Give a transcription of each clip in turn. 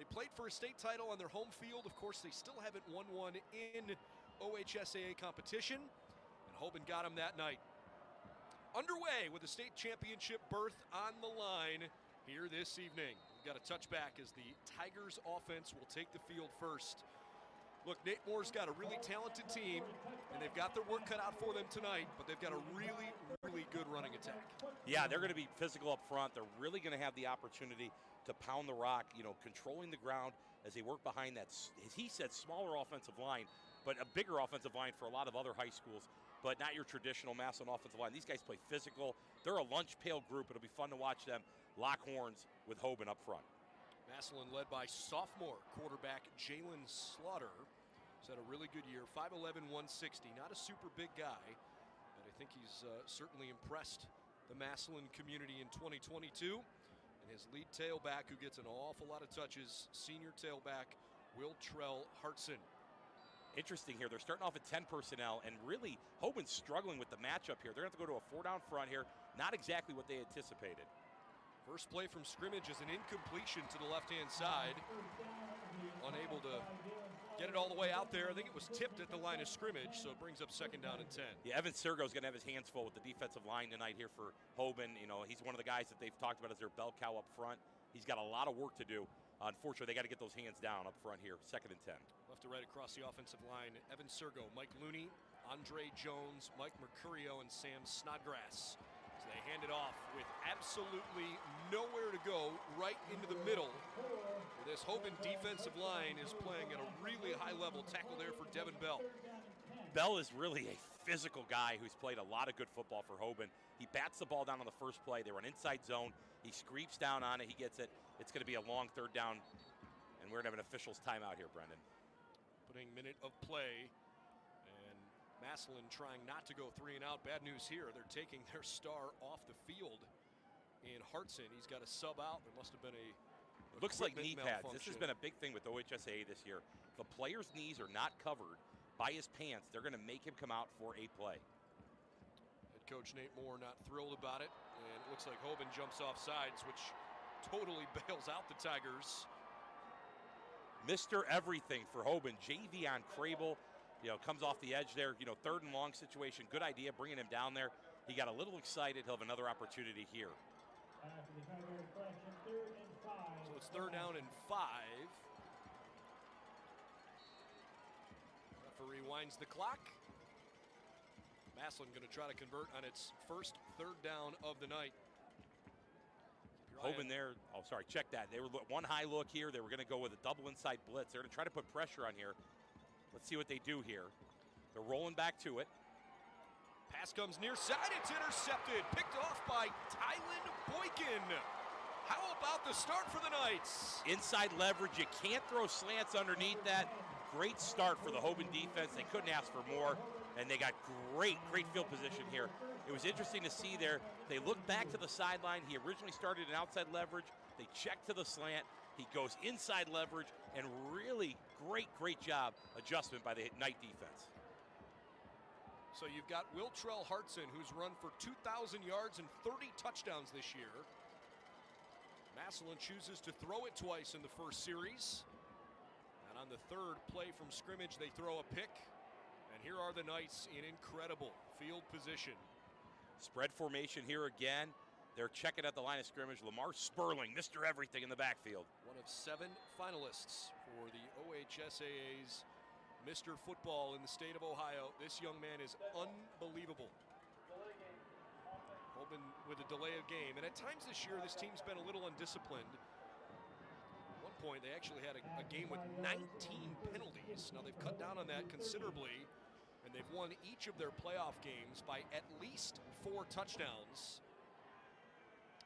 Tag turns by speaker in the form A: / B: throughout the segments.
A: They played for a state title on their home field. Of course, they still haven't won one in OHSAA competition, and Hoban got them that night. Underway with the state championship berth on the line here this evening. We've got a touchback as the Tigers offense will take the field first. Look, Nate Moore's got a really talented team, and they've got their work cut out for them tonight, but they've got a really, really good running attack.
B: Yeah, they're going to be physical up front. They're really going to have the opportunity to pound the rock, controlling the ground as they work behind that, as he said, smaller offensive line, but a bigger offensive line for a lot of other high schools, but not your traditional Massillon offensive line. These guys play physical. They're a lunch pail group. It'll be fun to watch them lock horns with Hoban up front.
A: Massillon led by sophomore quarterback Jalen Slaughter. He's had a really good year, 5'11", 160. Not a super big guy, but I think he's certainly impressed the Massillon community in 2022. And his lead tailback, who gets an awful lot of touches, senior tailback Will Trell Hartson.
B: Interesting here. They're starting off at 10 personnel, and really Hoban's struggling with the matchup here. They're going to have to go to a 4-down front here. Not exactly what they anticipated.
A: First play from scrimmage is an incompletion to the left-hand side. Unable to get it all the way out there. I think it was tipped at the line of scrimmage, so it brings up 2nd down and 10.
B: Yeah, Evan Sergo's going to have his hands full with the defensive line tonight here for Hoban. He's one of the guys that they've talked about as their bell cow up front. He's got a lot of work to do. Unfortunately, they got to get those hands down up front here, 2nd and 10.
A: Left to right across the offensive line, Evan Sergo, Mike Looney, Andre Jones, Mike Mercurio, and Sam Snodgrass. So they hand it off with absolutely nowhere to go, right into the middle. This Hoban defensive line is playing at a really high level. Tackle there for Devin Bell.
B: Bell is really a physical guy who's played a lot of good football for Hoban. He bats the ball down on the first play. They run inside zone. He screeps down on it. He gets it. It's going to be a long 3rd down, and we're going to have an official's timeout here, Brendan.
A: Putting minute of play, and Massillon trying not to go 3 and out. Bad news here. They're taking their star off the field in Hartson. He's got a sub out. There must have been a
B: looks like knee pads. This has been a big thing with OHSAA this year. If a player's knees are not covered by his pants, they're going to make him come out for a play.
A: Head coach Nate Moore not thrilled about it, and it looks like Hoban jumps off sides, which totally bails out the Tigers.
B: Mr. Everything for Hoban. JV on Crable. Comes off the edge there, 3rd and long situation. Good idea bringing him down there. He got a little excited. He'll have another opportunity here.
A: So it's 3rd down and 5. Referee winds the clock. Massillon going to try to convert on its first 3rd down of the night.
B: Hoban there. Oh, sorry, check that. They were one high look here. They were going to go with a double inside blitz. They're going to try to put pressure on here. Let's see what they do here. They're rolling back to it.
A: Pass comes near side. It's intercepted. Picked off by Tylen Boykin. How about the start for the Knights?
B: Inside leverage. You can't throw slants underneath that. Great start for the Hoban defense. They couldn't ask for more, and they got great field position here. It was interesting to see there. They looked back to the sideline. He originally started an outside leverage. They checked to the slant. He goes inside leverage, and really great job adjustment by the Knight defense.
A: So you've got Will Trell Hartson, who's run for 2,000 yards and 30 touchdowns this year. Massillon chooses to throw it twice in the first series. And on the 3rd play from scrimmage, they throw a pick. And here are the Knights in incredible field position.
B: Spread formation here again. They're checking at the line of scrimmage. Lamar Sperling, Mr. Everything in the backfield.
A: One of 7 finalists for the OHSAA's Mr. Football in the state of Ohio. This young man is unbelievable. Hoban with a delay of game. And at times this year, this team's been a little undisciplined. At one point, they actually had a game with 19 penalties. Now, they've cut down on that considerably, and they've won each of their playoff games by at least 4 touchdowns.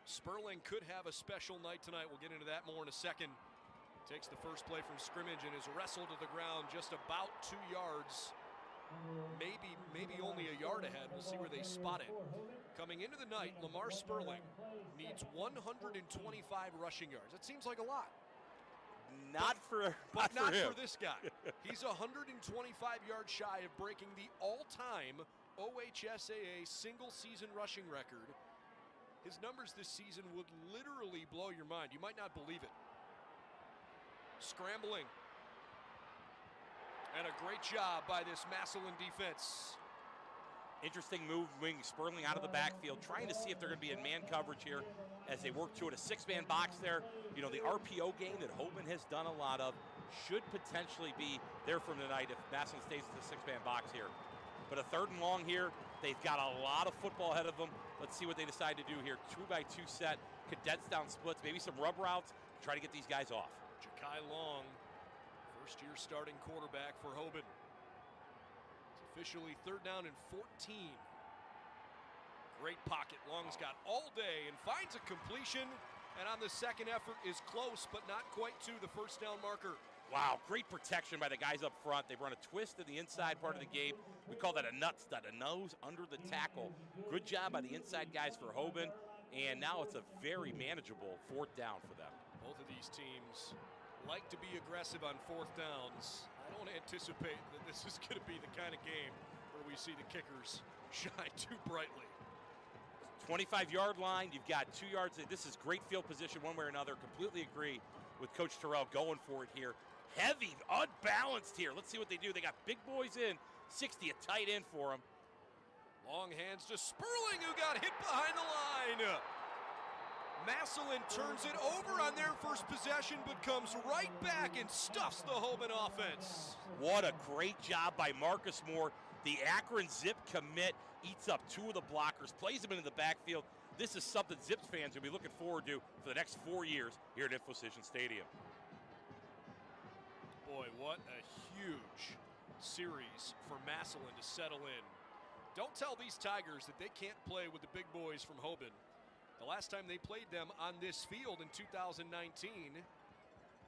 A: Sperling could have a special night tonight. We'll get into that more in a second. Takes the first play from scrimmage and is wrestled to the ground just about 2 yards. Maybe only a yard ahead. We'll see where they spot it. Coming into the night, Lamar Sperling needs 125 rushing yards. That seems like a lot.
B: Not for
A: this guy. He's 125 yards shy of breaking the all-time OHSAA single-season rushing record. His numbers this season would literally blow your mind. You might not believe it. scrambling. And a great job by this Massillon defense.
B: Interesting move, moving Sperling out of the backfield, trying to see if they're going to be in man coverage here as they work to it. A six-man box there. You know, the RPO game that Hoban has done a lot of should potentially be there from tonight if Massillon stays in the six-man box here. But a 3rd and long here. They've got a lot of football ahead of them. Let's see what they decide to do here. 2-by-2 set, cadets down splits, maybe some rub routes, try to get these guys off.
A: Ja'Kai Long, first-year starting quarterback for Hoban. It's officially 3rd down and 14. Great pocket. Long's got all day and finds a completion. And on the second effort is close, but not quite to the first down marker.
B: Wow, great protection by the guys up front. They've run a twist in the inside part of the game. We call that a nut stud, a nose under the tackle. Good job by the inside guys for Hoban. And now it's a very manageable 4th down for them.
A: Both of these teams like to be aggressive on 4th downs. I don't anticipate that this is going to be the kind of game where we see the kickers shine too brightly.
B: 25-yard line, you've got 2 yards. This is great field position one way or another. Completely agree with Coach Terrell going for it here. Heavy, unbalanced here. Let's see what they do. They got big boys in. 60, a tight end for them.
A: Long hands to Sperling, who got hit behind the line. Massillon turns it over on their first possession, but comes right back and stuffs the Hoban offense.
B: What a great job by Marcus Moore. The Akron Zip commit eats up 2 of the blockers, plays them into the backfield. This is something Zips fans will be looking forward to for the next 4 years here at InfoCision Stadium.
A: Boy, what a huge series for Massillon to settle in. Don't tell these Tigers that they can't play with the big boys from Hoban. The last time they played them on this field in 2019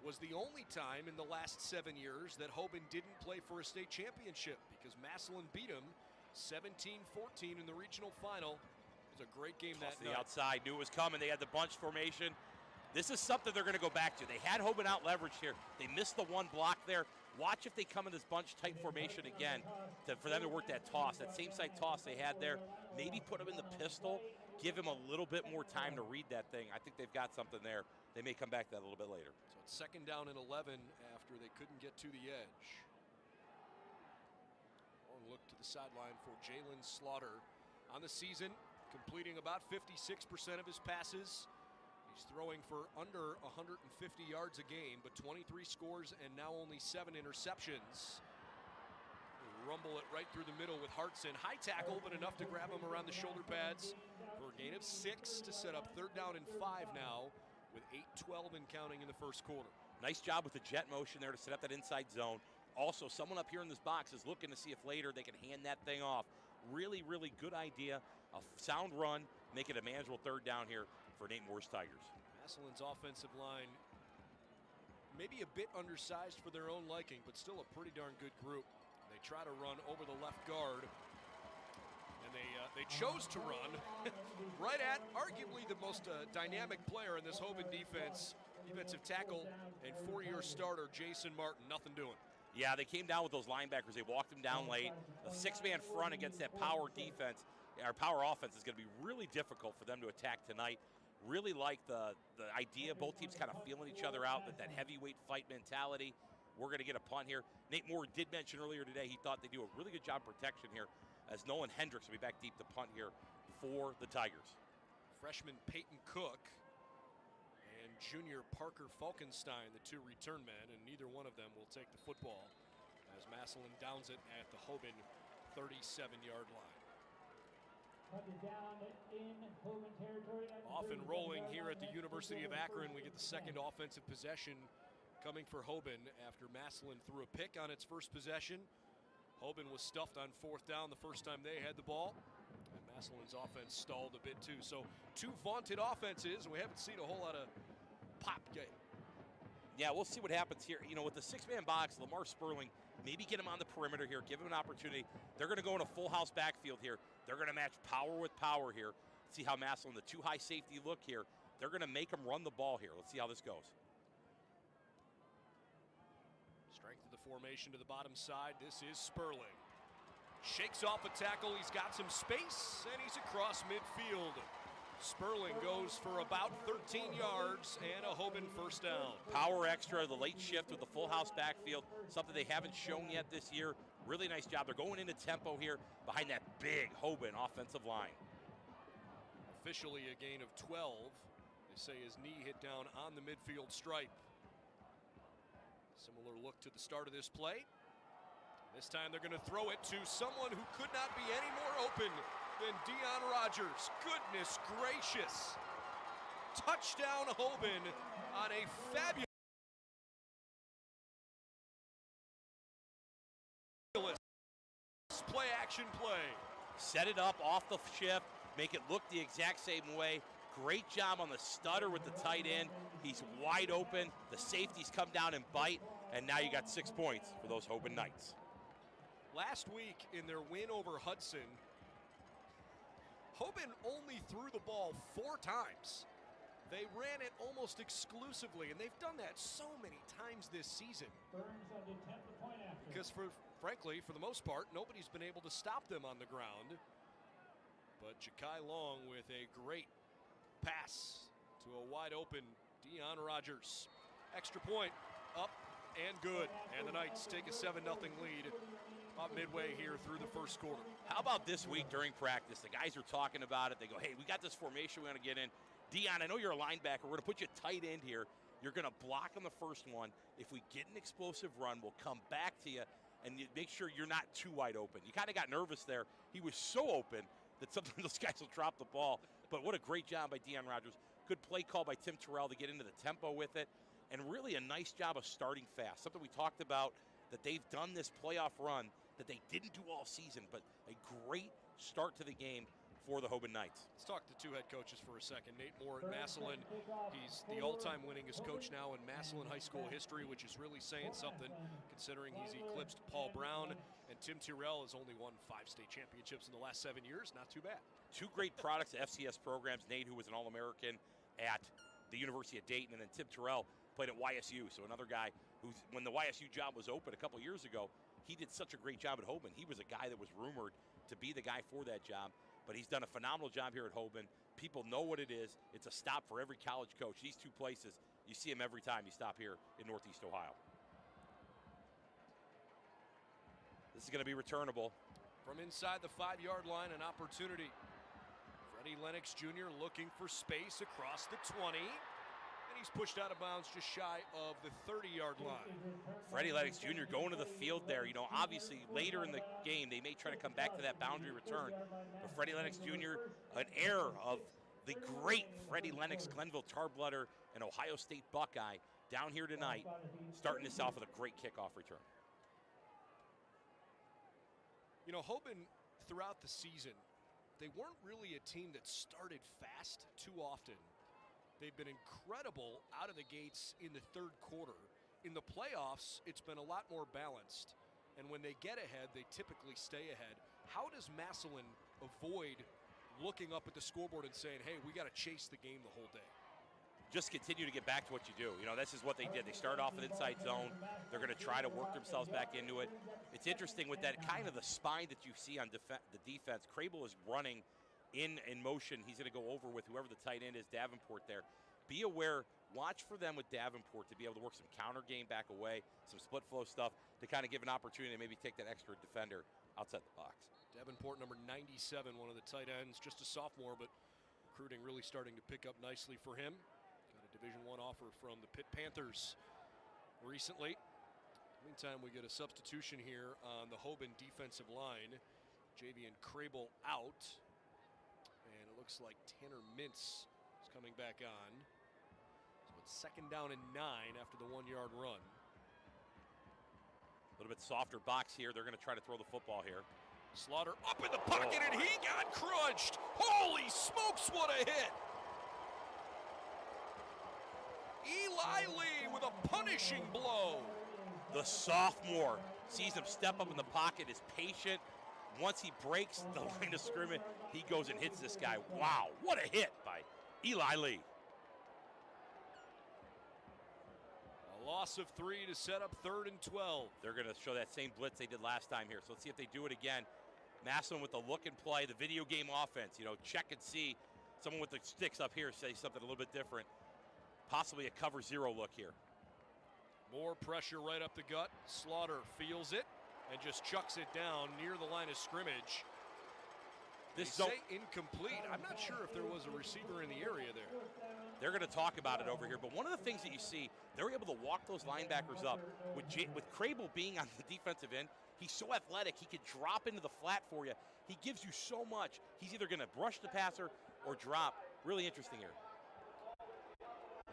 A: was the only time in the last 7 years that Hoban didn't play for a state championship, because Massillon beat them 17-14 in the regional final. It was a great game that night.
B: The outside, knew it was coming. They had the bunch formation. This is something they're going to go back to. They had Hoban out leveraged here. They missed the one block there. Watch if they come in this bunch tight formation again for them to work that toss, that same side toss they had there. Maybe put him in the pistol, give him a little bit more time to read that thing. I think they've got something there. They may come back to that a little bit later.
A: So it's 2nd down and 11 after they couldn't get to the edge. Long look to the sideline for Jalen Slaughter. On the season, completing about 56% of his passes. He's throwing for under 150 yards a game, but 23 scores and now only 7 interceptions. Rumble it right through the middle with Hartson. High tackle, but enough to grab him around the shoulder pads for a gain of 6 to set up 3rd down and 5 now, with 8:12 and counting in the first quarter.
B: Nice job with the jet motion there to set up that inside zone. Also, someone up here in this box is looking to see if later they can hand that thing off. Really, really good idea. A sound run, make it a manageable 3rd down here for Nate Moore's Tigers.
A: Massillon's offensive line maybe a bit undersized for their own liking, but still a pretty darn good group. They try to run over the left guard, and they chose to run right at arguably the most dynamic player in this Hoban defense, defensive tackle and 4-year starter Jason Martin. Nothing doing.
B: Yeah, they came down with those linebackers. They walked them down late. A 6-man front against that power defense, our power offense, is going to be really difficult for them to attack tonight. Really like the idea. Both teams kind of feeling each other out, that heavyweight fight mentality. We're going to get a punt here. Nate Moore did mention earlier today he thought they do a really good job of protection here, as Nolan Hendricks will be back deep to punt here for the Tigers.
A: Freshman Peyton Cook and junior Parker Falkenstein, the 2 return men, and neither one of them will take the football as Massillon downs it at the Hoban 37-yard line. Off and rolling here at the University of Akron. We get the second offensive possession coming for Hoban after Massillon threw a pick on its first possession. Hoban was stuffed on 4th down the first time they had the ball, and Massillon's offense stalled a bit too. So 2 vaunted offenses, and we haven't seen a whole lot of pop yet.
B: Yeah, we'll see what happens here. You know, with the 6-man box, Lamar Sperling, maybe get him on the perimeter here, give him an opportunity. They're going to go in a full house backfield here. They're going to match power with power here. See how Massillon, the 2 high safety look here. They're going to make them run the ball here. Let's see how this goes.
A: Strength of the formation to the bottom side. This is Sperling. Shakes off a tackle. He's got some space, and he's across midfield. Sperling goes for about 13 yards and a Hoban first down.
B: Power extra, the late shift with the full house backfield, something they haven't shown yet this year. Really nice job. They're going into tempo here behind that big Hoban offensive line.
A: Officially a gain of 12. They say his knee hit down on the midfield stripe. Similar look to the start of this play. This time they're going to throw it to someone who could not be any more open than Deion Rogers. Goodness gracious. Touchdown Hoban on a fabulous play action play.
B: Set it up off the shift, make it look the exact same way. Great job on the stutter with the tight end. He's wide open. The safeties come down and bite, and now you got 6 points for those Hoban Knights.
A: Last week in their win over Hudson, Hoban only threw the ball 4 times. They ran it almost exclusively, and they've done that so many times this season. Because frankly, for the most part, nobody's been able to stop them on the ground. But Ja'Kai Long with a great pass to a wide open Deion Rogers. Extra point up and good. And the Knights take a 7-0 lead about midway here through the first quarter.
B: How about this week during practice? The guys are talking about it. They go, hey, we got this formation we want to get in. Deion, I know you're a linebacker. We're going to put you tight end here. You're going to block on the first one. If we get an explosive run, we'll come back to you and you make sure you're not too wide open. You kind of got nervous there. He was so open that sometimes those guys will drop the ball. But what a great job by Deion Rogers. Good play call by Tim Terrell to get into the tempo with it. And really a nice job of starting fast. Something we talked about, that they've done this playoff run that they didn't do all season, but a great start to the game for the Hoban Knights.
A: Let's talk to the 2 head coaches for a second. Nate Moore at Massillon. He's the all-time winningest coach now in Massillon High School history, which is really saying something considering he's eclipsed Paul Brown. And Tim Terrell has only won 5 state championships in the last 7 years. Not too bad. 2
B: great products, FCS programs. Nate, who was an All-American at the University of Dayton, and then Tim Terrell played at YSU. So another guy who's, when the YSU job was open a couple years ago, he did such a great job at Hoban. He was a guy that was rumored to be the guy for that job, but he's done a phenomenal job here at Hoban. People know what it is. It's a stop for every college coach. These 2 places, you see him every time you stop here in Northeast Ohio. This is going to be returnable.
A: From inside the 5-yard line, an opportunity. Freddie Lennox Jr. looking for space across the 20. And he's pushed out of bounds just shy of the 30-yard line.
B: Freddie Lennox Jr. going to the field there. You know, obviously later in the game, they may try to come back to that boundary return. But Freddie Lennox Jr., an heir of the great Freddie Lennox, Glenville Tarbloodder, and Ohio State Buckeye, down here tonight, starting this off with a great kickoff return.
A: You know, Hoban, throughout the season, they weren't really a team that started fast too often. They've been incredible out of the gates in the 3rd quarter. In the playoffs, it's been a lot more balanced. And when they get ahead, they typically stay ahead. How does Massillon avoid looking up at the scoreboard and saying, hey, we got to chase the game the whole day?
B: Just continue to get back to what you do. You know, this is what they did. They started off with inside zone. They're going to try to work themselves back into it. It's interesting with that kind of the spine that you see on the defense. Crable is running in motion. He's going to go over with whoever the tight end is, Davenport there. Be aware, watch for them with Davenport to be able to work some counter game back away, some split flow stuff to kind of give an opportunity to maybe take that extra defender outside the box.
A: Davenport, number 97, one of the tight ends, just a sophomore, but recruiting really starting to pick up nicely for him. Got a Division I offer from the Pitt Panthers recently. Meantime, we get a substitution here on the Hoban defensive line. Javian Crable out. And it looks like Tanner Mintz is coming back on. So it's 2nd down and 9 after the 1-yard run.
B: A little bit softer box here. They're going to try to throw the football here.
A: Slaughter up in the pocket, and he got crunched. Holy smokes, what a hit. Eli Lee with a punishing blow.
B: The sophomore sees him step up in the pocket, is patient. Once he breaks the line of scrimmage, he goes and hits this guy. Wow, what a hit by Eli Lee.
A: A loss of 3 to set up 3rd and 12.
B: They're going to show that same blitz they did last time here. So let's see if they do it again. Massillon with the look and play, the video game offense. You know, check and see. Someone with the sticks up here say something a little bit different. Possibly a cover 0 look here.
A: More pressure right up the gut. Slaughter feels it and just chucks it down near the line of scrimmage. They say incomplete. I'm not sure if there was a receiver in the area there.
B: They're going to talk about it over here, but one of the things that you see, they're able to walk those linebackers up. With Crable being on the defensive end, he's so athletic, he could drop into the flat for you. He gives you so much. He's either going to brush the passer or drop. Really interesting here.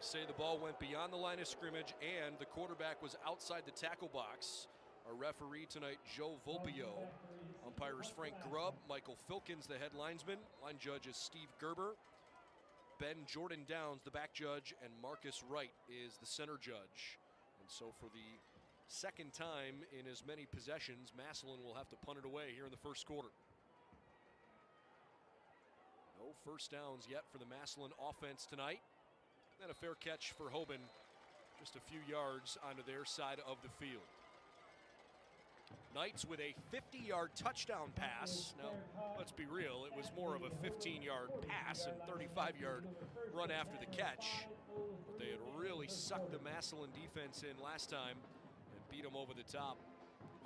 A: Say the ball went beyond the line of scrimmage and the quarterback was outside the tackle box. Our referee tonight, Joe Volpio. Umpires Frank Grubb, Michael Filkins, the head linesman. Line judge is Steve Gerber. Ben Jordan Downs, the back judge, and Marcus Wright is the center judge. And so for the second time in as many possessions, Massillon will have to punt it away here in the first quarter. No first downs yet for the Massillon offense tonight. And a fair catch for Hoban, just a few yards onto their side of the field. Knights with a 50-yard touchdown pass. Now, let's be real, it was more of a 15-yard pass and 35-yard run after the catch. But they had really sucked the Massillon defense in last time and beat them over the top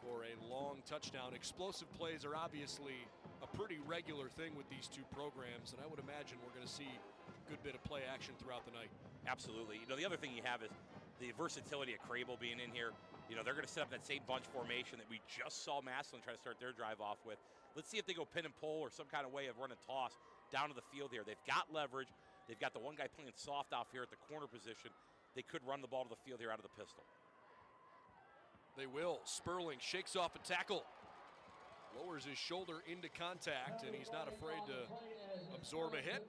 A: for a long touchdown. Explosive plays are obviously a pretty regular thing with these two programs, and I would imagine we're going to see a good bit of play action throughout the night.
B: Absolutely. You know, the other thing you have is the versatility of Crable being in here. You know, they're going to set up that same bunch formation that we just saw Massillon try to start their drive off with. Let's see if they go pin and pull or some kind of way of run and toss down to the field here. They've got leverage. They've got the one guy playing soft off here at the corner position. They could run the ball to the field here out of the pistol.
A: They will. Sperling shakes off a tackle. Lowers his shoulder into contact, and he's not afraid to absorb a hit.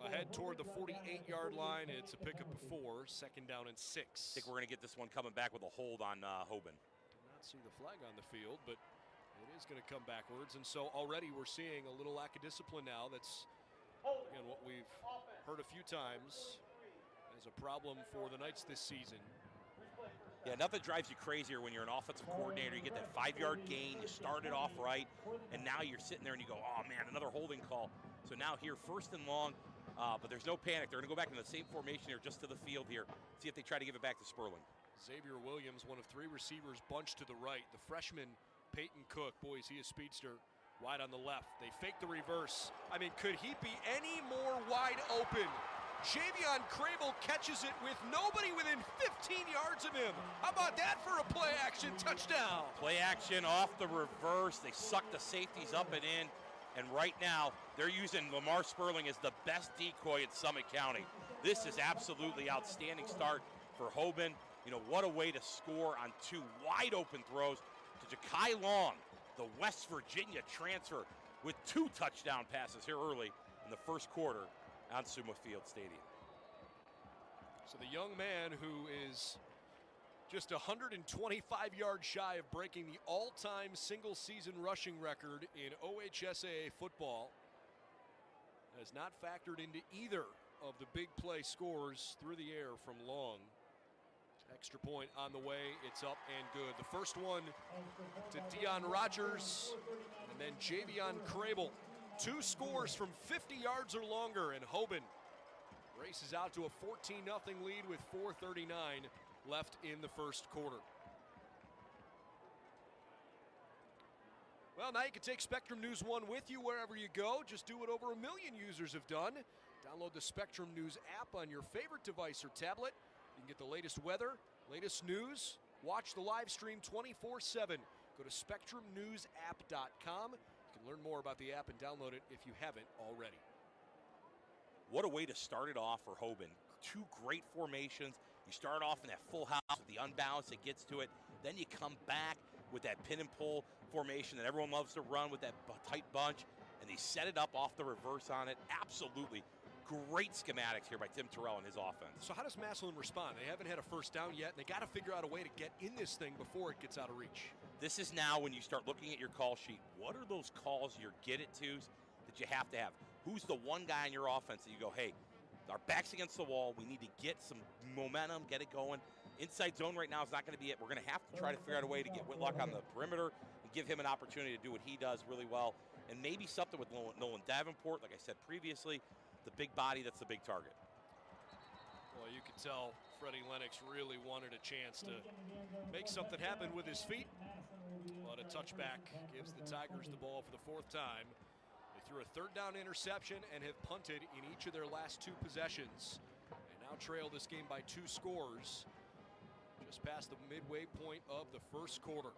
A: Ahead toward the 48-yard line. It's a pickup of 4, second down and 6.
B: I think we're going to get this one coming back with a hold on Hoban.
A: Did not see the flag on the field, but it is going to come backwards. And so already we're seeing a little lack of discipline now. That's, again, what we've heard a few times as a problem for the Knights this season.
B: Yeah, nothing drives you crazier when you're an offensive coordinator. You get that 5-yard gain, you started off right, and now you're sitting there and you go, oh man, another holding call. So now here, first and long, but there's no panic. They're going to go back into the same formation here just to the field here. See if they try to give it back to Sperling.
A: Xavier Williams, one of 3 receivers bunched to the right. The freshman, Peyton Cook, boy, is he a speedster, wide on the left. They fake the reverse. I mean, could he be any more wide open? Javion Crable catches it with nobody within 15 yards of him. How about that for a play-action touchdown?
B: Play action off the reverse. They suck the safeties up and in. And right now, they're using Lamar Sperling as the best decoy in Summit County. This is absolutely outstanding start for Hoban. You know, what a way to score on 2 wide open throws to Ja'Kai Long, the West Virginia transfer, with 2 touchdown passes here early in the first quarter on Suma Field Stadium.
A: So the young man who is just 125 yards shy of breaking the all-time single-season rushing record in OHSAA football has not factored into either of the big play scores through the air from Long. Extra point on the way. It's up and good. The first one to Dion Rogers and then Javion Crable. 2 scores from 50 yards or longer, and Hoban races out to a 14-0 lead with 4:39 left in the first quarter. Well, now you can take Spectrum News 1 with you wherever you go. Just do what over 1 million users have done. Download the Spectrum News app on your favorite device or tablet. You can get the latest weather, latest news, watch the live stream 24/7. Go to SpectrumNewsApp.com. You can learn more about the app and download it if you haven't already.
B: What a way to start it off for Hoban. 2 great formations. You start off in that full house with the unbalance that gets to it. Then you come back with that pin and pull formation that everyone loves to run with that tight bunch. And they set it up off the reverse on it. Absolutely great schematics here by Tim Terrell and his offense.
A: So how does Massillon respond? They haven't had a first down yet, and they got to figure out a way to get in this thing before it gets out of reach.
B: This is now when you start looking at your call sheet. What are those calls, your get-it-tos, that you have to have? Who's the one guy in your offense that you go, hey, our back's against the wall. We need to get some momentum, get it going. Inside zone right now is not going to be it. We're going to have to try to figure out a way to get Whitlock on the perimeter and give him an opportunity to do what he does really well. And maybe something with Nolan Davenport, like I said previously. the big body that's the big target.
A: Well, you could tell Freddie Lennox really wanted a chance to make something happen with his feet. But a touchback gives the Tigers the ball for the 4th time. They threw a 3rd down interception and have punted in each of their last 2 possessions. And now trail this game by 2 scores. Just past the midway point of the 1st quarter.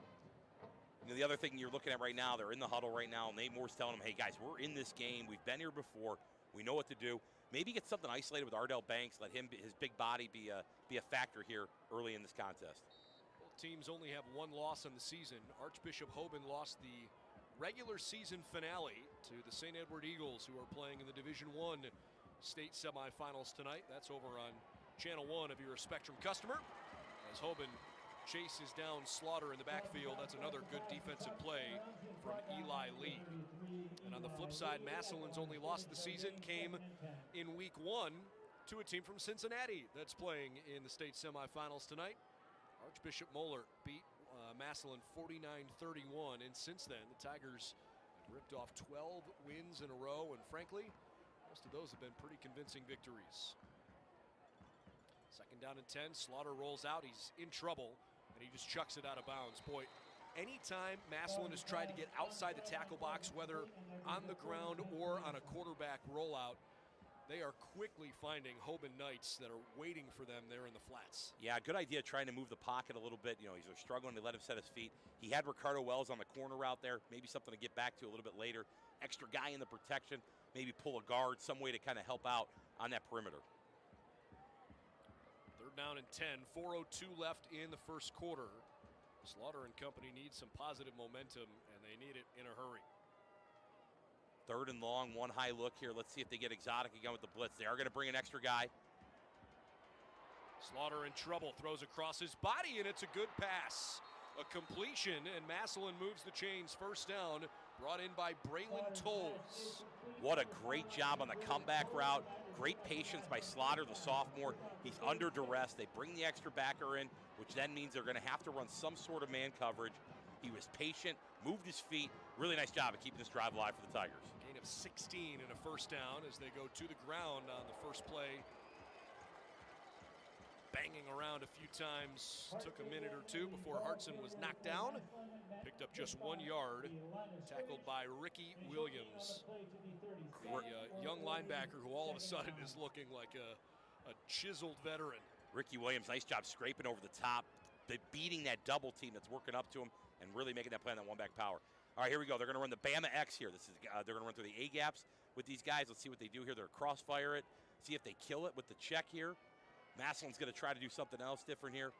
B: You know, the other thing you're looking at right now, they're in the huddle right now. Nate Moore's telling them, hey, guys, we're in this game. We've been here before. We know what to do. Maybe get something isolated with Ardell Banks. Let him, his big body, be a factor here early in this contest.
A: Both teams only have 1 loss in the season. Archbishop Hoban lost the regular season finale to the St. Edward Eagles, who are playing in the Division I state semifinals tonight. That's over on Channel 1 if you're a Spectrum customer. As Hoban chases down Slaughter in the backfield. That's another good defensive play from Eli Lee. And on the flip side, Massillon's only loss of the season came in week 1 to a team from Cincinnati that's playing in the state semifinals tonight. Archbishop Moeller beat Massillon 49-31, and since then the Tigers have ripped off 12 wins in a row, and frankly, most of those have been pretty convincing victories. 2nd down and 10, Slaughter rolls out, he's in trouble, and he just chucks it out of bounds. Boy, anytime Massillon has tried to get outside the tackle box, whether on the ground or on a quarterback rollout, they are quickly finding Hoban Knights that are waiting for them there in the flats.
B: Yeah, good idea trying to move the pocket a little bit. You know, he's struggling to let him set his feet. He had Ricardo Wells on the corner route there, maybe something to get back to a little bit later. Extra guy in the protection, maybe pull a guard, some way to kind of help out on that perimeter.
A: 3rd down and 10, 4:02 left in the 1st quarter. Slaughter and company need some positive momentum, and they need it in a hurry.
B: 3rd and long, 1 high look here. Let's see if they get exotic again with the blitz. They are going to bring an extra guy.
A: Slaughter in trouble, throws across his body, and it's a good pass. A completion, and Massillon moves the chains. 1st down, brought in by Braylon Tolles.
B: What a great job on the comeback route. Great patience by Slaughter, the sophomore. He's under duress. They bring the extra backer in, which then means they're going to have to run some sort of man coverage. He was patient, moved his feet. Really nice job of keeping this drive alive for the Tigers.
A: Gain of 16 and a 1st down as they go to the ground on the 1st play. Banging around a few times. Took a minute or 2 before Hartson was knocked down. Picked up just 1 yard. Tackled by Ricky Williams. The young linebacker who all of a sudden is looking like a chiseled veteran.
B: Ricky Williams, nice job scraping over the top. Beating that double team that's working up to him and really making that play on that 1-back power. All right, here we go. They're going to run the Bama X here. This is they're going to run through the A gaps with these guys. Let's see what they do here. They're crossfire it. See if they kill it with the check here. Massillon's going to try to do something else different here.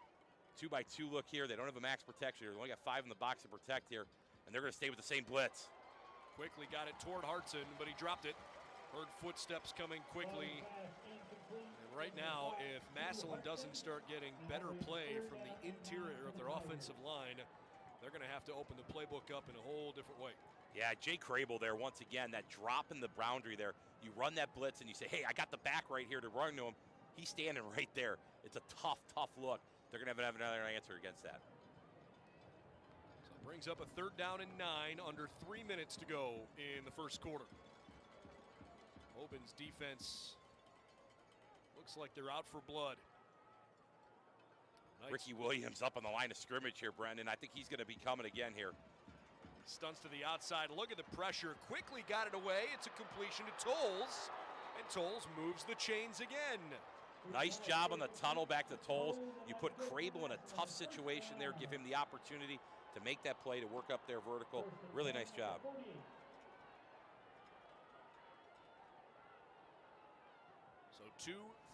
B: 2-by-2 look here. They don't have a max protection here. They only got 5 in the box to protect here, and they're going to stay with the same blitz.
A: Quickly got it toward Hartson, but he dropped it. Heard footsteps coming quickly. And right now, if Massillon doesn't start getting better play from the interior of their offensive line, they're going to have to open the playbook up in a whole different way.
B: Yeah, Jay Crable there once again, that drop in the boundary there. You run that blitz and you say, hey, I got the back right here to run to him. He's standing right there. It's a tough, tough look. They're going to have another answer against that.
A: So it brings up a 3rd down and 9, under 3 minutes to go in the 1st quarter. Hoban's defense looks like they're out for blood. Nice.
B: Ricky Williams up on the line of scrimmage here, Brendan. I think he's going to be coming again here.
A: Stunts to the outside. Look at the pressure. Quickly got it away. It's a completion to Tolles. And Tolles moves the chains again.
B: Nice job on the tunnel back to Tolles. You put Crable in a tough situation there. Give him the opportunity to make that play, to work up there vertical. Really nice job.
A: So 2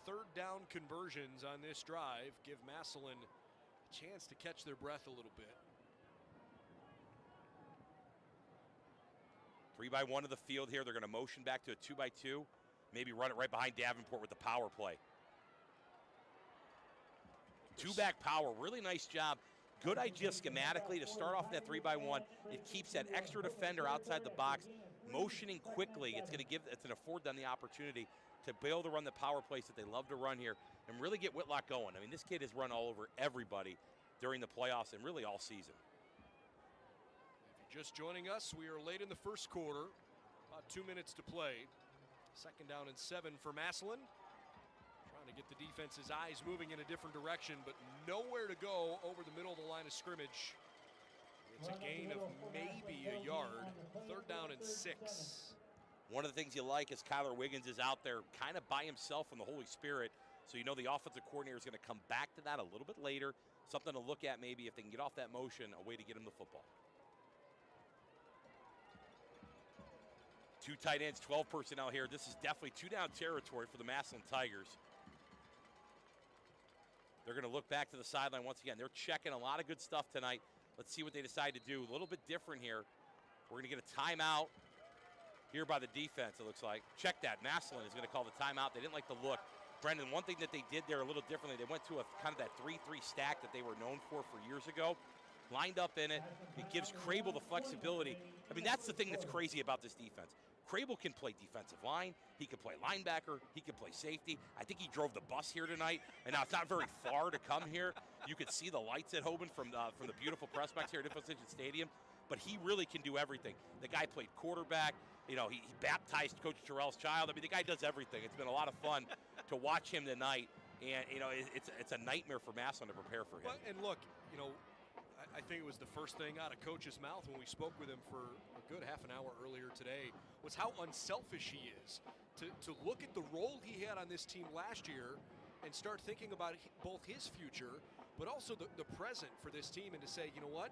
A: 3rd down conversions on this drive give Massillon a chance to catch their breath a little bit.
B: 3-by-1 of the field here. They're going to motion back to a 2-by-2. Maybe run it right behind Davenport with the power play. 2-back power, really nice job. Good idea schematically to start off that 3-by-1. It keeps that extra defender outside the box, motioning quickly. It's going to afford them the opportunity to be able to run the power plays that they love to run here and really get Whitlock going. I mean, this kid has run all over everybody during the playoffs and really all season.
A: If you're just joining us, we are late in the 1st quarter, about 2 minutes to play. 2nd down and 7 for Massillon. Trying to get the defense's eyes moving in a different direction, but nowhere to go over the middle of the line of scrimmage. It's a gain of maybe a yard. 3rd down and 6.
B: One of the things you like is Kyler Wiggins is out there kind of by himself from the Holy Spirit. So you know the offensive coordinator is going to come back to that a little bit later. Something to look at maybe if they can get off that motion, a way to get him the football. 2 tight ends, 12 personnel here. This is definitely 2-down territory for the Massillon Tigers. They're going to look back to the sideline once again. They're checking a lot of good stuff tonight. Let's see what they decide to do. A little bit different here. We're going to get a timeout here by the defense, it looks like. Check that. Massillon is going to call the timeout. They didn't like the look. Brendan, one thing that they did there a little differently, they went to a kind of that 3-3 stack that they were known for years ago. Lined up in it. It gives Crable the flexibility. I mean, that's the thing that's crazy about this defense. Crable can play defensive line. He can play linebacker. He can play safety. I think he drove the bus here tonight. And now it's not very far to come here. You could see the lights at Hoban from the beautiful press box here at Infocentric Stadium. But he really can do everything. The guy played quarterback. You know, he baptized Coach Terrell's child. I mean, the guy does everything. It's been a lot of fun to watch him tonight. And, you know, it's a nightmare for Massillon to prepare for him.
A: Well, and look, you know, I think it was the first thing out of Coach's mouth when we spoke with him for a good half an hour earlier today was how unselfish he is to look at the role he had on this team last year and start thinking about both his future but also the present for this team, and to say, you know what,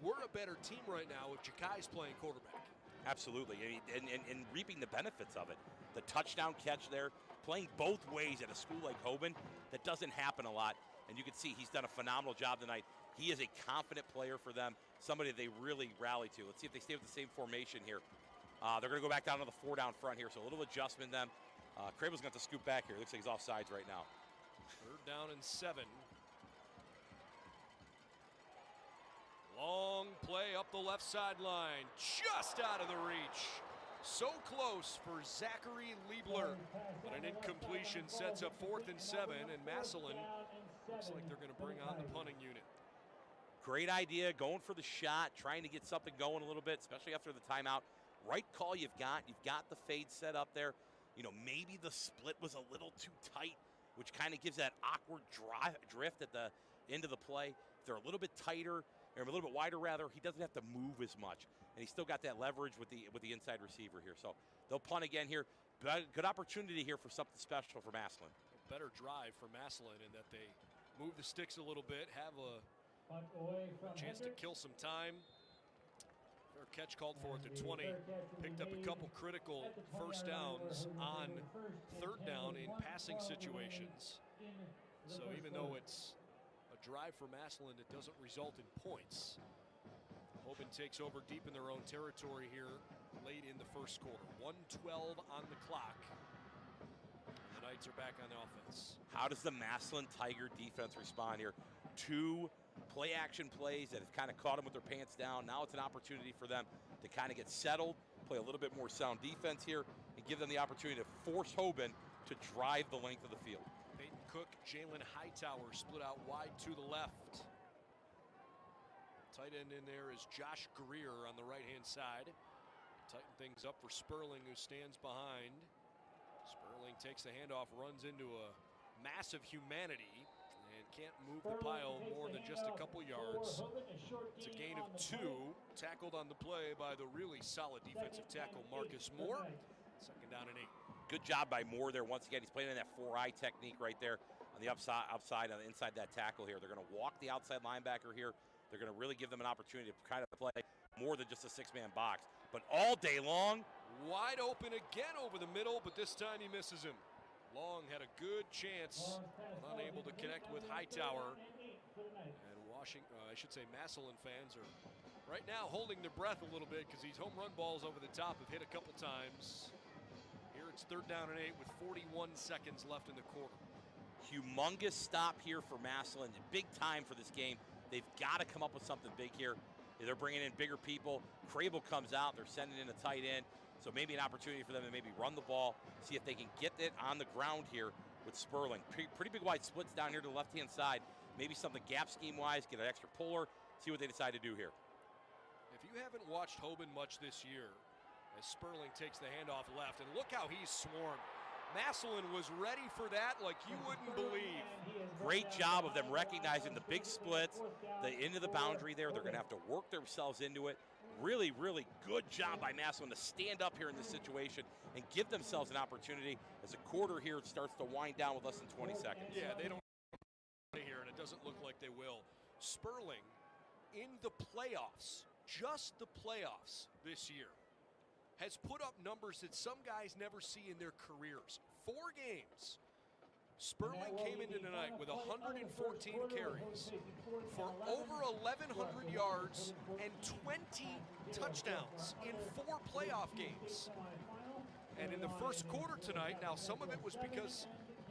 A: we're a better team right now if Jakai's playing quarterback.
B: Absolutely, and reaping the benefits of it. The touchdown catch there, playing both ways at a school like Hoban, that doesn't happen a lot. And you can see he's done a phenomenal job tonight. He is a confident player for them, somebody they really rally to. Let's see if they stay with the same formation here. They're going to go back down to the 4-down front here, so a little adjustment then. Crable's going to have to scoot back here. Looks like he's offsides right now.
A: 3rd down and 7. Long play up the left sideline, just out of the reach. So close for Zachary Liebler, but an incompletion sets up 4th and 7, and Massillon looks like they're going to bring on the punting unit.
B: Great idea, going for the shot, trying to get something going a little bit, especially after the timeout. Right call you've got the fade set up there. You know, maybe the split was a little too tight, which kind of gives that awkward drift at the end of the play. If they're a little bit tighter, or a little bit wider rather, he doesn't have to move as much. And he's still got that leverage with the inside receiver here. So they'll punt again here. Good opportunity here for something special for Massillon.
A: Better drive for Massillon in that they move the sticks a little bit, have a chance to kill some time. Fair catch called for at the 20. Picked up a couple critical 1st downs on 3rd down in passing situations. So even though it's a drive for Massillon, it doesn't result in points. Hoban takes over deep in their own territory here late in the 1st quarter. 1:12 on the clock. The Knights are back on the offense.
B: How does the Massillon Tiger defense respond here? 2 play action plays that have kind of caught them with their pants down. Now it's an opportunity for them to kind of get settled, play a little bit more sound defense here, and give them the opportunity to force Hoban to drive the length of the field.
A: Peyton Cook, Jalen Hightower split out wide to the left. Tight end in there is Josh Greer on the right-hand side. Tighten things up for Sperling, who stands behind. Sperling takes the handoff, runs into a massive humanity, and can't move the pile more than just a couple yards. It's a gain of 2, tackled on the play by the really solid defensive tackle Marcus Moore. 2nd down and 8.
B: Good job by Moore there. Once again, he's playing in that 4-eye technique right there on the outside on the inside that tackle here. They're going to walk the outside linebacker here. They're going to really give them an opportunity to kind of play more than just a 6-man box. But all day long,
A: wide open again over the middle, but this time he misses him. Long had a good chance, but unable to connect with Hightower. And Massillon fans are right now holding their breath a little bit because these home run balls over the top have hit a couple times. Here it's 3rd down and 8 with 41 seconds left in the quarter.
B: Humongous stop here for Massillon. Big time for this game. They've got to come up with something big here. They're bringing in bigger people. Crable comes out. They're sending in a tight end. So maybe an opportunity for them to maybe run the ball, see if they can get it on the ground here with Sperling. Pretty big wide splits down here to the left-hand side. Maybe something gap scheme-wise, get an extra puller, see what they decide to do here.
A: If you haven't watched Hoban much this year, as Sperling takes the handoff left. And look how he's swarmed. Massillon was ready for that like you wouldn't believe.
B: Great job of them recognizing the big splits, the into the boundary there. They're going to have to work themselves into it. Really, really good job by Massillon to stand up here in this situation and give themselves an opportunity as the quarter here starts to wind down with less than 20 seconds.
A: Yeah, they don't here, and it doesn't look like they will. Sperling in the playoffs, just the playoffs this year, has put up numbers that some guys never see in their careers. 4 games. Sperling came into tonight with 114 carries for over 1,100 yards and 20 touchdowns in 4 playoff games. And in the first quarter tonight, now some of it was because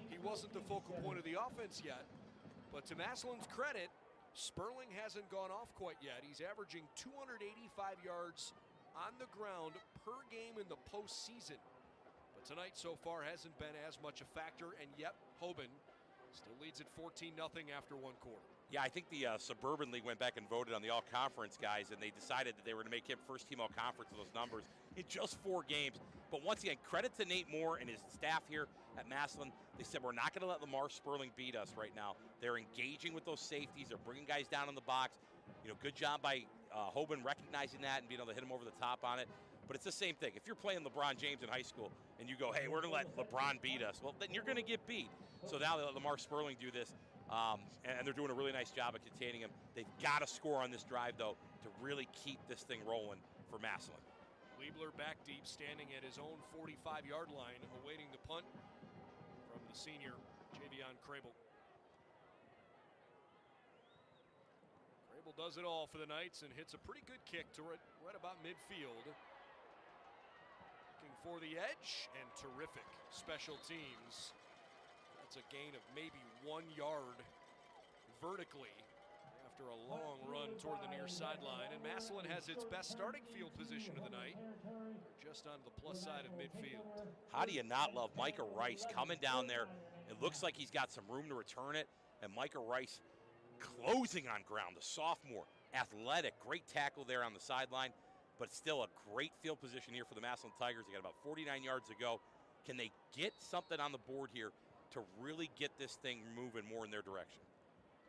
A: he wasn't the focal point of the offense yet, but to Massillon's credit, Sperling hasn't gone off quite yet. He's averaging 285 yards on the ground per game in the postseason. But tonight so far hasn't been as much a factor, and yet Hoban still leads at 14-0 after 1 quarter.
B: Yeah, I think the Suburban League went back and voted on the all-conference guys, and they decided that they were going to make him first team all-conference with those numbers in just 4 games. But once again, credit to Nate Moore and his staff here at Massillon. They said, we're not going to let Lamar Sperling beat us right now. They're engaging with those safeties. They're bringing guys down in the box. You know, good job by Hoban recognizing that and being able to hit him over the top on it. But it's the same thing. If you're playing LeBron James in high school and you go, hey, we're going to let LeBron beat us, well, then you're going to get beat. So now they let Lamar Sperling do this, and they're doing a really nice job of containing him. They've got to score on this drive, though, to really keep this thing rolling for Massillon.
A: Liebler back deep, standing at his own 45-yard line, awaiting the punt from the senior, Javion Crable. Crable does it all for the Knights and hits a pretty good kick to right about midfield. Looking for the edge, and terrific special teams. That's a gain of maybe 1 yard vertically after a long run toward the near sideline. And Massillon has its best starting field position of the night. They're just on the plus side of midfield.
B: How do you not love Micah Rice coming down there? It looks like he's got some room to return it. And Micah Rice closing on ground, the sophomore, athletic, great tackle there on the sideline. But still a great field position here for the Massillon Tigers. They got about 49 yards to go. Can they get something on the board here to really get this thing moving more in their direction?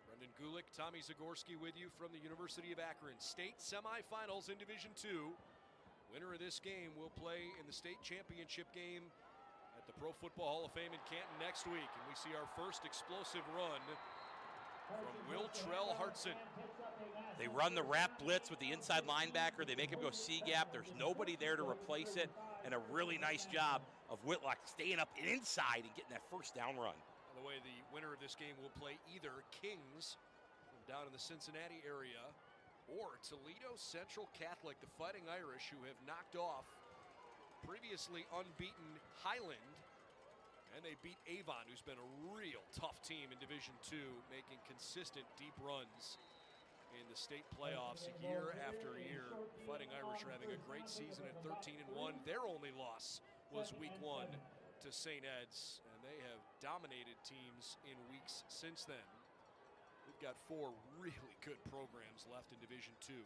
A: Brendan Gulick, Tommy Zagorski with you from the University of Akron. State semifinals in Division II. Winner of this game will play in the state championship game at the Pro Football Hall of Fame in Canton next week. And we see our first explosive run from Will Trell Hartson.
B: They run the wrap blitz with the inside linebacker. They make him go C-gap. There's nobody there to replace it. And a really nice job of Whitlock staying up inside and getting that first down run.
A: By the way, the winner of this game will play either Kings from down in the Cincinnati area or Toledo Central Catholic, the Fighting Irish, who have knocked off previously unbeaten Highland. And they beat Avon, who's been a real tough team in Division II, making consistent deep runs in the state playoffs year after year. The Fighting Irish are having a great season at 13-1. Their only loss was week 1 to St. Ed's, and they have dominated teams in weeks since then. We've got 4 really good programs left in Division II.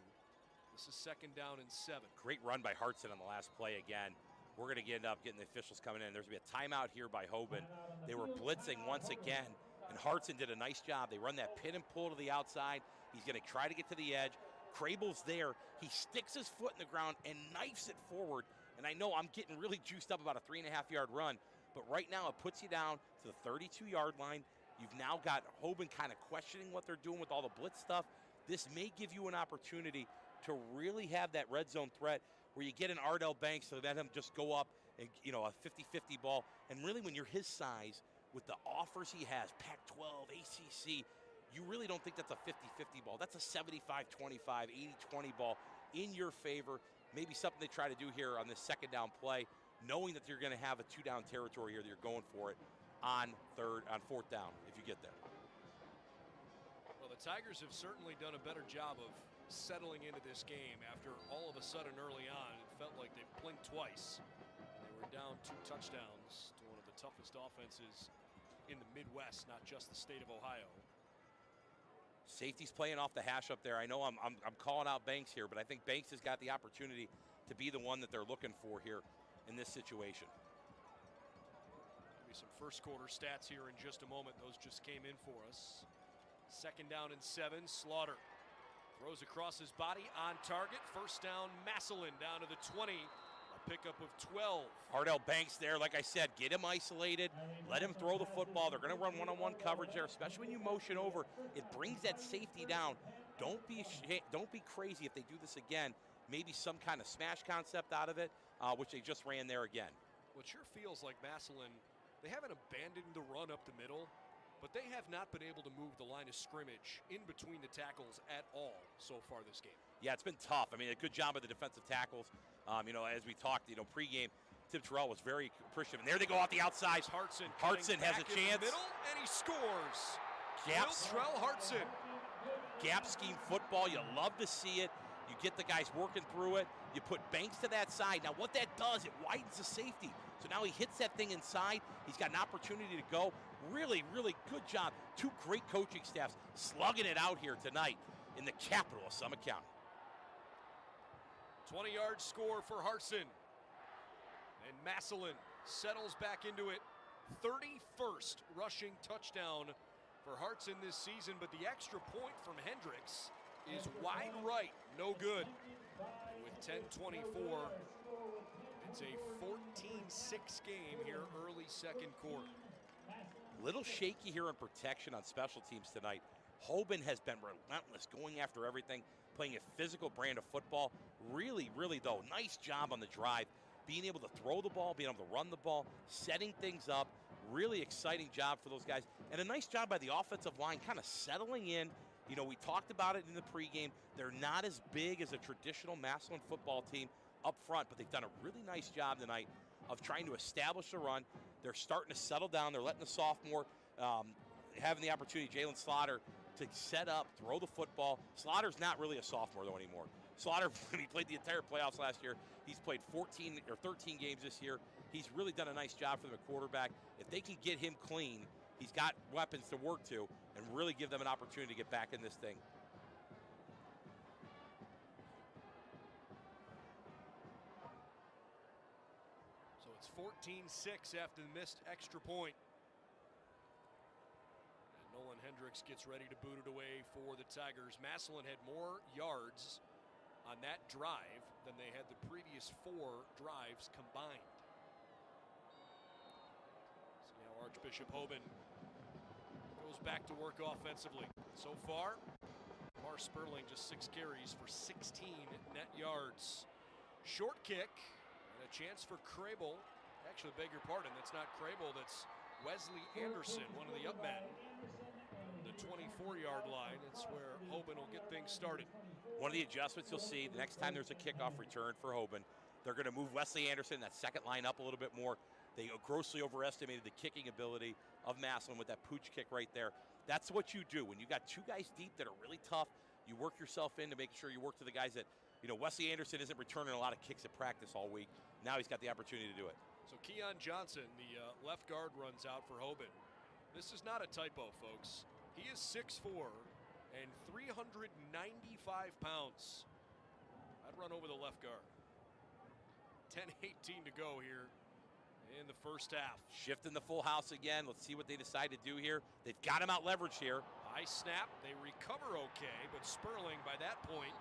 A: This is 2nd down and 7.
B: Great run by Hartson on the last play again. We're going to end up getting the officials coming in. There's going to be a timeout here by Hoban. They were blitzing once again, and Hartson did a nice job. They run that pin and pull to the outside. He's going to try to get to the edge. Crable's there. He sticks his foot in the ground and knifes it forward. And I know I'm getting really juiced up about a 3.5-yard run, but right now it puts you down to the 32-yard line. You've now got Hoban kind of questioning what they're doing with all the blitz stuff. This may give you an opportunity to really have that red zone threat where you get an Ardell Banks to let him just go up and, you know, a 50-50 ball. And really when you're his size, with the offers he has, Pac-12, ACC, you really don't think that's a 50-50 ball. That's a 75-25, 80-20 ball in your favor. Maybe something they try to do here on this 2nd down play, knowing that you're going to have a 2-down territory here, that you're going for it on 4th down if you get there.
A: Well, the Tigers have certainly done a better job of settling into this game after all of a sudden early on it felt like they blinked twice. They were down 2 touchdowns to one of the toughest offenses in the Midwest, not just the state of Ohio.
B: Safety's playing off the hash up there. I know I'm calling out Banks here, but I think Banks has got the opportunity to be the one that they're looking for here in this situation.
A: Maybe some first quarter stats here in just a moment. Those just came in for us. 2nd down and 7, Slaughter throws across his body on target. 1st down, Massillon down to the 20. A pickup of 12.
B: Ardell Banks there, like I said, get him isolated, let him throw the football. They're going to run one-on-one coverage there, especially when you motion over. It brings that safety down. Don't be crazy if they do this again. Maybe some kind of smash concept out of it, which they just ran there again.
A: Well, it sure feels like Massillon, they haven't abandoned the run up the middle, but they have not been able to move the line of scrimmage in between the tackles at all so far this game.
B: Yeah, it's been tough. I mean, a good job of the defensive tackles. As we talked, pregame, Tim Terrell was very appreciative. And there they go off the outside.
A: Hartson
B: has a chance.
A: Middle, and he scores.
B: Gaps.
A: Trell Hartson.
B: Gap scheme football, you love to see it. You get the guys working through it. You put Banks to that side. Now what that does, it widens the safety. So now he hits that thing inside. He's got an opportunity to go. Really, really good job. 2 great coaching staffs slugging it out here tonight in the capital of Summit County.
A: 20-yard score for Hartson. And Massillon settles back into it. 31st rushing touchdown for Hartson this season, but the extra point from Hendricks is wide right, no good. With 10:24, it's a 14-6 game here early 2nd quarter.
B: Little shaky here in protection on special teams tonight. Hoban has been relentless, going after everything, playing a physical brand of football. Really, really, though, nice job on the drive. Being able to throw the ball, being able to run the ball, setting things up. Really exciting job for those guys. And a nice job by the offensive line kind of settling in. We talked about it in the pregame. They're not as big as a traditional Massillon football team up front, but they've done a really nice job tonight of trying to establish the run. They're starting to settle down. They're letting the sophomore having the opportunity, Jalen Slaughter, to set up, throw the football. Slaughter's not really a sophomore, though, anymore. Slaughter, he played the entire playoffs last year. He's played 14 or 13 games this year. He's really done a nice job for them at quarterback. If they can get him clean, he's got weapons to work to and really give them an opportunity to get back in this thing.
A: So it's 14-6 after the missed extra point. And Nolan Hendricks gets ready to boot it away for the Tigers. Massillon had more yards on that drive than they had the previous 4 drives combined. See how Archbishop Hoban goes back to work offensively. So far, Sperling just 6 carries for 16 net yards. Short kick and a chance for Crable. Actually, beg your pardon, that's not Crable, that's Wesley Anderson, one of the up men. The 24-yard line, it's where Hoban will get things started.
B: One of the adjustments you'll see the next time there's a kickoff return for Hoban, they're going to move Wesley Anderson, that second line, up a little bit more. They grossly overestimated the kicking ability of Massillon with that pooch kick right there. That's what you do. When you got 2 guys deep that are really tough, you work yourself in to make sure you work to the guys that, Wesley Anderson isn't returning a lot of kicks at practice all week. Now he's got the opportunity to do it.
A: So Keon Johnson, the left guard, runs out for Hoban. This is not a typo, folks. He is 6'4" and 395 pounds. I'd run over the left guard. 10:18 to go here in the first half.
B: Shifting the full house again. Let's see what they decide to do here. They've got him out leveraged here.
A: High snap. They recover okay, but Sperling by that point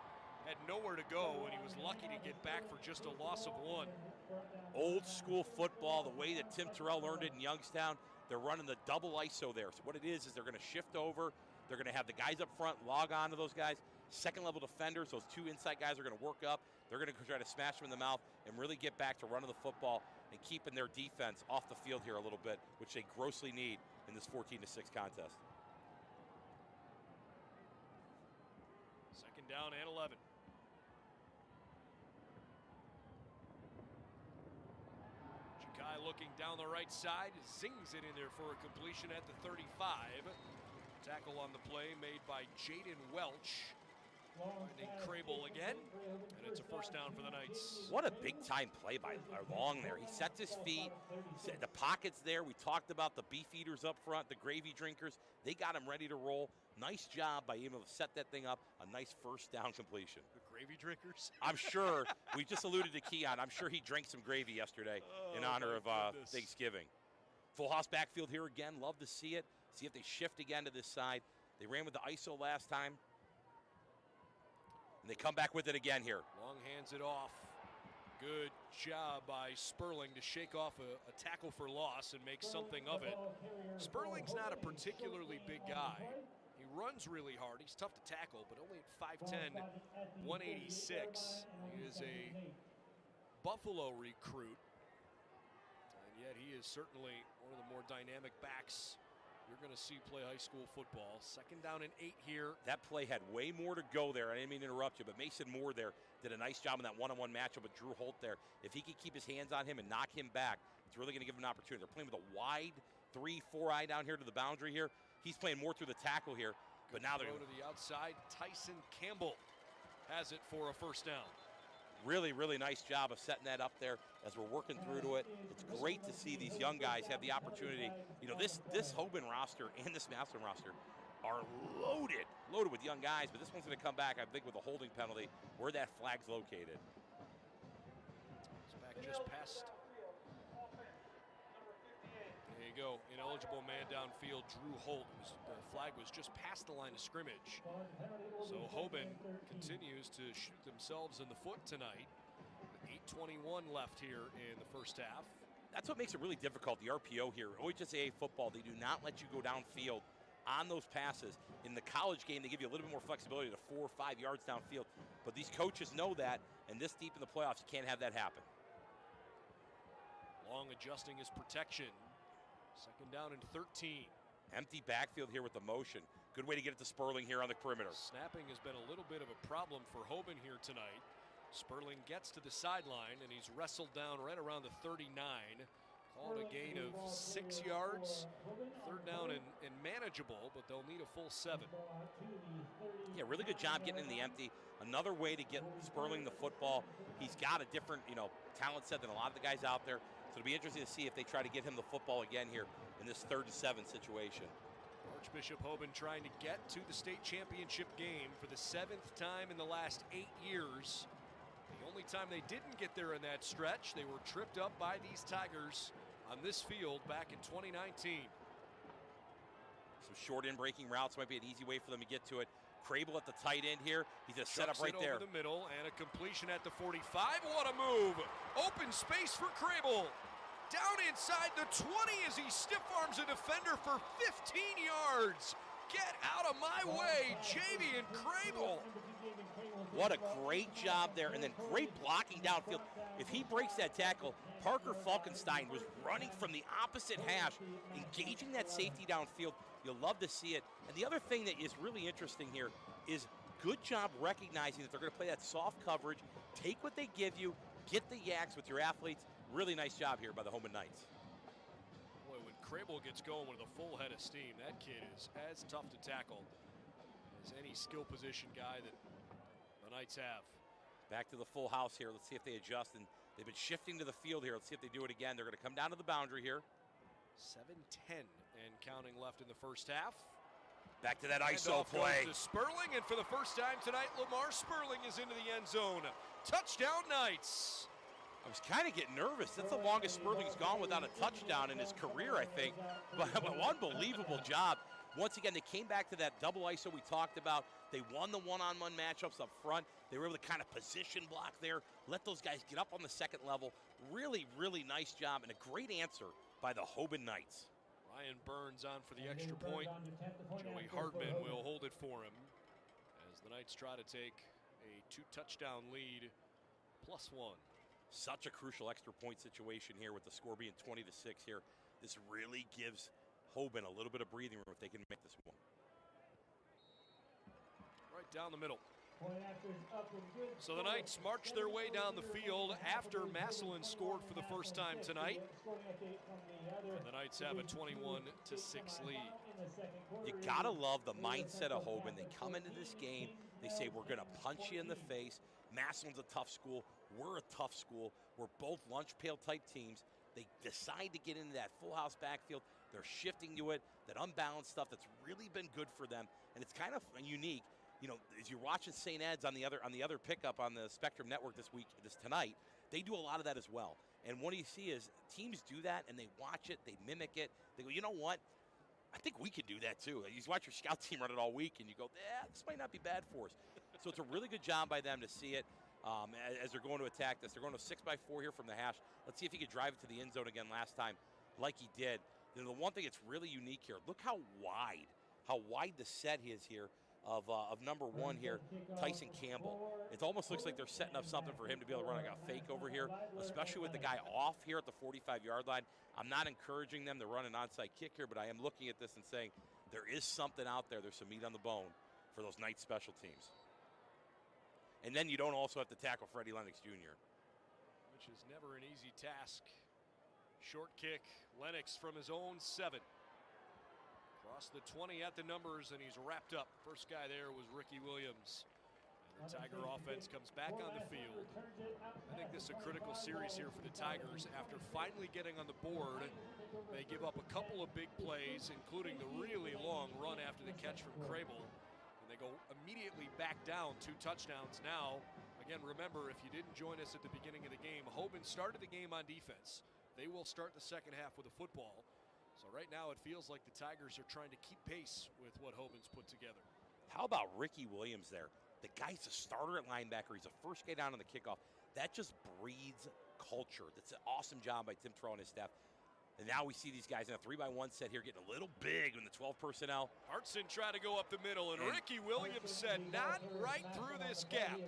A: had nowhere to go, and he was lucky to get back for just a loss of 1.
B: Old school football, the way that Tim Terrell learned it in Youngstown. They're running the double ISO there. So what it is they're going to shift over. They're going to have the guys up front log on to those guys. Second level defenders, those 2 inside guys are going to work up. They're going to try to smash them in the mouth and really get back to running the football and keeping their defense off the field here a little bit, which they grossly need in this 14-6 contest.
A: 2nd down and 11. Chikai looking down the right side, zings it in there for a completion at the 35. Tackle on the play made by Jaden Welch. Finding Crable again, and it's a first down for the Knights.
B: What a big-time play by Long there. He sets his feet, the pocket's there. We talked about the beef eaters up front, the gravy drinkers. They got him ready to roll. Nice job by being able to set that thing up. A nice first down completion.
A: The gravy drinkers?
B: I'm sure. We just alluded to Keon. I'm sure he drank some gravy yesterday in honor of Thanksgiving. Full house backfield here again. Love to see it. See if they shift again to this side. They ran with the ISO last time. And they come back with it again here.
A: Long hands it off. Good job by Sperling to shake off a tackle for loss and make something of it. Sperling's not a particularly big guy. He runs really hard. He's tough to tackle, but only at 5'10", 186. He is a Buffalo recruit. And yet he is certainly one of the more dynamic backs you're going to see play high school football. Second down and 8 here.
B: That play had way more to go there. I didn't mean to interrupt you, but Mason Moore there did a nice job in that one-on-one matchup with Drew Holt there. If he could keep his hands on him and knock him back, it's really going to give him an opportunity. They're playing with a wide 3-4 eye down here to the boundary here. He's playing more through the tackle here, but now they're
A: going to the outside. Tyson Campbell has it for a first down.
B: Really, really nice job of setting that up there as we're working through to it. It's great to see these young guys have the opportunity. You know, this Hoban roster and this Massillon roster are loaded with young guys, but this one's going to come back, I think, with a holding penalty where that flag's located.
A: It's back just past. There you go, ineligible man downfield, Drew Holt. The flag was just past the line of scrimmage. So Hoban continues to shoot themselves in the foot tonight. 8:21 left here in the first half.
B: That's what makes it really difficult, the RPO here. OHSAA football, they do not let you go downfield on those passes. In the college game, they give you a little bit more flexibility to 4 or 5 yards downfield. But these coaches know that, and this deep in the playoffs, you can't have that happen.
A: Long adjusting his protection. Second down and 13.
B: Empty backfield here with the motion. Good way to get it to Sperling here on the perimeter.
A: Snapping has been a little bit of a problem for Hoban here tonight. Sperling gets to the sideline, and he's wrestled down right around the 39. Called a gain of 6 yards. Third down and manageable, but they'll need a full 7.
B: Yeah, really good job getting in the empty. Another way to get Sperling the football. He's got a different, talent set than a lot of the guys out there. So it'll be interesting to see if they try to get him the football again here in this 3rd and 7 situation.
A: Archbishop Hoban trying to get to the state championship game for the 7th time in the last 8 years. The only time they didn't get there in that stretch, they were tripped up by these Tigers on this field back in 2019.
B: Some short in breaking routes might be an easy way for them to get to it. Crable at the tight end here. He's just set up right there.
A: Over the middle and a completion at the 45. What a move. Open space for Crable. Down inside the 20 as he stiff arms a defender for 15 yards. Get out of my way, Javian Crable.
B: What a great job there, and then great blocking downfield. If he breaks that tackle, Parker Falkenstein was running from the opposite hash, engaging that safety downfield. You'll love to see it. And the other thing that is really interesting here is good job recognizing that they're going to play that soft coverage, take what they give you, get the yaks with your athletes. Really nice job here by the Hoban Knights.
A: Boy, when Crable gets going with a full head of steam, that kid is as tough to tackle as any skill position guy that the Knights have.
B: Back to the full house here. Let's see if they adjust. And they've been shifting to the field here. Let's see if they do it again. They're going to come down to the boundary here.
A: 7:10 and counting left in the first half.
B: Back to that ISO play.
A: To Sperling, and for the first time tonight, Lamar Sperling is into the end zone. Touchdown Knights.
B: I was kind of getting nervous. That's the longest Sperling's gone without a touchdown in his career, I think. But unbelievable job. Once again, they came back to that double ISO we talked about. They won the one-on-one matchups up front. They were able to kind of position block there, let those guys get up on the second level. Really, really nice job and a great answer by the Hoban Knights.
A: Ryan Burns on for the extra point. Joey Hartman will hold it for him as the Knights try to take a 2-touchdown lead +1.
B: Such a crucial extra point situation here with the score being 20-6 here. This really gives Hoban a little bit of breathing room if they can make this one.
A: Right down the middle. So the Knights march their way down the field after Massillon scored for the first time tonight. And the Knights have a 21-6 lead.
B: You gotta love the mindset of Hoban. They come into this game They say, we're going to punch you in the face. Massillon's a tough school. We're a tough school. We're both lunch pail type teams. They decide to get into that full house backfield. They're shifting to it, that unbalanced stuff that's really been good for them. And it's kind of unique. You know, as you're watching St. Ed's on the other pickup on the Spectrum Network tonight, they do a lot of that as well. And what you see is teams do that, and they watch it, they mimic it. They go, you know what? I think we could do that too. You watch your scout team run it all week, and you go, this might not be bad for us. So it's a really good job by them to see it as they're going to attack this. They're going to 6x4 here from the hash. Let's see if he could drive it to the end zone again last time like he did. You know, the one thing that's really unique here, look how wide the set is here of number one here, Tyson Campbell. It almost looks like they're setting up something for him to be able to run like a fake over here, especially with the guy off here at the 45-yard line. I'm not encouraging them to run an onside kick here, but I am looking at this and saying there is something out there. There's some meat on the bone for those night special teams. And then you don't also have to tackle Freddie Lennox Jr.,
A: which is never an easy task. Short kick, Lennox from his own 7. Across the 20 at the numbers, and he's wrapped up. First guy there was Ricky Williams. And the Tiger offense comes back on the field. I think this is a critical series here for the Tigers. After finally getting on the board, they give up a couple of big plays, including the really long run after the catch from Crable. And they go immediately back down 2 touchdowns now. Again, remember, if you didn't join us at the beginning of the game, Hoban started the game on defense. They will start the second half with a football. So right now it feels like the Tigers are trying to keep pace with what Hoban's put together.
B: How about Ricky Williams there? The guy's a starter at linebacker. He's the first guy down on the kickoff. That just breeds culture. That's an awesome job by Tim Trow and his staff. And now we see these guys in a 3-by-1 set here getting a little big in the 12 personnel.
A: Hartson tried to go up the middle, and Ricky Williams said, not right through this gap.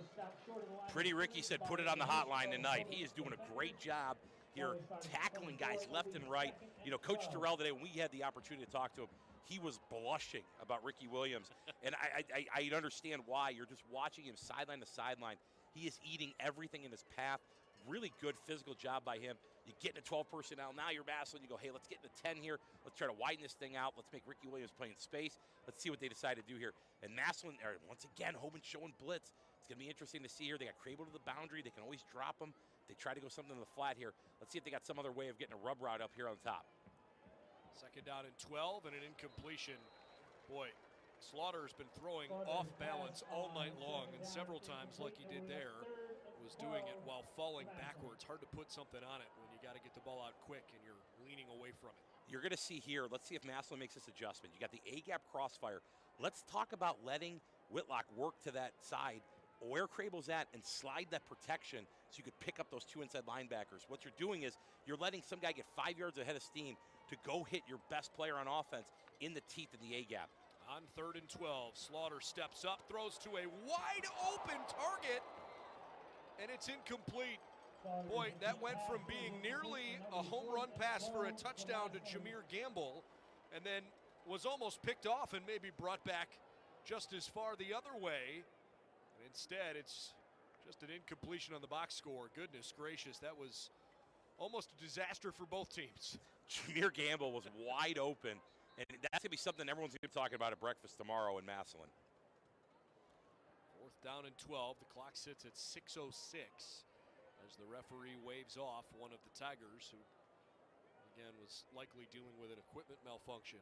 B: Pretty Ricky said, put it on the hotline tonight. He is doing a great job here tackling guys left and right. You know, Coach Terrell today, when we had the opportunity to talk to him, he was blushing about Ricky Williams. And I understand why. You're just watching him sideline to sideline. He is eating everything in his path. Really good physical job by him. You get into 12 personnel. Now you're Massillon. You go, hey, let's get into 10 here. Let's try to widen this thing out. Let's make Ricky Williams play in space. Let's see what they decide to do here. And Massillon, once again, Hoban showing blitz. It's going to be interesting to see here. They got Crable to the boundary. They can always drop him. They try to go something to the flat here. Let's see if they got some other way of getting a rub route up here on top.
A: Second down and 12 and an incompletion. Boy, Slaughter's been throwing off balance all night long, and several times, like he did there, was doing it while falling backwards. Hard to put something on it when you got to get the ball out quick and you're leaning away from it.
B: You're going to see here, let's see if Massillon makes this adjustment. You got the A-gap crossfire. Let's talk about letting Whitlock work to that side, where Crable's at, and slide that protection so you could pick up those 2 inside linebackers. What you're doing is you're letting some guy get 5 yards ahead of steam to go hit your best player on offense in the teeth of the A-gap.
A: On 3rd and 12, Slaughter steps up, throws to a wide open target, and it's incomplete. Boy, that went from being nearly a home run pass for a touchdown to Jameer Gamble, and then was almost picked off and maybe brought back just as far the other way. And instead, it's just an incompletion on the box score. Goodness gracious, that was almost a disaster for both teams.
B: Jameer Gamble was wide open, and that's going to be something everyone's going to be talking about at breakfast tomorrow in Massillon.
A: 4th down and 12. The clock sits at 6:06 as the referee waves off one of the Tigers, who, again, was likely dealing with an equipment malfunction.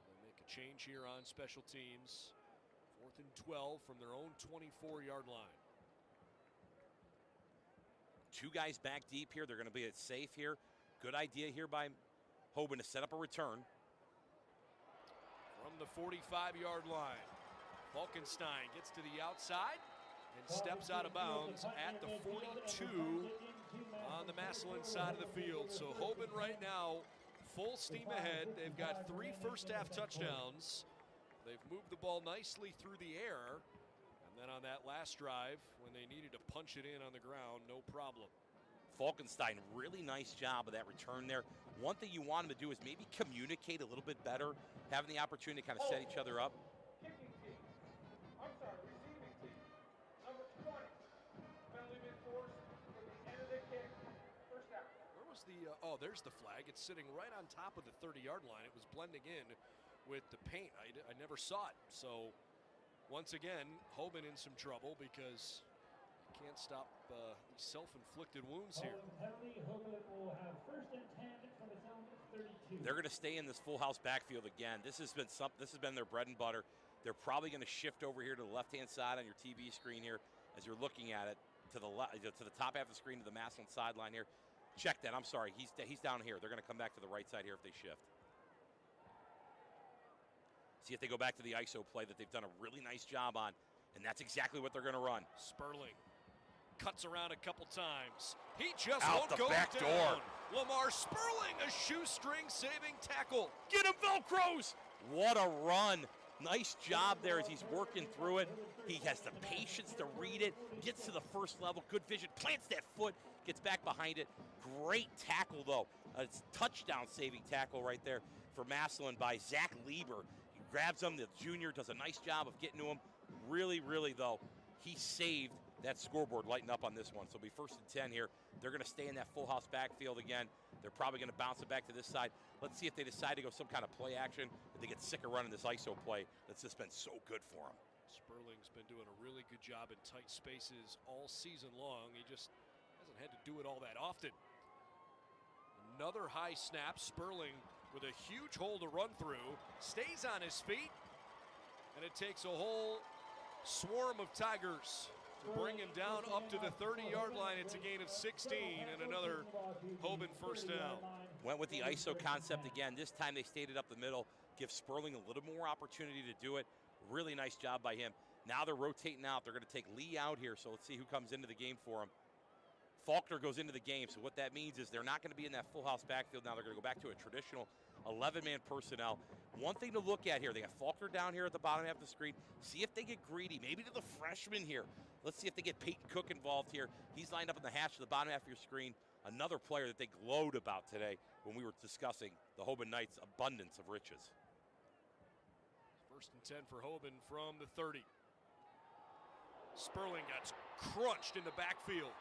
A: So they make a change here on special teams. 4th and 12 from their own 24-yard line.
B: 2 guys back deep here. They're going to be safe here. Good idea here by Hoban to set up a return.
A: From the 45-yard line, Falkenstein gets to the outside and steps out of bounds at the 42 on the Massillon side of the field. So Hoban right now full steam ahead. They've got 3 first-half touchdowns. They've moved the ball nicely through the air. And then on that last drive, when they needed to punch it in on the ground, no problem.
B: Falkenstein, really nice job of that return there. One thing you want him to do is maybe communicate a little bit better, having the opportunity to kind of set each other up.
C: Kicking team. I'm sorry, receiving team. Number 20. Penalty been forced for the end of the kick. First down.
A: Where was the, oh, there's the flag. It's sitting right on top of the 30-yard line. It was blending in with the paint. I never saw it. So Once again, Hoban in some trouble because can't stop these self-inflicted wounds here.
B: They're going to stay in this full house backfield again. This has been their bread and butter. They're probably going to shift over here to the left-hand side on your TV screen here as you're looking at it, to the top half of the screen, to the Massillon sideline here. Check that. I'm sorry. He's down here. They're going to come back to the right side here if they shift. See if they go back to the ISO play that they've done a really nice job on, and that's exactly what they're going to run.
A: Sperling cuts around a couple times. He just
B: Out
A: won't
B: the
A: go
B: back
A: down.
B: door.
A: Lamar Sperling, a shoestring saving tackle.
B: Get him, Velcros! What a run. Nice job there as he's working through it. He has the patience to read it, gets to the first level, good vision, plants that foot, gets back behind it. Great tackle, though. It's touchdown saving tackle right there for Massillon by Zach Lieber. He grabs him. The junior does a nice job of getting to him. Really, really, though, he saved that scoreboard lighting up on this one. So it'll be 1st and 10 here. They're going to stay in that full house backfield again. They're probably going to bounce it back to this side. Let's see if they decide to go some kind of play action, if they get sick of running this ISO play that's just been so good for them.
A: Sperling's been doing a really good job in tight spaces all season long. He just hasn't had to do it all that often. Another high snap. Sperling with a huge hole to run through. Stays on his feet. And it takes a whole swarm of Tigers to bring him down up to the 30-yard line. It's a gain of 16 and another Hoban first down.
B: Went with the ISO concept again. This time they stayed it up the middle. Give Sperling a little more opportunity to do it. Really nice job by him. Now they're rotating out. They're going to take Lee out here, so let's see who comes into the game for him. Faulkner goes into the game, so what that means is they're not going to be in that full house backfield now. They're going to go back to a traditional 11-man personnel. One thing to look at here, they got Faulkner down here at the bottom half of the screen. See if they get greedy, maybe to the freshman here. Let's see if they get Peyton Cook involved here. He's lined up in the hash to the bottom half of your screen. Another player that they glowed about today when we were discussing the Hoban Knights' abundance of riches.
A: 1st and 10 for Hoban from the 30. Sperling got crunched in the backfield.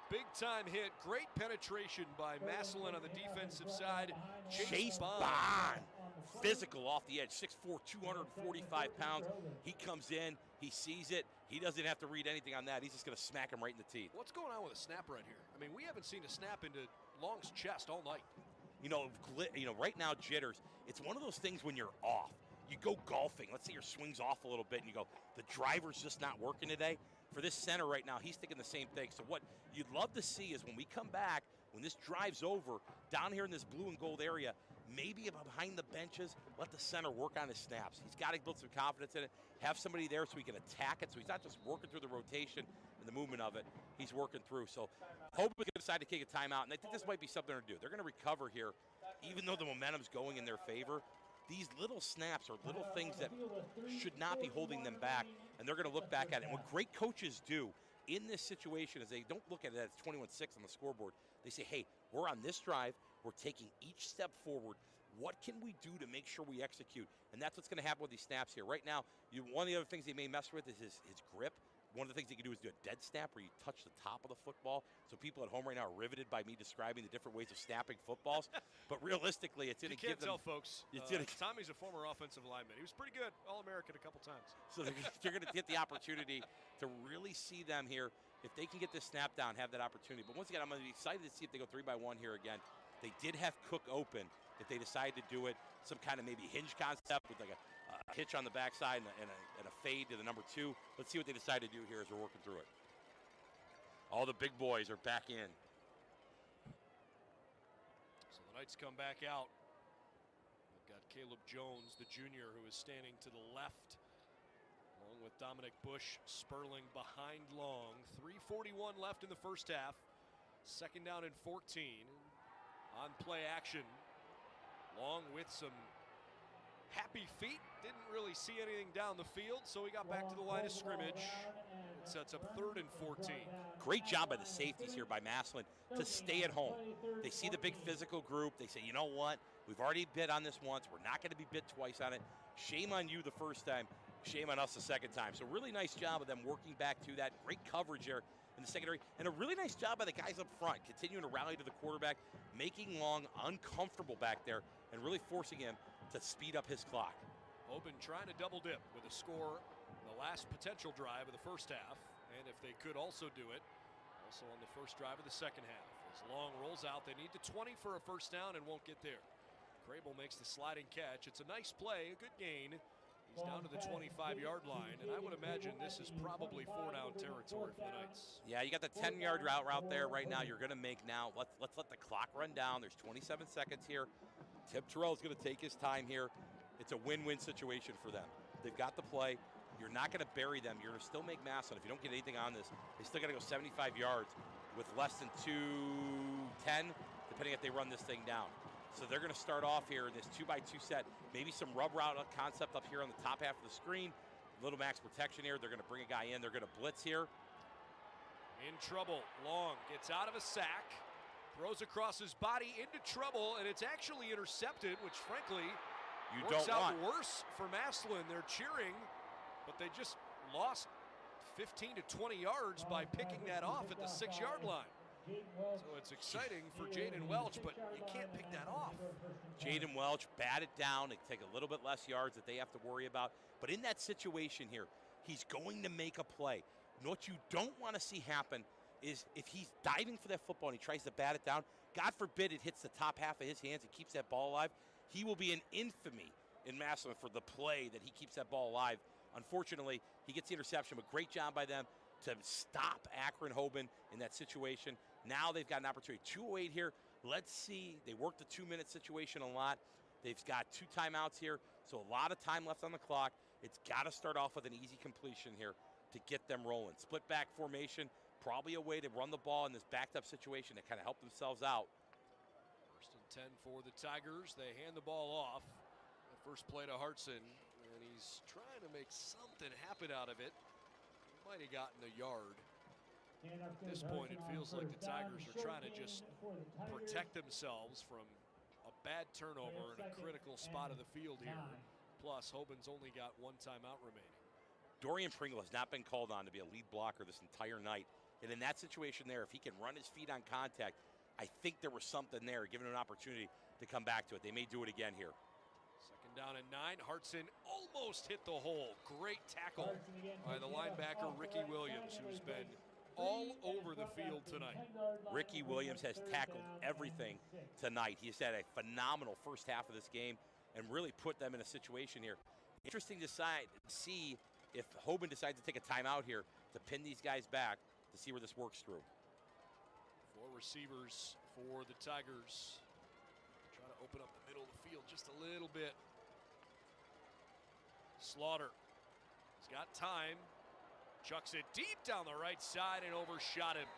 A: Big time hit, great penetration by Massillon on the defensive side.
B: Chase Bond, physical off the edge, 6'4", 245 pounds. He comes in, he sees it. He doesn't have to read anything on that. He's just going to smack him right in the teeth.
A: What's going on with a snap right here? I mean, we haven't seen a snap into Long's chest all night.
B: You know, right now, jitters, it's one of those things when you're off. You go golfing. Let's say your swing's off a little bit, and you go, the driver's just not working today. For this center right now, he's thinking the same thing. So what you'd love to see is when we come back, when this drive's over, down here in this blue and gold area, maybe behind the benches, let the center work on his snaps. He's got to build some confidence in it, have somebody there so he can attack it, so he's not just working through the rotation and the movement of it. He's working through. So Hoban can decide to kick a timeout, and I think this might be something to do. They're going to recover here, even though the momentum's going in their favor. These little snaps are little things that should not be holding them back, and they're going to look back at it. And what great coaches do in this situation is they don't look at it as 21-6 on the scoreboard. They say, hey, we're on this drive. We're taking each step forward. What can we do to make sure we execute? And that's what's going to happen with these snaps here. Right now, one of the other things they may mess with is his grip. One of the things they can do is do a dead snap where you touch the top of the football. So people at home right now are riveted by me describing the different ways of snapping footballs. But realistically, it's going to give them...
A: You can't tell, folks. Tommy's a former offensive lineman. He was pretty good, All-American a couple times.
B: So they're going to get the opportunity to really see them here. If they can get this snap down, have that opportunity. But once again, I'm going to be excited to see if they go 3-by-1 here again. They did have Cook open. If they decide to do it, some kind of maybe hinge concept with like a hitch on the backside and a fade to the number 2. Let's see what they decide to do here as we're working through it. All the big boys are back in.
A: So the Knights come back out. They've got Caleb Jones, the junior, who is standing to the left, along with Dominic Bush. Sperling behind Long. 3:41 left in the first half. 2nd down and 14. On play action. Long with some happy feet, didn't really see anything down the field, so he got back to the line of scrimmage. It sets up 3rd and 14.
B: Great job by the safeties here by Massillon to stay at home. They see the big physical group. They say, you know what? We've already bid on this once. We're not going to be bid twice on it. Shame on you the first time. Shame on us the second time. So really nice job of them working back to that. Great coverage there in the secondary. And a really nice job by the guys up front, continuing to rally to the quarterback, making Long uncomfortable back there, and really forcing him to speed up his clock.
A: Hoban trying to double dip with a score. The the last potential drive of the first half, and if they could also do it, also on the first drive of the second half. As Long rolls out, they need the 20 for a first down and won't get there. Crable makes the sliding catch. It's a nice play, a good gain. He's down to the 25-yard line, and I would imagine this is probably 4-down territory for the Knights.
B: Yeah, you got the 10-yard route there right now. You're going to make now. Let's let the clock run down. There's 27 seconds here. Tim Terrell's going to take his time here. It's a win-win situation for them. They've got the play. You're not going to bury them. You're going to still make Massillon. If you don't get anything on this, they still got to go 75 yards with less than 2:10, depending if they run this thing down. So they're going to start off here in this 2-by-2 set. Maybe some rub route concept up here on the top half of the screen. Little max protection here. They're going to bring a guy in. They're going to blitz here.
A: In trouble. Long gets out of a sack, throws across his body into trouble, and it's actually intercepted, which frankly works out worse for Massillon. They're cheering, but they just lost 15 to 20 yards by picking that off at the 6-yard line. So it's exciting for Jaden Welch, but you can't pick that off.
B: Jaden Welch batted down. They take a little bit less yards that they have to worry about. But in that situation here, he's going to make a play. And what you don't want to see happen is if he's diving for that football and he tries to bat it down, God forbid it hits the top half of his hands and keeps that ball alive, he will be in infamy in Massillon for the play that he keeps that ball alive. Unfortunately, he gets the interception, but great job by them to stop Akron Hoban in that situation. Now they've got an opportunity. 2:08 here. Let's see. They worked the 2-minute situation a lot. They've got 2 timeouts here, so a lot of time left on the clock. It's got to start off with an easy completion here to get them rolling. Split back formation, probably a way to run the ball in this backed up situation to kind of help themselves out.
A: 1st and 10 for the Tigers. They hand the ball off. The first play to Hartson, and he's trying to make something happen out of it. He might have gotten a yard. At this point, it feels like the Tigers are trying to just protect themselves from a bad turnover in a critical spot of the field here. Plus, Hoban's only got 1 timeout remaining.
B: Dorian Pringle has not been called on to be a lead blocker this entire night. And in that situation there, if he can run his feet on contact, I think there was something there, giving him an opportunity to come back to it. They may do it again here.
A: 2nd down and 9. Hartson almost hit the hole. Great tackle by the linebacker, Ricky Williams, who's been all over the field tonight.
B: Ricky Williams has tackled everything tonight. He's had a phenomenal first half of this game and really put them in a situation here. Interesting to see if Hoban decides to take a timeout here to pin these guys back to see where this works through.
A: 4 receivers for the Tigers. Try to open up the middle of the field just a little bit. Slaughter has got time. Chucks it deep down the right side and overshot him.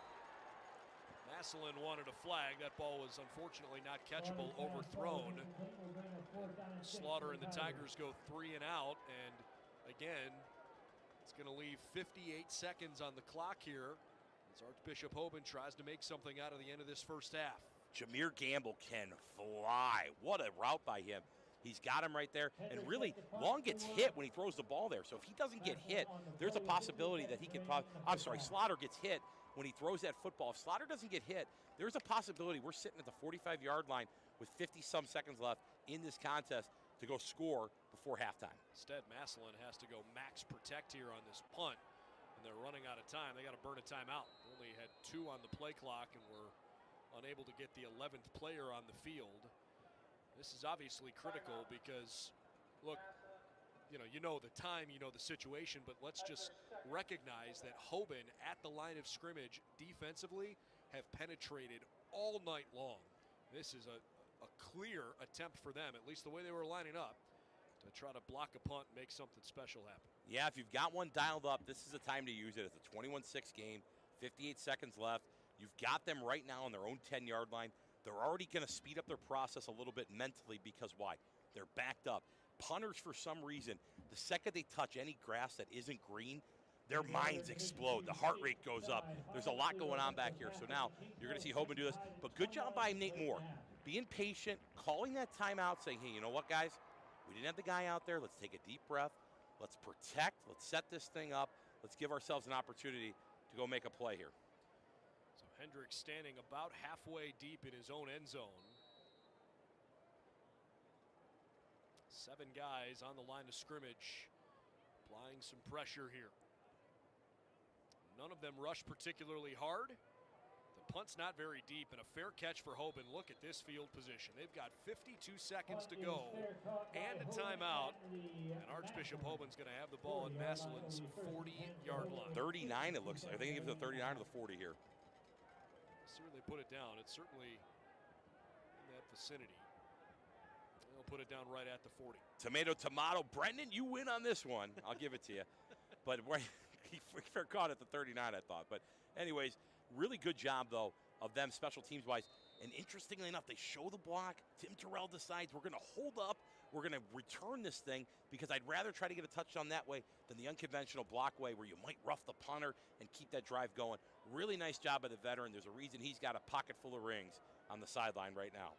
A: Massillon wanted a flag. That ball was unfortunately not catchable, overthrown. Slaughter and the Tigers go 3 and out, and again, it's going to leave 58 seconds on the clock here as Archbishop Hoban tries to make something out of the end of this first half.
B: Jameer Gamble can fly. What a route by him. He's got him right there, and really, Long gets hit when he throws the ball there. So if he doesn't get hit, there's a possibility that he can Slaughter gets hit when he throws that football. If Slaughter doesn't get hit, there's a possibility we're sitting at the 45-yard line with 50-some seconds left in this contest to go score before halftime.
A: Instead, Massillon has to go max protect here on this punt, and they're running out of time. They got to burn a timeout. They only had 2 on the play clock and were unable to get the 11th player on the field. This is obviously critical because, look, you know the time, you know the situation, but let's just recognize that Hoban at the line of scrimmage defensively have penetrated all night long. This is a clear attempt for them, at least the way they were lining up, to try to block a punt and make something special happen.
B: Yeah, if you've got one dialed up, this is the time to use it. It's a 21-6 game, 58 seconds left. You've got them right now on their own 10-yard line. They're already going to speed up their process a little bit mentally because why? They're backed up. Punters, for some reason, the second they touch any grass that isn't green, their minds explode. The heart rate goes up. There's a lot going on back here. So now you're going to see Hoban do this. But good job by Nate Moore. Being patient, calling that timeout, saying, hey, you know what, guys? We didn't have the guy out there. Let's take a deep breath. Let's protect. Let's set this thing up. Let's give ourselves an opportunity to go make a play here.
A: Hendricks standing about halfway deep in his own end zone. 7 guys on the line of scrimmage. applying some pressure here. None of them rush particularly hard. The punt's not very deep, and a fair catch for Hoban. Look at this field position. They've got 52 seconds to go and a timeout. And Archbishop Hoban's going to have the ball at Massillon's 40-yard line.
B: 39, it looks like. I think he gives it the 39 or the 40 here.
A: See where they put it down. It's certainly in that vicinity. They'll put it down right at the 40.
B: Tomato. Brendan, you win on this one. I'll give it to you. But he caught at the 39, I thought. But anyways, really good job, though, of them special teams-wise. And interestingly enough, they show the block. Tim Terrell decides we're going to hold up. We're going to return this thing because I'd rather try to get a touchdown that way than the unconventional block way where you might rough the punter and keep that drive going. Really nice job by the veteran. There's a reason he's got a pocket full of rings on the sideline right now.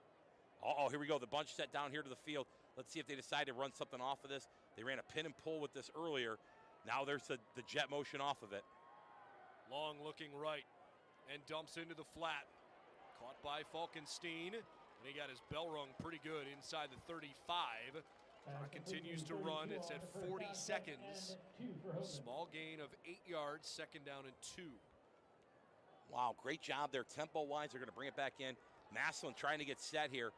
B: Uh-oh, here we go. The bunch set down here to the field. Let's see if they decide to run something off of this. They ran a pin and pull with this earlier. Now there's the jet motion off of it.
A: Long looking right and dumps into the flat. Caught by Falkenstein. And he got his bell rung pretty good inside the 35. Clock continues to run. It's at 40 seconds. Small gain of 8 yards, second down and 2.
B: Wow, great job there. Tempo-wise, they're going to bring it back in. Massillon trying to get set here.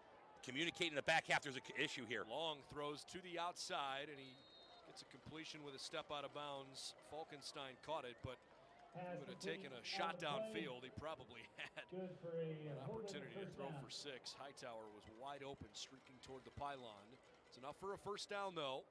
B: Communicating the back half, there's an issue here.
A: Long throws to the outside, and he gets a completion with a step out of bounds. Falkenstein caught it, but if he would have taken a shot downfield, he probably had an opportunity to throw for 6. Hightower was wide open, streaking toward the pylon. It's enough for a first down, though.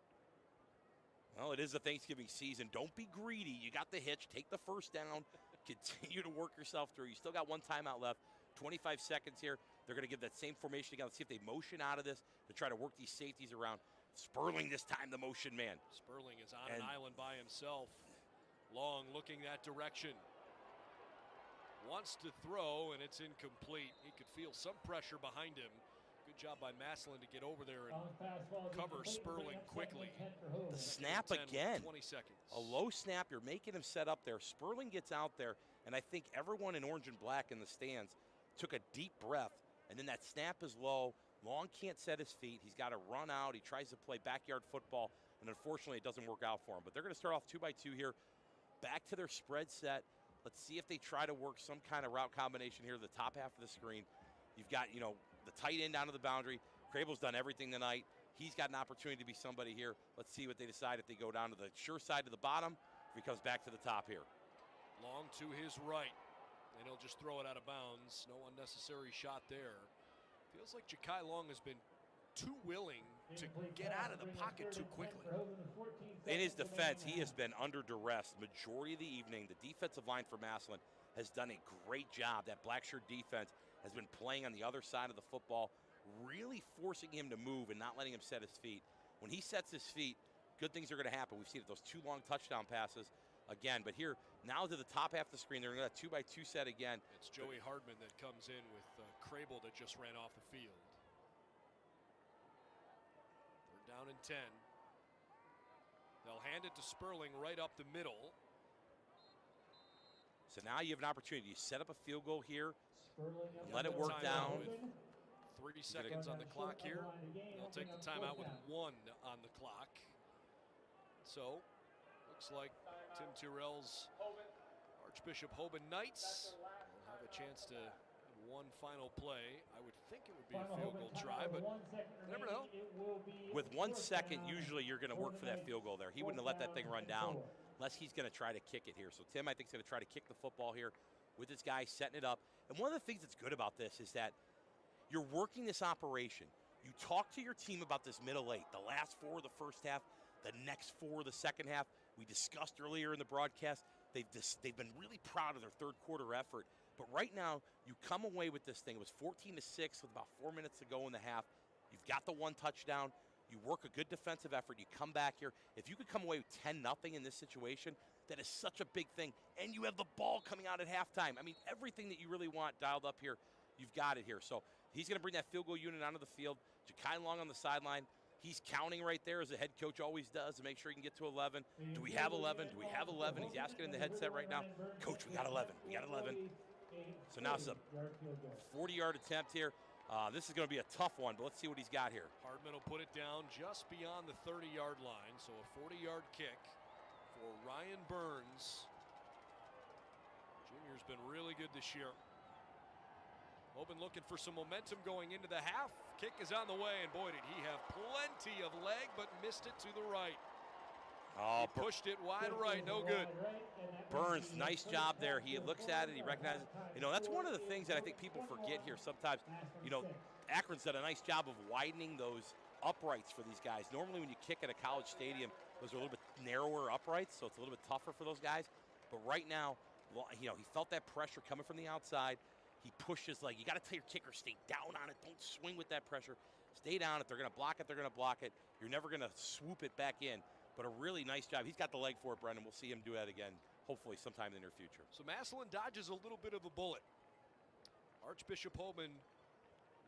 B: Well, it is the Thanksgiving season. Don't be greedy. You got the hitch. Take the first down. Continue to work yourself through. You still got one timeout left. 25 seconds here. They're going to give that same formation again. Let's see if they motion out of this to try to work these safeties around. Sperling this time, the motion man.
A: Sperling is on an island by himself. Long looking that direction. Wants to throw, and it's incomplete. He could feel some pressure behind him. Good job by Massillon to get over there and cover Sperling quickly.
B: The snap again.
A: 20 seconds.
B: A low snap. You're making him set up there. Sperling gets out there, and I think everyone in orange and black in the stands took a deep breath, and then that snap is low. Long can't set his feet. He's got to run out. He tries to play backyard football, and unfortunately it doesn't work out for him. But they're going to start off 2-by-2 here. Back to their spread set. Let's see if they try to work some kind of route combination here to the top half of the screen. You've got, the tight end down to the boundary. Crable's done everything tonight. He's got an opportunity to be somebody here. Let's see what they decide if they go down to the sure side to the bottom, if he comes back to the top here.
A: Long to his right, and he'll just throw it out of bounds. No unnecessary shot there. Feels like Ja'Kai Long has been too willing to get out of the pocket too quickly.
B: In his defense, he has been under duress the majority of the evening. The defensive line for Massillon has done a great job. That black shirt defense has been playing on the other side of the football, really forcing him to move and not letting him set his feet. When he sets his feet, good things are going to happen. We've seen it, those 2 long touchdown passes again. But here, now to the top half of the screen, they're going to 2-by-2 set again.
A: It's Joey Hardman that comes in with Crable that just ran off the field. They're down and 10. They'll hand it to Sperling right up the middle.
B: So now you have an opportunity. You set up a field goal here and let it work down.
A: With 3 seconds on the clock here. They'll take the timeout with 1 on the clock. So, looks like Tim Terrell's Archbishop Hoban Knights will have a chance to one final play. I would think it would be a field goal try, but you never know.
B: With 1 second, usually you're going to work for that field goal there. He wouldn't have let that thing run down unless he's going to try to kick it here. So Tim, I think, is going to try to kick the football here with this guy setting it up. And one of the things that's good about this is that you're working this operation. You talk to your team about this middle 8, the last 4 of the first half, the next 4 of the second half. We discussed earlier in the broadcast, they've been really proud of their third quarter effort. But right now, you come away with this thing. It was 14-6 with about 4 minutes to go in the half. You've got the 1 touchdown. You work a good defensive effort. You come back here. If you could come away with 10-0 in this situation, that is such a big thing. And you have the ball coming out at halftime. I mean, everything that you really want dialed up here, you've got it here. So he's going to bring that field goal unit onto the field. Ja'Kai Long on the sideline. He's counting right there, as the head coach always does, to make sure he can get to 11. Do we have 11? Do we have 11? He's asking in the headset right now. Coach, we got 11. We got 11. So now it's a 40-yard attempt here. This is going to be a tough one, but let's see what he's got here.
A: Hardman will put it down just beyond the 30-yard line, so a 40-yard kick. for Ryan Burns. Junior's been really good this year. Hoban looking for some momentum going into the half. Kick is on the way, and boy, did he have plenty of leg, but missed it to the right.
B: Oh,
A: He pushed it wide right, no good.
B: Burns, nice job there. He looks at it, he recognizes it. You know, that's one of the things that I think people forget here sometimes. You know, Akron's done a nice job of widening those uprights for these guys. Normally when you kick at a college stadium, those are a little bit narrower uprights, so it's a little bit tougher for those guys. But right now, you know, he felt that pressure coming from the outside. He pushed his leg. You got to tell your kicker, stay down on it. Don't swing with that pressure. Stay down. If they're going to block it, they're going to block it. You're never going to swoop it back in. But a really nice job. He's got the leg for it, Brendan. We'll see him do that again, hopefully sometime in the near future.
A: So Massillon dodges a little bit of a bullet. Archbishop Hoban,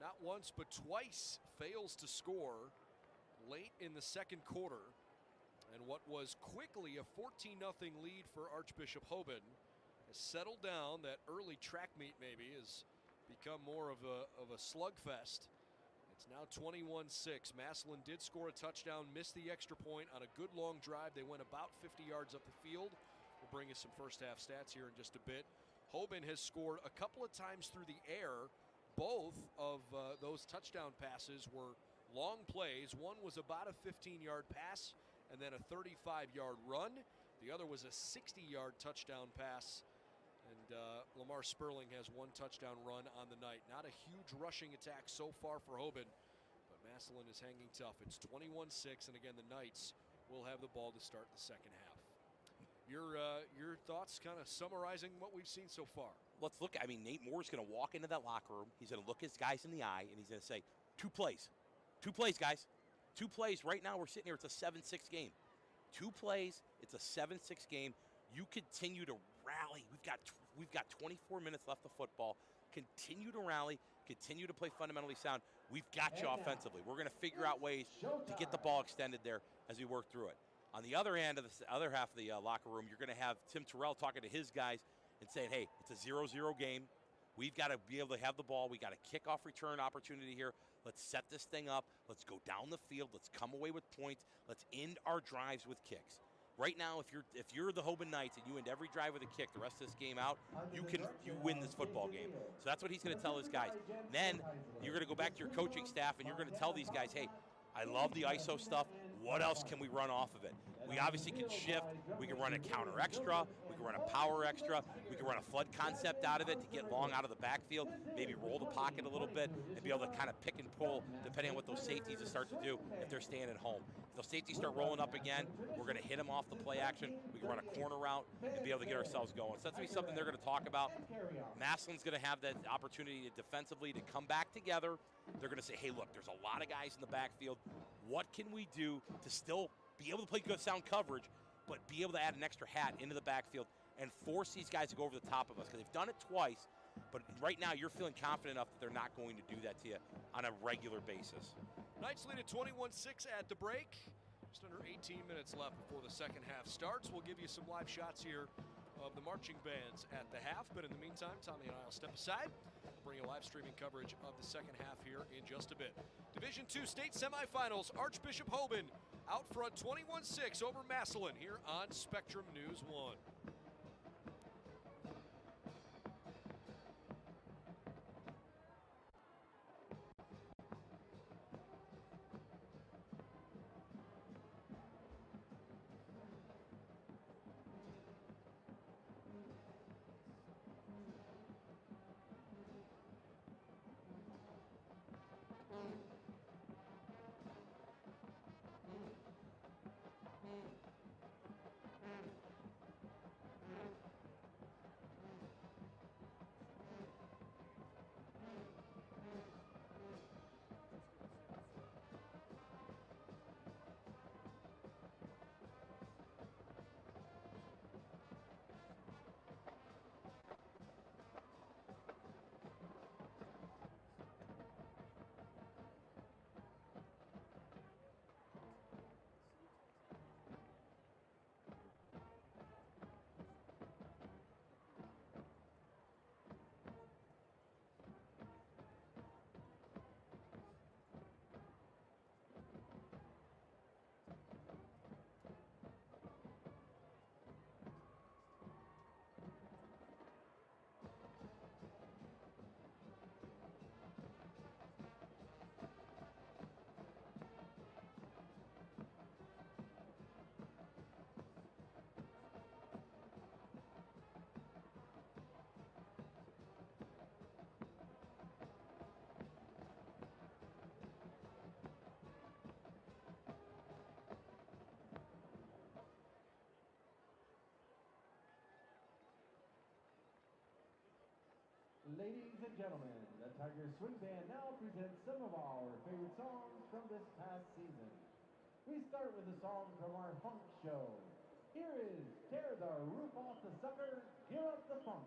A: not once but twice, fails to score late in the second quarter. And what was quickly a 14-0 lead for Archbishop Hoban has settled down. That early track meet maybe has become more of a slugfest. It's now 21-6. Massillon did score a touchdown, missed the extra point on a good long drive. They went about 50 yards up the field. We'll bring you some first half stats here in just a bit. Hoban has scored a couple of times through the air. Both of those touchdown passes were long plays. One was about a 15-yard pass and then a 35-yard run. The other was a 60-yard touchdown pass. And Lamar Sperling has one touchdown run on the night. Not a huge rushing attack so far for Hoban, but Massillon is hanging tough. It's 21-6, and again, the Knights will have the ball to start the second half. Your thoughts kind of summarizing what we've seen so far?
B: Let's look. I mean, Nate Moore's going to walk into that locker room. He's going to look his guys in the eye, and he's going to say, 2 plays. 2 plays, guys. 2 plays. Right now, we're sitting here. It's a 7-6 game. 2 plays. It's a 7-6 game. You continue to rally. We've got 24 minutes left of football. Continue to rally. Continue to play fundamentally sound. We've got you offensively. We're going to figure out ways to get the ball extended there as we work through it. On the other end of the other half of the locker room, you're going to have Tim Terrell talking to his guys and saying, hey, it's a 0-0 game. We've got to be able to have the ball. We got a kickoff return opportunity here. Let's set this thing up. Let's go down the field. Let's come away with points. Let's end our drives with kicks. Right now, if you're the Hoban Knights and you end every drive with a kick, the rest of this game out, you win this football game. So that's what he's going to tell his guys. Then you're going to go back to your coaching staff and you're going to tell these guys, hey, I love the ISO stuff. What else can we run off of it? We obviously can shift. We can run a counter extra. We can run a power extra. We can run a flood concept out of it to get long out of the backfield, maybe roll the pocket a little bit and be able to kind of pick and pull depending on what those safeties start to do if they're staying at home. If those safeties start rolling up again, we're going to hit them off the play action. We can run a corner route and be able to get ourselves going. So that's going to be something they're going to talk about. Massillon's going to have that opportunity to defensively to come back together. They're going to say, hey, look, there's a lot of guys in the backfield. What can we do to still be able to play good sound coverage, but be able to add an extra hat into the backfield and force these guys to go over the top of us? Because they've done it twice, but right now you're feeling confident enough that they're not going to do that to you on a regular basis.
A: Knights lead at 21-6 at the break. Just under 18 minutes left before the second half starts. We'll give you some live shots here of the marching bands at the half. But in the meantime, Tommy and I will step aside. We'll bring you live streaming coverage of the second half here in just a bit. Division II state semifinals. Archbishop Hoban out front 21-6 over Massillon here on Spectrum News 1.
D: Ladies and gentlemen, the Tiger Swing Band now presents some of our favorite songs from this past season. We start with a song from our funk show. Here is Tear the Roof Off the Sucker, Gear Up the Funk.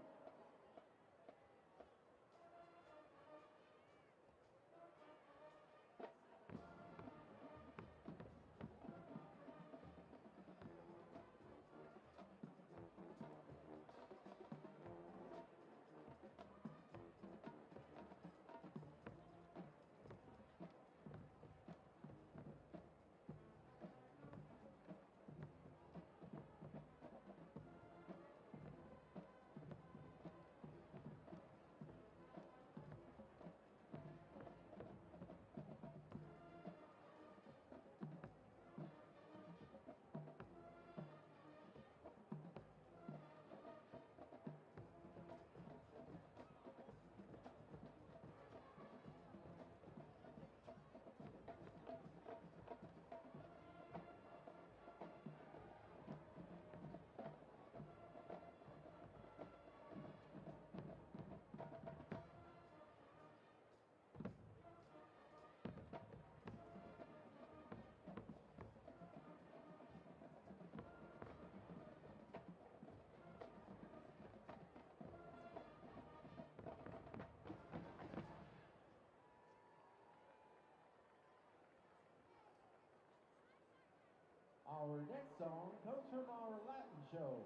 D: Our next song comes from our Latin show.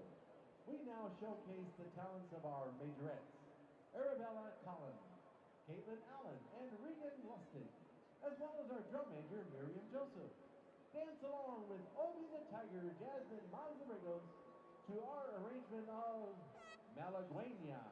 D: We now showcase the talents of our majorettes, Arabella Collins, Caitlin Allen, and Regan Lustig, as well as our drum major, Miriam Joseph. Dance along with Obi the Tiger, Jasmine Mazarigos, to our arrangement of Malagueña.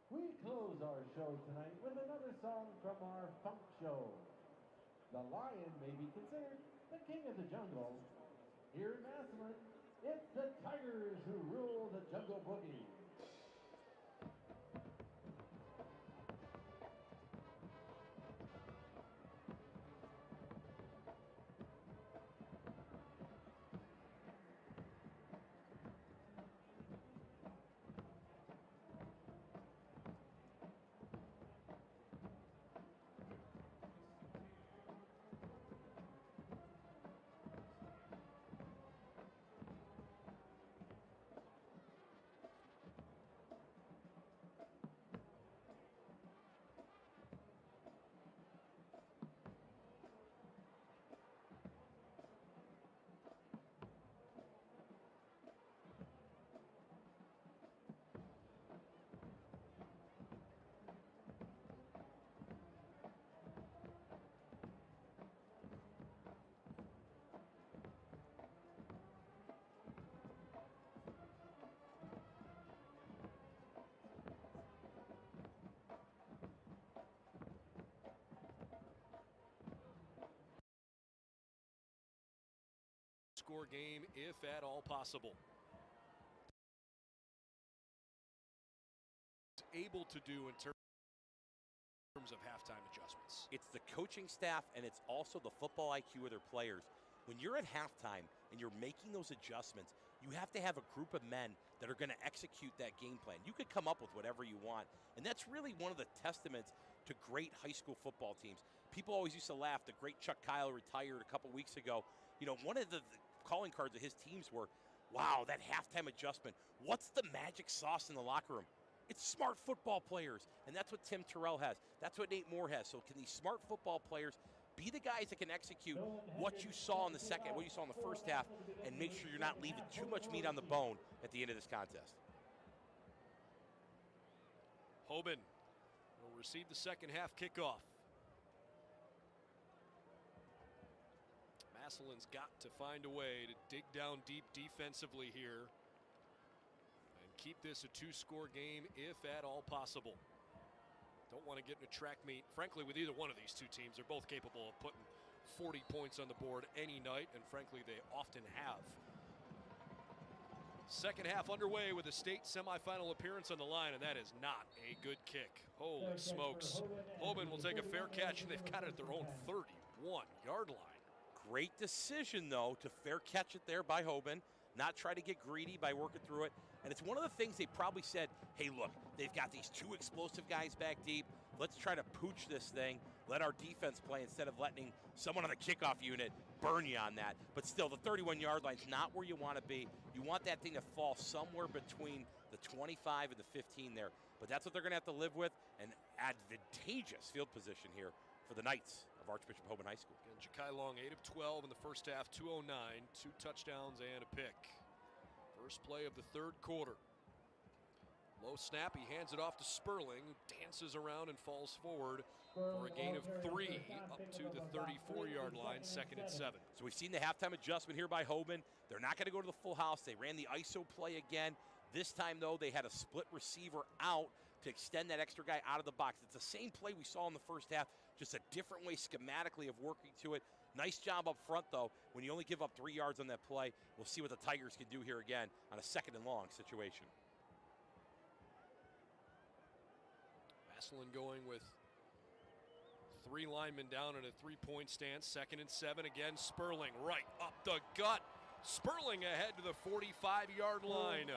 D: We close our show tonight with another song from our funk show. The lion may be considered the king of the jungle. Here in Massillon, it's the Tigers who rule the Jungle Boogie.
A: Score game if at all possible. Able to do in terms of halftime adjustments.
B: It's the coaching staff and it's also the football IQ of their players. When you're at halftime and you're making those adjustments, you have to have a group of men that are going to execute that game plan. You could come up with whatever you want, and that's really one of the testaments to great high school football teams. People always used to laugh. The great Chuck Kyle retired a couple weeks ago. You know, one of the calling cards of his teams were, wow, that halftime adjustment. What's the magic sauce in the locker room? It's smart football players, and that's what Tim Terrell has. That's what Nate Moore has. So can these smart football players be the guys that can execute what you saw in the second, what you saw in the first half, and make sure you're not leaving too much meat on the bone at the end of this contest?
A: Hoban will receive the second half kickoff. Massillon's got to find a way to dig down deep defensively here and keep this a two-score game if at all possible. Don't want to get in a track meet, frankly, with either one of these two teams. They're both capable of putting 40 points on the board any night, and frankly, they often have. Second half underway with a state semifinal appearance on the line, and that is not a good kick. Holy smokes. Hoban will take a fair catch, and they've got it at their own 31-yard line.
B: Great decision, though, to fair catch it there by Hoban, not try to get greedy by working through it. And it's one of the things they probably said, hey, look, they've got these two explosive guys back deep. Let's try to pooch this thing. Let our defense play instead of letting someone on the kickoff unit burn you on that. But still, the 31-yard line's not where you want to be. You want that thing to fall somewhere between the 25 and the 15 there. But that's what they're going to have to live with, an advantageous field position here for the Knights of Archbishop Hoban High School.
A: And Ja'Kai Long, 8 of 12 in the first half, 209, 2 touchdowns and a pick. First play of the third quarter. Low snap, he hands it off to Sperling, who dances around and falls forward for a gain of 3 up to the 34-yard line, second and 7.
B: So we've seen the halftime adjustment here by Hoban. They're not going to go to the full house. They ran the ISO play again. This time, though, they had a split receiver out to extend that extra guy out of the box. It's the same play we saw in the first half, just a different way schematically of working to it. Nice job up front, though. When you only give up 3 yards on that play, we'll see what the Tigers can do here again on a second and long situation.
A: Massillon going with 3 linemen down in a 3-point stance. Second and 7 again. Sperling right up the gut. Sperling ahead to the 45-yard line.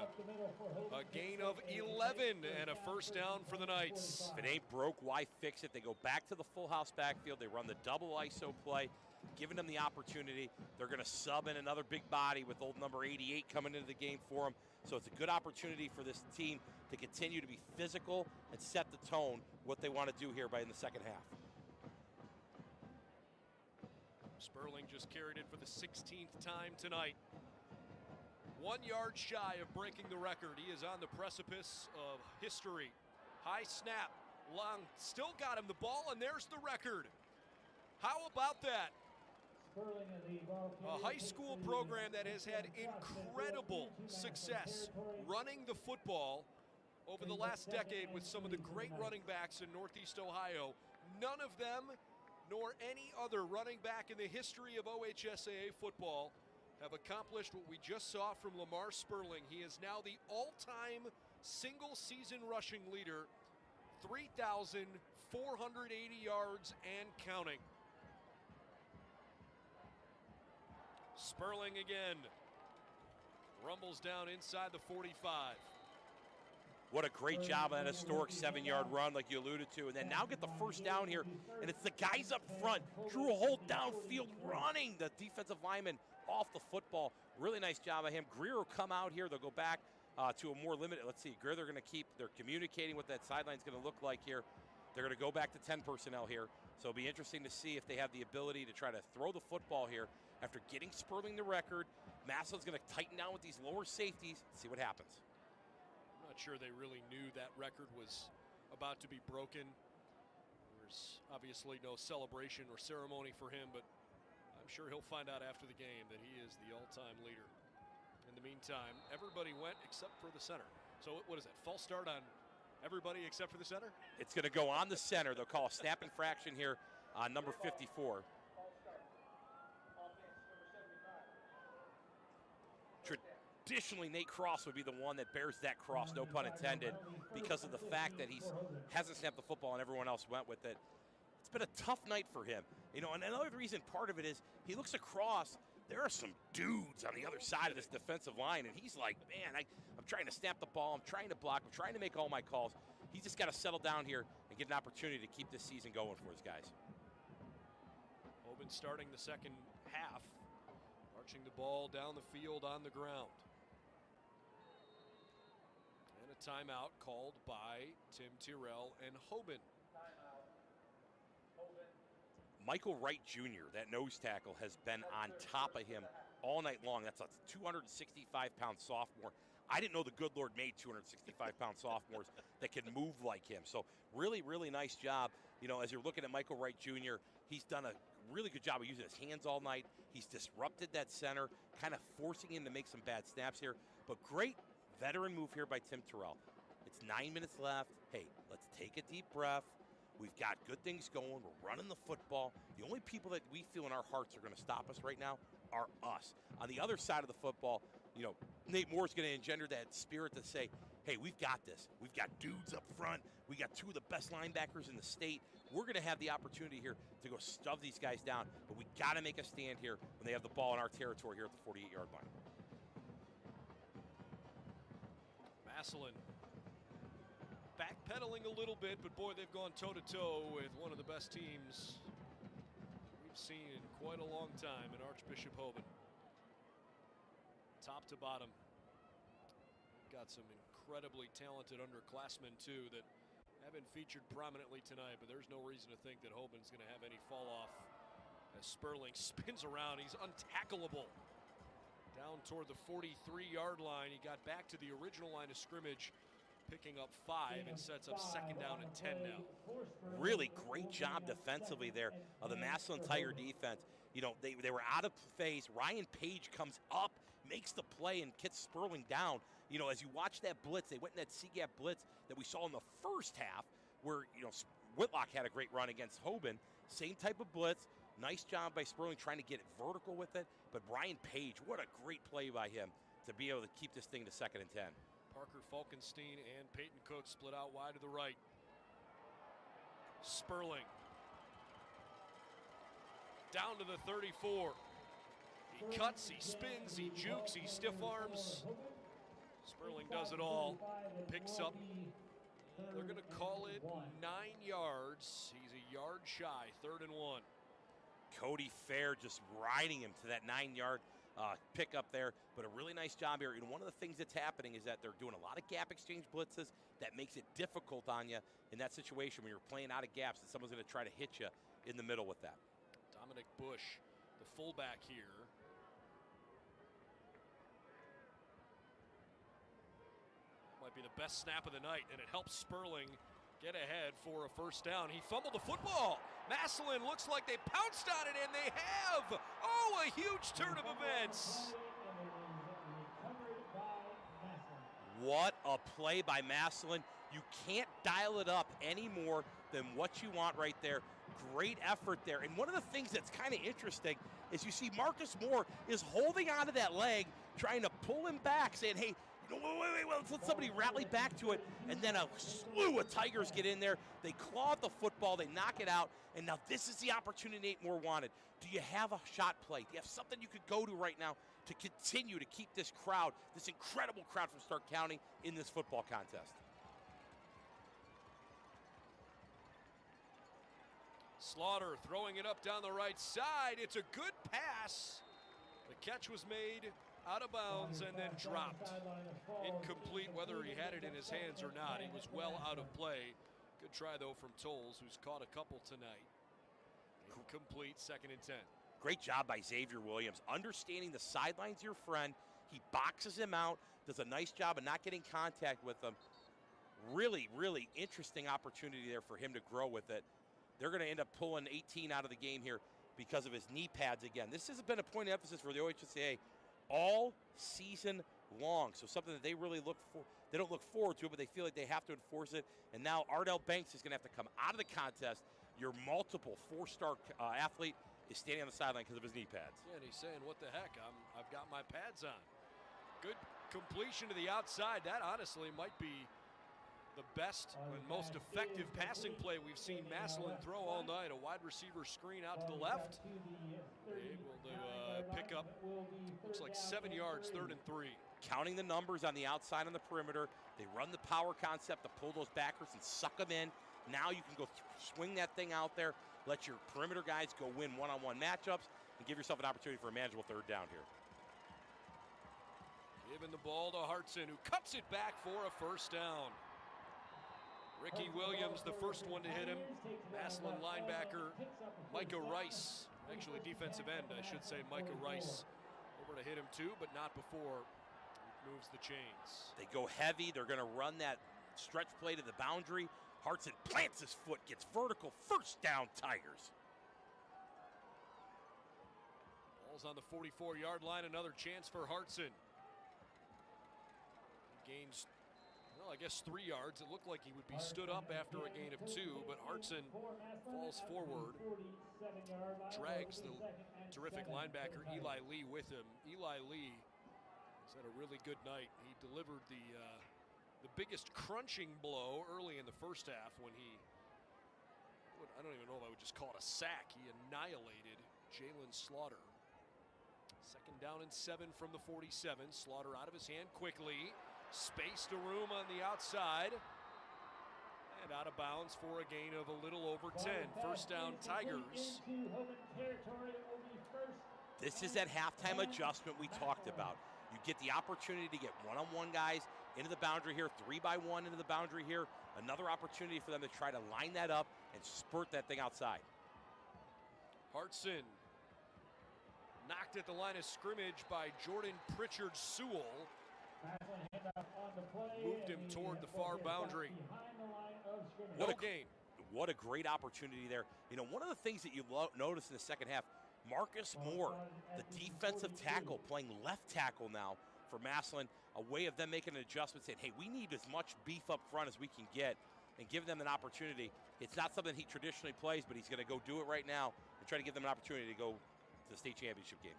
A: A gain of 11 and a first down for the Knights.
B: If it ain't broke, why fix it? They go back to the full house backfield. They run the double ISO play, giving them the opportunity. They're going to sub in another big body with old number 88 coming into the game for them. So it's a good opportunity for this team to continue to be physical and set the tone what they want to do here in the second half.
A: Sperling just carried it for the 16th time tonight. 1 yard shy of breaking the record. He is on the precipice of history. High snap. Long still got him the ball, and there's the record. How about that? A high school program that has had incredible success running the football over the last decade with some of the great running backs in Northeast Ohio. None of them, nor any other running back in the history of OHSAA football, have accomplished what we just saw from Lamar Sperling. He is now the all-time single-season rushing leader, 3,480 yards and counting. Sperling again. Rumbles down inside the 45.
B: What a great job on that historic 7-yard run like you alluded to. And then now get the first down here. And it's the guys up front. Drew Holt downfield running the defensive lineman off the football. Really nice job of him. Greer will come out here. They'll go back to a more limited. Let's see. Greer, they're going to keep. They're communicating what that sideline's going to look like here. They're going to go back to 10 personnel here. So it'll be interesting to see if they have the ability to try to throw the football here. After getting Sperling the record, Massillon's going to tighten down with these lower safeties. See what happens.
A: I'm not sure they really knew that record was about to be broken. There's obviously no celebration or ceremony for him, but I'm sure he'll find out after the game that he is the all-time leader. In the meantime, everybody went except for the center. So what is that, false start on everybody except for the center?
B: It's going to go on the center. They'll call a snap infraction here on number 54. Traditionally, Nate Cross would be the one that bears that cross, no pun intended, because of the fact that he hasn't snapped the football and everyone else went with it. It's been a tough night for him. You know, and another reason, part of it is he looks across. There are some dudes on the other side of this defensive line, and he's like, man, I'm trying to snap the ball. I'm trying to block. I'm trying to make all my calls. He's just got to settle down here and get an opportunity to keep this season going for his guys.
A: Hoban starting the second half, marching the ball down the field on the ground. And a timeout called by Tim Tyrrell and Hoban.
B: Michael Wright Jr., that nose tackle, has been on top of him all night long. That's a 265-pound sophomore. I didn't know the good Lord made 265-pound sophomores that can move like him. So really, really nice job. You know, as you're looking at Michael Wright Jr., he's done a really good job of using his hands all night. He's disrupted that center, kind of forcing him to make some bad snaps here. But great veteran move here by Tim Tyrrell. It's 9 minutes left. Hey, let's take a deep breath. We've got good things going. We're running the football. The only people that we feel in our hearts are going to stop us right now are us. On the other side of the football, you know, Nate Moore's going to engender that spirit to say, hey, we've got this. We've got dudes up front. We got two of the best linebackers in the state. We're going to have the opportunity here to go shove these guys down, but we got to make a stand here when they have the ball in our territory here at the 48-yard line.
A: Massillon backpedaling a little bit, but boy, they've gone toe-to-toe with one of the best teams we've seen in quite a long time in Archbishop Hoban. Top to bottom. Got some incredibly talented underclassmen, too, that haven't featured prominently tonight, but there's no reason to think that Hoban's going to have any fall off as Sperling spins around. He's untackleable. Down toward the 43-yard line. He got back to the original line of scrimmage, picking up 5 and sets up second down and 10 now.
B: Really great job defensively there of the Massillon Tiger defense. You know, they were out of phase. Ryan Page comes up, makes the play, and gets Sperling down. You know, as you watch that blitz, they went in that C-gap blitz that we saw in the first half where, you know, Whitlock had a great run against Hoban. Same type of blitz. Nice job by Sperling trying to get it vertical with it. But Ryan Page, what a great play by him to be able to keep this thing to 2nd and 10.
A: Parker Falkenstein and Peyton Cook split out wide to the right. Sperling down to the 34. He cuts, he spins, he jukes, he stiff arms. Sperling does it all. Picks up, they're going to call it 9 yards. He's a yard shy, 3rd and 1.
B: Cody Fair just riding him to that 9-yard pickup there, but a really nice job here. And one of the things that's happening is that they're doing a lot of gap exchange blitzes that makes it difficult on you in that situation when you're playing out of gaps, that someone's going to try to hit you in the middle with that.
A: Dominic Bush, the fullback here. Might be the best snap of the night, and it helps Sperling get ahead for a first down. He fumbled the football. Massillon looks like they pounced on it, and they have. Oh, a huge turn of events.
B: What a play by Massillon. You can't dial it up any more than what you want right there. Great effort there. And one of the things that's kind of interesting is you see Marcus Moore is holding onto that leg, trying to pull him back, saying, hey, wait, let's let somebody rally back to it. And then a slew of Tigers get in there. They claw at the football. They knock it out. And now this is the opportunity Nate Moore wanted. Do you have a shot play? Do you have something you could go to right now to continue to keep this crowd, this incredible crowd from Stark County, in this football contest?
A: Slaughter throwing it up down the right side. It's a good pass. The catch was made out of bounds and then dropped. Incomplete whether he had it in his hands or not. He was well out of play. Good try, though, from Tolles, who's caught a couple tonight. Incomplete, 2nd and 10.
B: Great job by Xavier Williams. Understanding the sideline's your friend. He boxes him out, does a nice job of not getting contact with him. Really, really interesting opportunity there for him to grow with it. They're going to end up pulling 18 out of the game here because of his knee pads again. This has been a point of emphasis for the OHSAA all season long. So something that they really look for. They don't look forward to it, but they feel like they have to enforce it. And now Ardell Banks is going to have to come out of the contest. Your multiple 4-star athlete is standing on the sideline because of his knee pads.
A: Yeah, and he's saying, what the heck? I've got my pads on. Good completion to the outside. That honestly might be the best and most effective passing play we've seen Massillon throw all night. A wide receiver screen out to the left. Able to pick up, looks like 7 yards, 3rd and 3.
B: Counting the numbers on the outside on the perimeter. They run the power concept to pull those backers and suck them in. Now you can go swing that thing out there, let your perimeter guys go win one-on-one matchups, and give yourself an opportunity for a manageable 3rd down here.
A: Giving the ball to Hartson, who cuts it back for a 1st down. Ricky Williams, the first one to hit him. Massillon linebacker Micah Rice, actually defensive end, I should say, Micah Rice, over to hit him too, but not before he moves the chains.
B: They go heavy. They're going to run that stretch play to the boundary. Hartson plants his foot, gets vertical, 1st down, Tigers.
A: Ball's on the 44-yard line, another chance for Hartson. He gains, well, I guess 3 yards. It looked like he would be stood up after a gain of 2, but Hartson falls forward, drags the terrific linebacker Eli Lee with him. Eli Lee has had a really good night. He delivered the biggest crunching blow early in the first half when he, I don't even know if I would just call it a sack. He annihilated Jalen Slaughter. 2nd down and 7 from the 47. Slaughter out of his hand quickly. Space to room on the outside. And out of bounds for a gain of a little over 10. 1st down, Tigers.
B: This is that halftime adjustment we talked about. You get the opportunity to get one-on-one guys into the boundary here, 3-by-1 into the boundary here. Another opportunity for them to try to line that up and spurt that thing outside.
A: Hartson knocked at the line of scrimmage by Jordan Pritchard Sewell. Moved him toward the far boundary.
B: What a great opportunity there. You know, one of the things that you notice in the second half, Marcus Moore, the defensive tackle, playing left tackle now for Massillon, a way of them making an adjustment, saying, hey, we need as much beef up front as we can get and give them an opportunity. It's not something he traditionally plays, but he's going to go do it right now and try to give them an opportunity to go to the state championship game.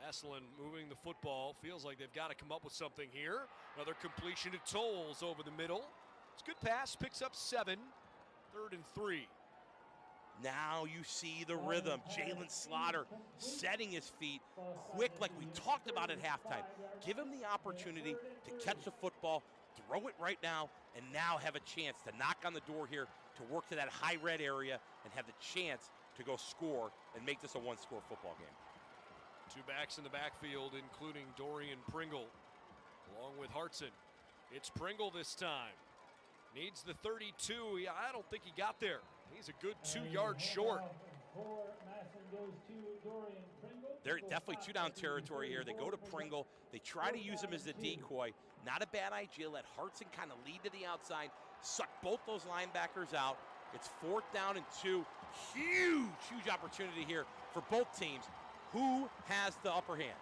A: Massillon moving the football. Feels like they've got to come up with something here. Another completion to Tolles over the middle. It's a good pass, picks up 7. 3rd and 3.
B: Now you see the rhythm. Jalen Slaughter setting his feet quick like we talked about at halftime. Give him the opportunity to catch the football, throw it right now, and now have a chance to knock on the door here to work to that high red area and have the chance to go score and make this a 1-score football game.
A: 2 backs in the backfield, including Dorian Pringle, along with Hartson. It's Pringle this time. Needs the 32. I don't think he got there. He's a good 2 yards short.
B: They're definitely 2-down territory here. They go to Pringle. They try to use him as a decoy. Not a bad idea. Let Hartson kind of lead to the outside. Suck both those linebackers out. It's 4th down and 2. Huge opportunity here for both teams. Who has the upper hand?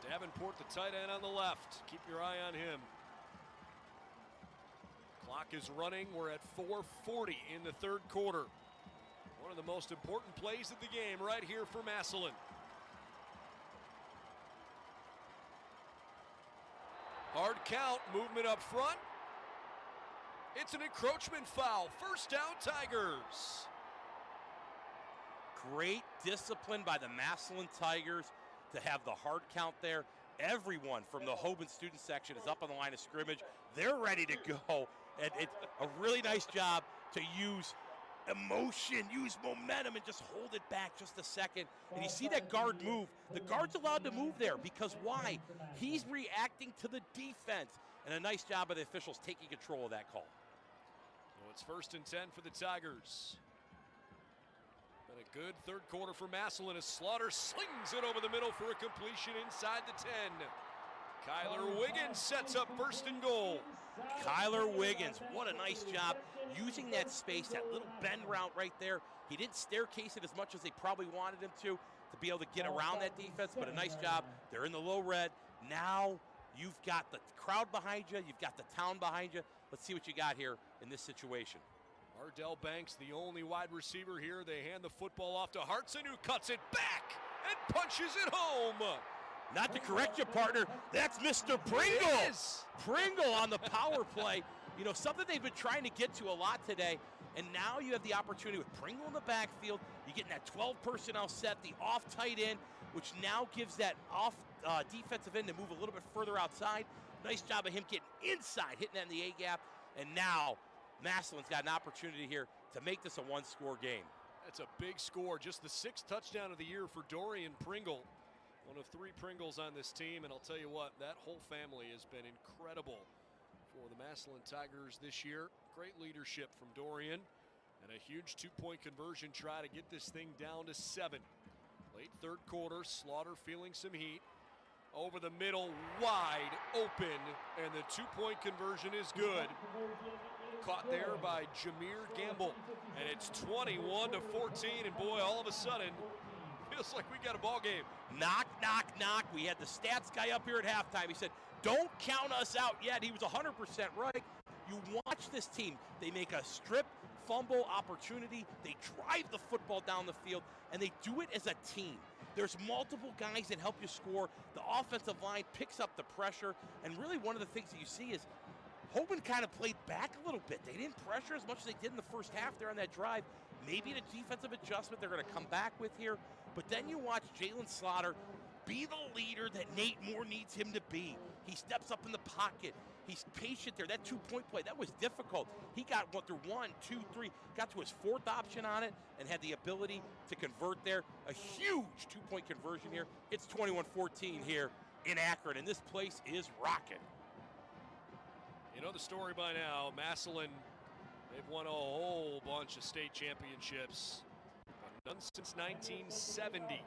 A: Davenport, the tight end on the left. Keep your eye on him. Clock is running. We're at 4:40 in the 3rd quarter. One of the most important plays of the game right here for Massillon. Hard count, movement up front. It's an encroachment foul. 1st down, Tigers.
B: Great discipline by the Massillon Tigers to have the hard count there. Everyone from the Hoban student section is up on the line of scrimmage. They're ready to go. And it's a really nice job to use emotion, use momentum, and just hold it back just a second. And you see that guard move. The guard's allowed to move there because why? He's reacting to the defense. And a nice job by the officials taking control of that call.
A: Well, it's 1st and 10 for the Tigers. Been a good 3rd quarter for Massillon as Slaughter slings it over the middle for a completion inside the 10. Kyler Wiggins sets up 1st and goal.
B: Kyler Wiggins, what a nice job using that space, that little bend route right there. He didn't staircase it as much as they probably wanted him to be able to get around that defense, but a nice job. They're in the low red. Now you've got the crowd behind you. You've got the town behind you. Let's see what you got here in this situation.
A: Ardell Banks, the only wide receiver here. They hand the football off to Hartson, who cuts it back and punches it home.
B: Not to correct you, partner, that's Mr. Pringle.
A: It is.
B: Pringle on the power play. You know, something they've been trying to get to a lot today, and now you have the opportunity with Pringle in the backfield. You're getting that 12 personnel set, the off tight end, which now gives that off defensive end to move a little bit further outside. Nice job of him getting inside, hitting that in the A-gap, and now Massillon's got an opportunity here to make this a one-score game.
A: That's a big score. Just the 6th touchdown of the year for Dorian Pringle. One of 3 Pringles on this team, and I'll tell you what, that whole family has been incredible for the Massillon Tigers this year. Great leadership from Dorian, and a huge 2-point conversion try to get this thing down to 7. Late 3rd quarter, Slaughter feeling some heat. Over the middle, wide open, and the 2-point conversion is good. Caught there by Jameer Gamble, and it's 21-14, and boy, all of a sudden, feels like we got a ball game.
B: Knock, knock, knock. We had the stats guy up here at halftime. He said, don't count us out yet. He was 100% right. You watch this team. They make a strip fumble opportunity. They drive the football down the field, and they do it as a team. There's multiple guys that help you score. The offensive line picks up the pressure, and really one of the things that you see is Hoban kind of played back a little bit. They didn't pressure as much as they did in the first half there on that drive. Maybe the defensive adjustment they're going to come back with here. But then you watch Jalen Slaughter be the leader that Nate Moore needs him to be. He steps up in the pocket. He's patient there. That 2-point play, that was difficult. He got through 1, 2, 3, got to his 4th option on it, and had the ability to convert there. A huge 2-point conversion here. It's 21-14 here in Akron, and this place is rocking.
A: You know the story by now. Massillon, they've won a whole bunch of state championships, but none since 1970.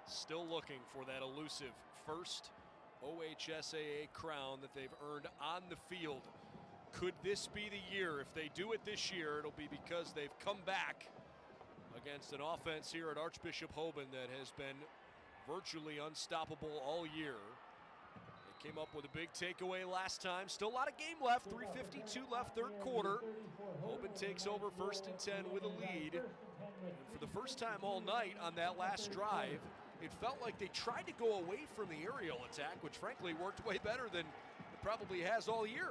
A: Still looking for that elusive first OHSAA crown that they've earned on the field. Could this be the year? If they do it this year, it'll be because they've come back against an offense here at Archbishop Hoban that has been virtually unstoppable all year. They came up with a big takeaway last time. Still a lot of game left. 3:52 left, 3rd quarter. Hoban takes over 1st and 10 with a lead. And for the first time all night on that last drive, it felt like they tried to go away from the aerial attack, which frankly worked way better than it probably has all year.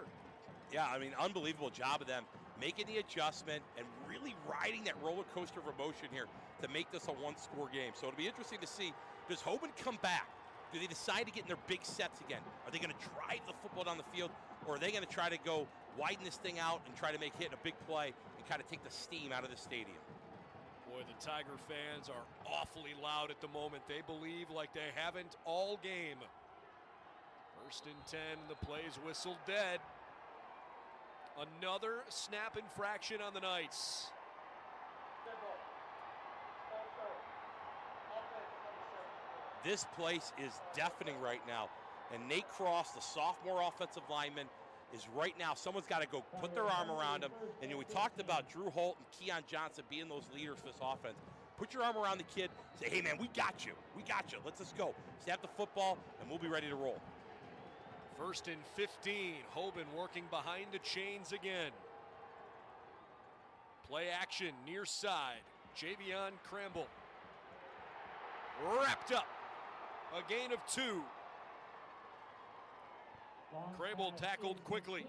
B: Yeah, I mean, unbelievable job of them making the adjustment and really riding that roller coaster of emotion here to make this a one-score game. So it'll be interesting to see, does Hoban come back? Do they decide to get in their big sets again? Are they going to drive the football down the field, or are they going to try to go widen this thing out and try to make hit a big play and kind of take the steam out of the stadium?
A: Boy, the Tiger fans are awfully loud at the moment. They believe like they haven't all game. 1st and 10, the play's whistled dead. Another snap infraction on the Knights.
B: This place is deafening right now. And Nate Cross, the sophomore offensive lineman, is right now, someone's got to go put their arm around him. And you know, we talked about Drew Holt and Keon Johnson being those leaders for this offense. Put your arm around the kid. Say, hey, man, we got you. We got you. Let's just go. Snap the football, and we'll be ready to roll.
A: 1st and 15. Hoban working behind the chains again. Play action near side. Javion Cramble. Wrapped up. A gain of 2. Crable tackled quickly.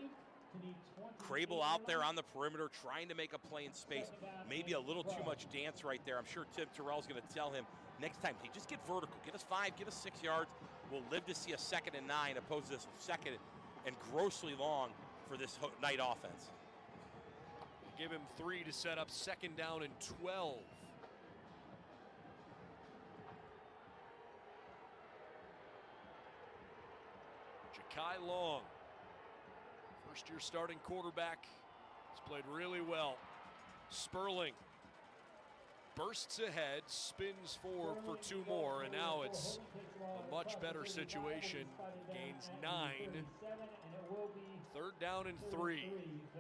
B: Crable out there on the perimeter trying to make a play in space. Maybe a little too much dance right there. I'm sure Tim Terrell's going to tell him next time, hey, just get vertical. Get us 5, get us 6 yards. We'll live to see a 2nd and 9 opposed to this 2nd and grossly long for this Knight offense.
A: Give him 3 to set up 2nd down and 12. Ja'Kai Long, first-year starting quarterback, has played really well. Sperling bursts ahead, spins forward for 2 more, and now it's a much better situation. Gains 9. 3rd down and 3.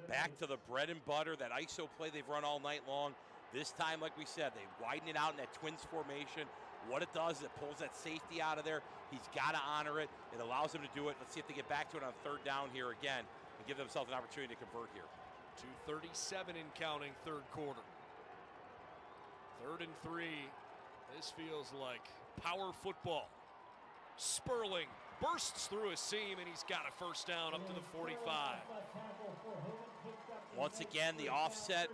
B: Back to the bread and butter, that ISO play they've run all night long. This time, like we said, they widen it out in that twins formation. What it does is it pulls that safety out of there. He's got to honor it. It allows him to do it. Let's see if they get back to it on 3rd down here again and give themselves an opportunity to convert here.
A: 2:37 in counting, 3rd quarter. 3rd and 3. This feels like power football. Sperling bursts through a seam, and he's got a first down up to the 45.
B: Once again, the offset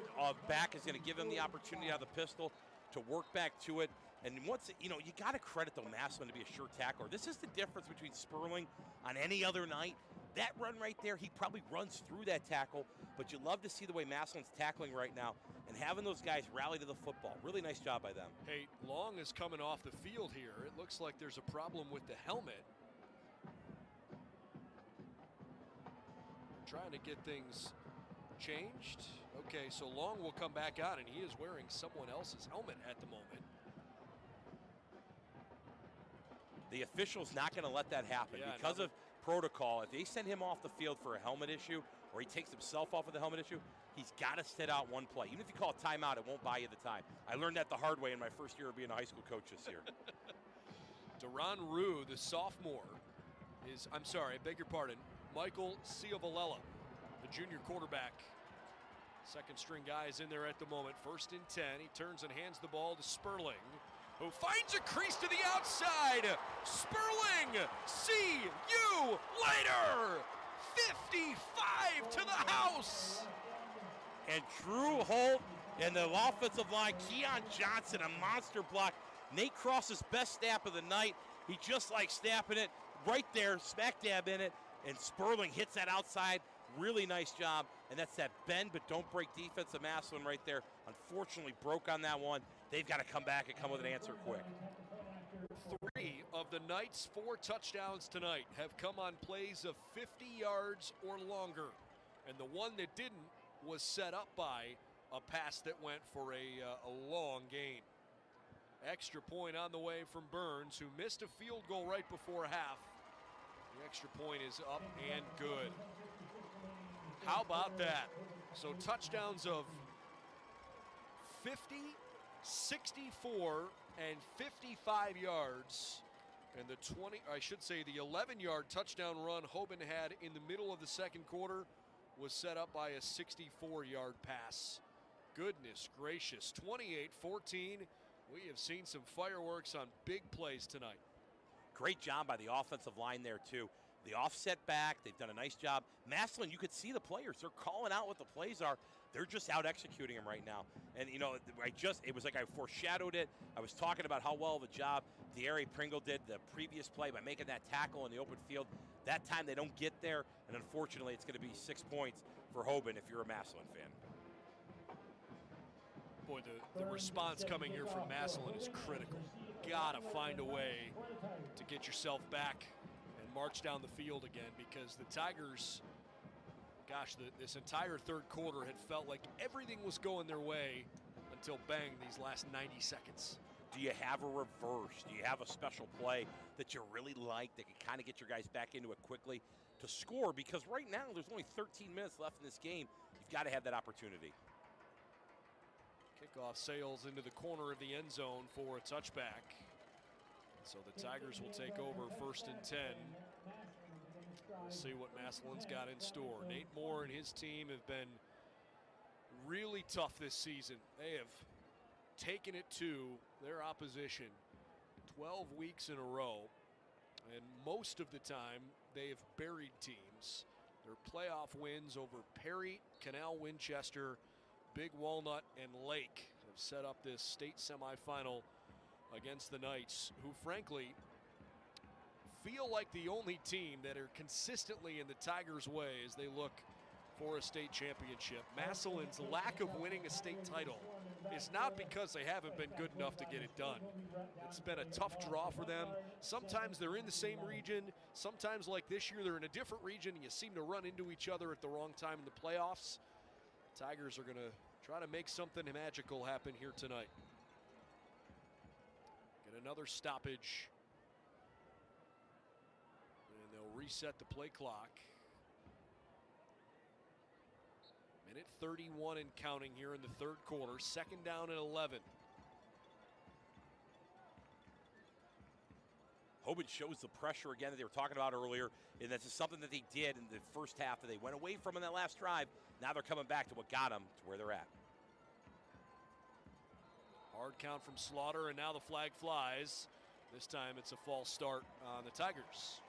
B: back is going to give him the opportunity out of the pistol to work back to it. And once, you got to credit the Massillon to be a sure tackler. This is the difference between Sperling on any other night. That run right there, he probably runs through that tackle, but you love to see the way Massillon's tackling right now and having those guys rally to the football. Really nice job by them.
A: Hey, Long is coming off the field here. It looks like there's a problem with the helmet. Trying to get things changed. Okay, so Long will come back out, and he is wearing someone else's helmet at the moment.
B: The official's not going to let that happen because of protocol. If they send him off the field for a helmet issue, or he takes himself off of the helmet issue, he's got to sit out one play. Even if you call a timeout, it won't buy you the time. I learned that the hard way in my first year of being a high school coach this year.
A: Duran Rue, the sophomore, I beg your pardon, Michael Ciavalella, the junior quarterback. Second string guy is in there at the moment. 1st and 10. He turns and hands the ball to Sperling, who finds a crease to the outside. Sperling, see you later. 55 to the house.
B: And Drew Holt and the offensive line, Keon Johnson, a monster block. Nate Cross's best snap of the night. He just like snapping it right there, smack dab in it. And Sperling hits that outside. Really nice job. And that's that bend but don't break defense of Massillon right there. Unfortunately broke on that one. They've got to come back and come with an answer quick.
A: 3 of the night's 4 touchdowns tonight have come on plays of 50 yards or longer. And the one that didn't was set up by a pass that went for a long gain. Extra point on the way from Burns, who missed a field goal right before half. The extra point is up and good. How about that? So touchdowns of 50, 64, and 55 yards. And the 11-yard touchdown run Hoban had in the middle of the second quarter was set up by a 64-yard pass. Goodness gracious, 28-14. We have seen some fireworks on big plays tonight.
B: Great job by the offensive line there, too. The offset back, they've done a nice job. Massillon, you could see the players. They're calling out what the plays are. They're just out executing them right now. And, it was like I foreshadowed it. I was talking about how well of a job De'Ari Pringle did the previous play by making that tackle in the open field. That time they don't get there, and unfortunately it's going to be 6 points for Hoban if you're a Massillon fan.
A: Boy, the response coming here from Massillon is critical. Gotta find a way to get yourself back and march down the field again, because the Tigers, gosh, this entire third quarter had felt like everything was going their way until bang, these last 90 seconds.
B: Do you have a reverse? Do you have a special play that you really like that can kind of get your guys back into it quickly to score? Because right now there's only 13 minutes left in this game. You've got to have that opportunity.
A: Kickoff sails into the corner of the end zone for a touchback. So the Tigers will take over 1st and 10. We'll see what Massillon's got in store. Nate Moore and his team have been really tough this season. They have taken it to their opposition 12 weeks in a row, and most of the time they have buried teams. Their playoff wins over Perry, Canal Winchester, Big Walnut, and Lake have set up this state semifinal against the Knights, who frankly feel like the only team that are consistently in the Tigers' way as they look for a state championship. Massillon's lack of winning a state title is not because they haven't been good enough to get it done. It's been a tough draw for them. Sometimes they're in the same region. Sometimes, like this year, they're in a different region and you seem to run into each other at the wrong time in the playoffs. Tigers are going to try to make something magical happen here tonight. Get another stoppage. And they'll reset the play clock. Minute 31 and counting here in the third quarter. 2nd down and 11.
B: Hoban shows the pressure again that they were talking about earlier, and this is something that they did in the first half that they went away from in that last drive. Now they're coming back to what got them to where they're at.
A: Hard count from Slaughter, and now the flag flies. This time it's a false start on the Tigers.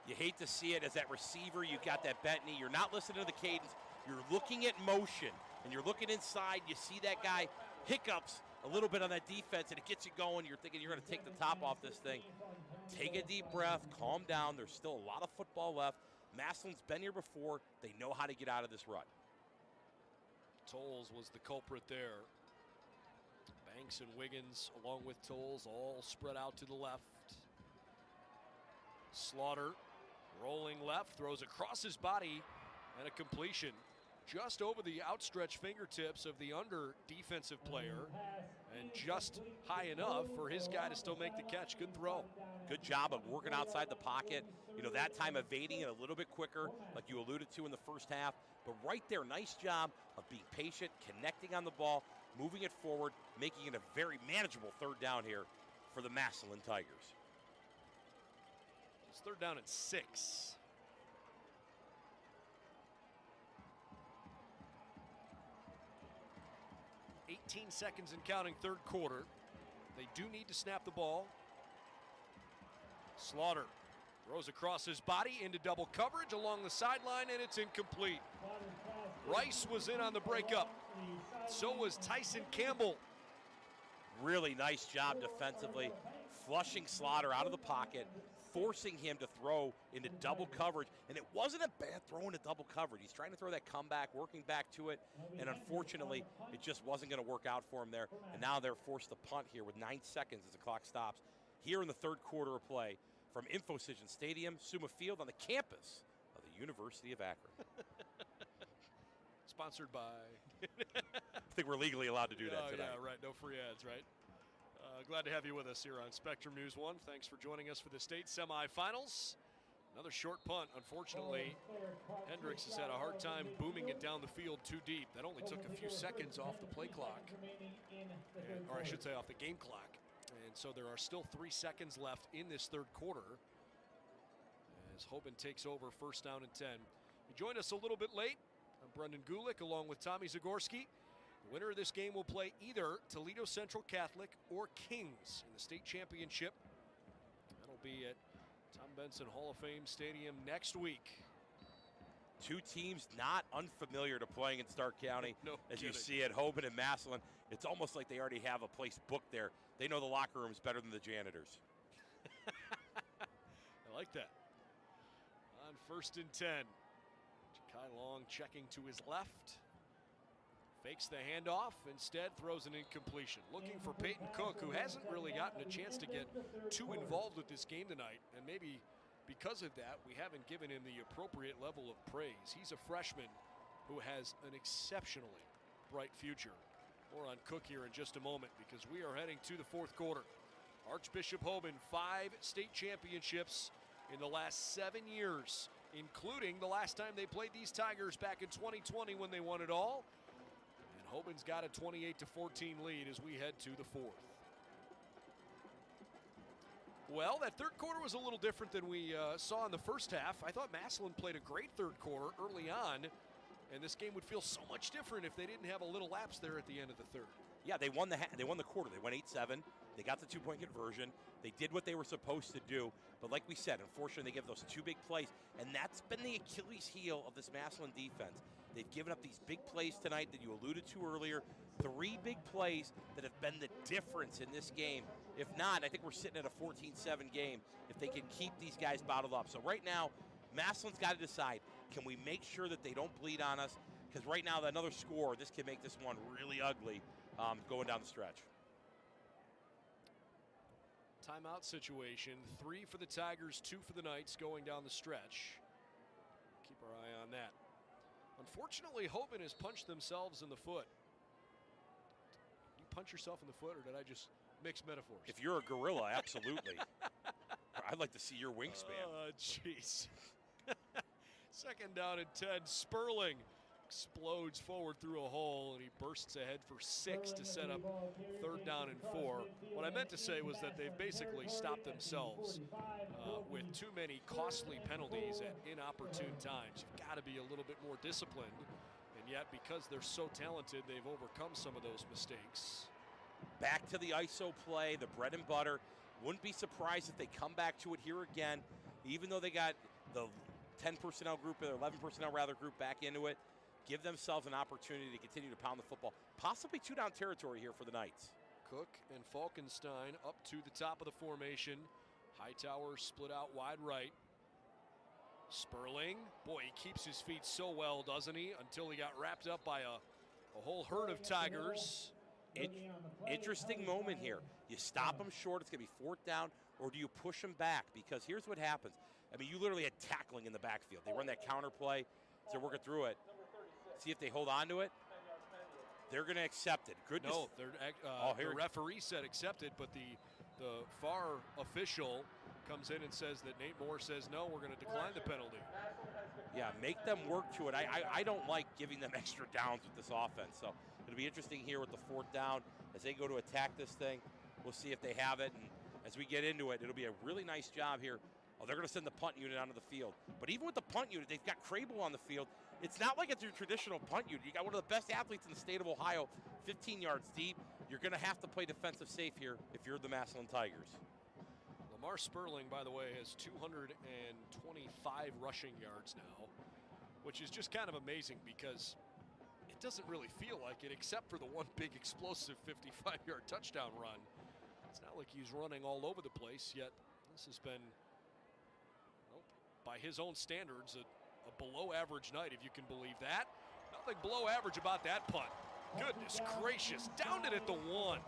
B: You hate to see it as that receiver. You got that bent knee. You're not listening to the cadence. You're looking at motion, and you're looking inside. You see that guy hiccups a little bit on that defense, and it gets you going. You're thinking you're going to take the top off this thing. Take a deep breath. Calm down. There's still a lot of football left. Massillon's been here before. They know how to get out of this rut.
A: Tolles was the culprit there. Banks and Wiggins, along with Tolles, all spread out to the left. Slaughter rolling left, throws across his body, and a completion just over the outstretched fingertips of the under defensive player, and just high enough for his guy to still make the catch. Good throw.
B: Good job of working outside the pocket. You know, that time evading it a little bit quicker, like you alluded to in the first half. But right there, nice job of being patient, connecting on the ball, moving it forward, making it a very manageable third down here for the Massillon Tigers.
A: It's third down and 6. $18 seconds and counting, third quarter. They do need to snap the ball. Slaughter throws across his body into double coverage along the sideline, and it's incomplete. Rice was in on the breakup. So was Tyson Campbell.
B: Really nice job defensively, flushing Slaughter out of the pocket, forcing him to throw into double coverage. And it wasn't a bad throw into double coverage. He's trying to throw that comeback, working back to it, and unfortunately, it just wasn't going to work out for him there. And now they're forced to punt here with 9 seconds as the clock stops. Here in the third quarter of play from InfoCision Stadium, Summa Field on the campus of the University of Akron.
A: Sponsored by...
B: I think we're legally allowed to do that tonight.
A: Yeah, right. No free ads, right? Glad to have you with us here on Spectrum News 1. Thanks for joining us for the state semifinals. Another short punt. Unfortunately, Hendricks has had a hard time booming it down the field too deep. That only took a few seconds off the play clock, or I should say off the game clock. And so there are still 3 seconds left in this third quarter as Hoban takes over, first down and 10. You joined us a little bit late. I'm Brendan Gulick along with Tommy Zagorski. The winner of this game will play either Toledo Central Catholic or Kings in the state championship. That'll be at Tom Benson Hall of Fame Stadium next week.
B: Two teams not unfamiliar to playing in Stark County.
A: No
B: as
A: kidding.
B: You see at Hoban and Massillon. It's almost like they already have a place booked there. They know the locker rooms better than the janitors.
A: I like that. On first and 10. Kai Long checking to his left. Fakes the handoff, instead throws an incompletion. Looking for Peyton Cook, who hasn't really gotten a chance to get too involved with this game tonight. And maybe because of that, we haven't given him the appropriate level of praise. He's a freshman who has an exceptionally bright future. More on Cook here in just a moment, because we are heading to the fourth quarter. Archbishop Hoban, 5 state championships in the last 7 years, including the last time they played these Tigers back in 2020 when they won it all. And Hoban's got a 28-14 lead as we head to the fourth. Well, that third quarter was a little different than we saw in the first half. I thought Massillon played a great third quarter early on, and this game would feel so much different if they didn't have a little lapse there at the end of the third.
B: Yeah, they won the quarter. They went 8-7. They got the 2-point conversion. They did what they were supposed to do. But like we said, unfortunately, they gave those 2 big plays. And that's been the Achilles heel of this Massillon defense. They've given up these big plays tonight that you alluded to earlier. 3 big plays that have been the difference in this game. If not, I think we're sitting at a 14-7 game if they can keep these guys bottled up. So right now, Massillon's got to decide, can we make sure that they don't bleed on us? Because right now, another score, this can make this one really ugly going down the stretch.
A: Timeout situation, 3 for the Tigers, 2 for the Knights going down the stretch. Keep our eye on that. Unfortunately, Hoban has punched themselves in the foot. Did you punch yourself in the foot, or did I just mix metaphors?
B: If you're a gorilla, absolutely. I'd like to see your wingspan.
A: Oh, jeez. Second down and 10. Sperling explodes forward through a hole, and he bursts ahead for 6 to set up third down and 4. What I meant to say was that they've basically stopped themselves with too many costly penalties at inopportune times. You've got to be a little bit more disciplined, and yet because they're so talented, they've overcome some of those mistakes.
B: Back to the ISO play, the bread and butter. Wouldn't be surprised if they come back to it here again, even though they got the 10 personnel group or 11 personnel rather group back into it. Give themselves an opportunity to continue to pound the football. Possibly 2-down territory here for the Knights.
A: Cook and Falkenstein up to the top of the formation. Hightower split out wide right. Sperling, boy, he keeps his feet so well, doesn't he? Until he got wrapped up by a whole herd of Tigers.
B: Interesting moment here. You stop them short, it's going to be 4th down, or do you push them back? Because here's what happens. I mean, you literally had tackling in the backfield. They run that counter play, so they're working through it. See if they hold on to it. They're going to accept it. Goodness.
A: No, the referee said accepted, but the FAR official comes in and says that Nate Moore says, no, we're going to decline the penalty.
B: Yeah, make them work to it. I don't like giving them extra downs with this offense. So it'll be interesting here with the 4th down as they go to attack this thing. We'll see if they have it. And as we get into it, it'll be a really nice job here. Oh, they're going to send the punt unit onto the field. But even with the punt unit, they've got Crable on the field. It's not like it's your traditional punt unit. You got one of the best athletes in the state of Ohio, 15 yards deep. You're going to have to play defensive safe here if you're the Massillon Tigers.
A: Lamar Sperling, by the way, has 225 rushing yards now, which is just kind of amazing because it doesn't really feel like it except for the one big explosive 55-yard touchdown run. It's not like he's running all over the place, yet this has been, by his own standards, a below-average night, if you can believe that. Nothing below average about that punt. Goodness gracious, down it at the 1.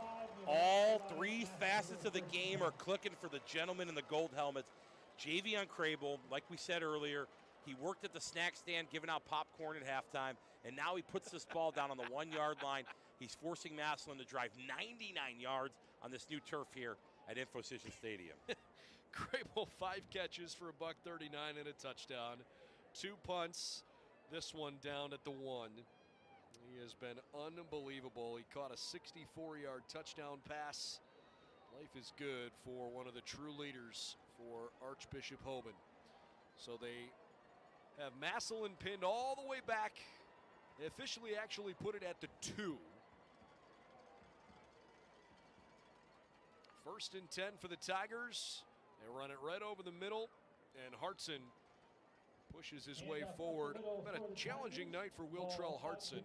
B: All 3 facets of the game are clicking for the gentleman in the gold helmets. Javion Crable, like we said earlier, he worked at the snack stand giving out popcorn at halftime, and now he puts this ball down on the 1-yard line. He's forcing Massillon to drive 99 yards on this new turf here at InfoCision Stadium.
A: Crable, 5 catches for $139 and a touchdown. 2 punts, this one down at the 1. He has been unbelievable. He caught a 64-yard touchdown pass. Life is good for one of the true leaders for Archbishop Hoban. So they have Massillon pinned all the way back. They officially actually put it at the 2. 1st and 10 for the Tigers. They run it right over the middle, and Hartson pushes his way forward. Been a challenging night for Wiltrell Hartson,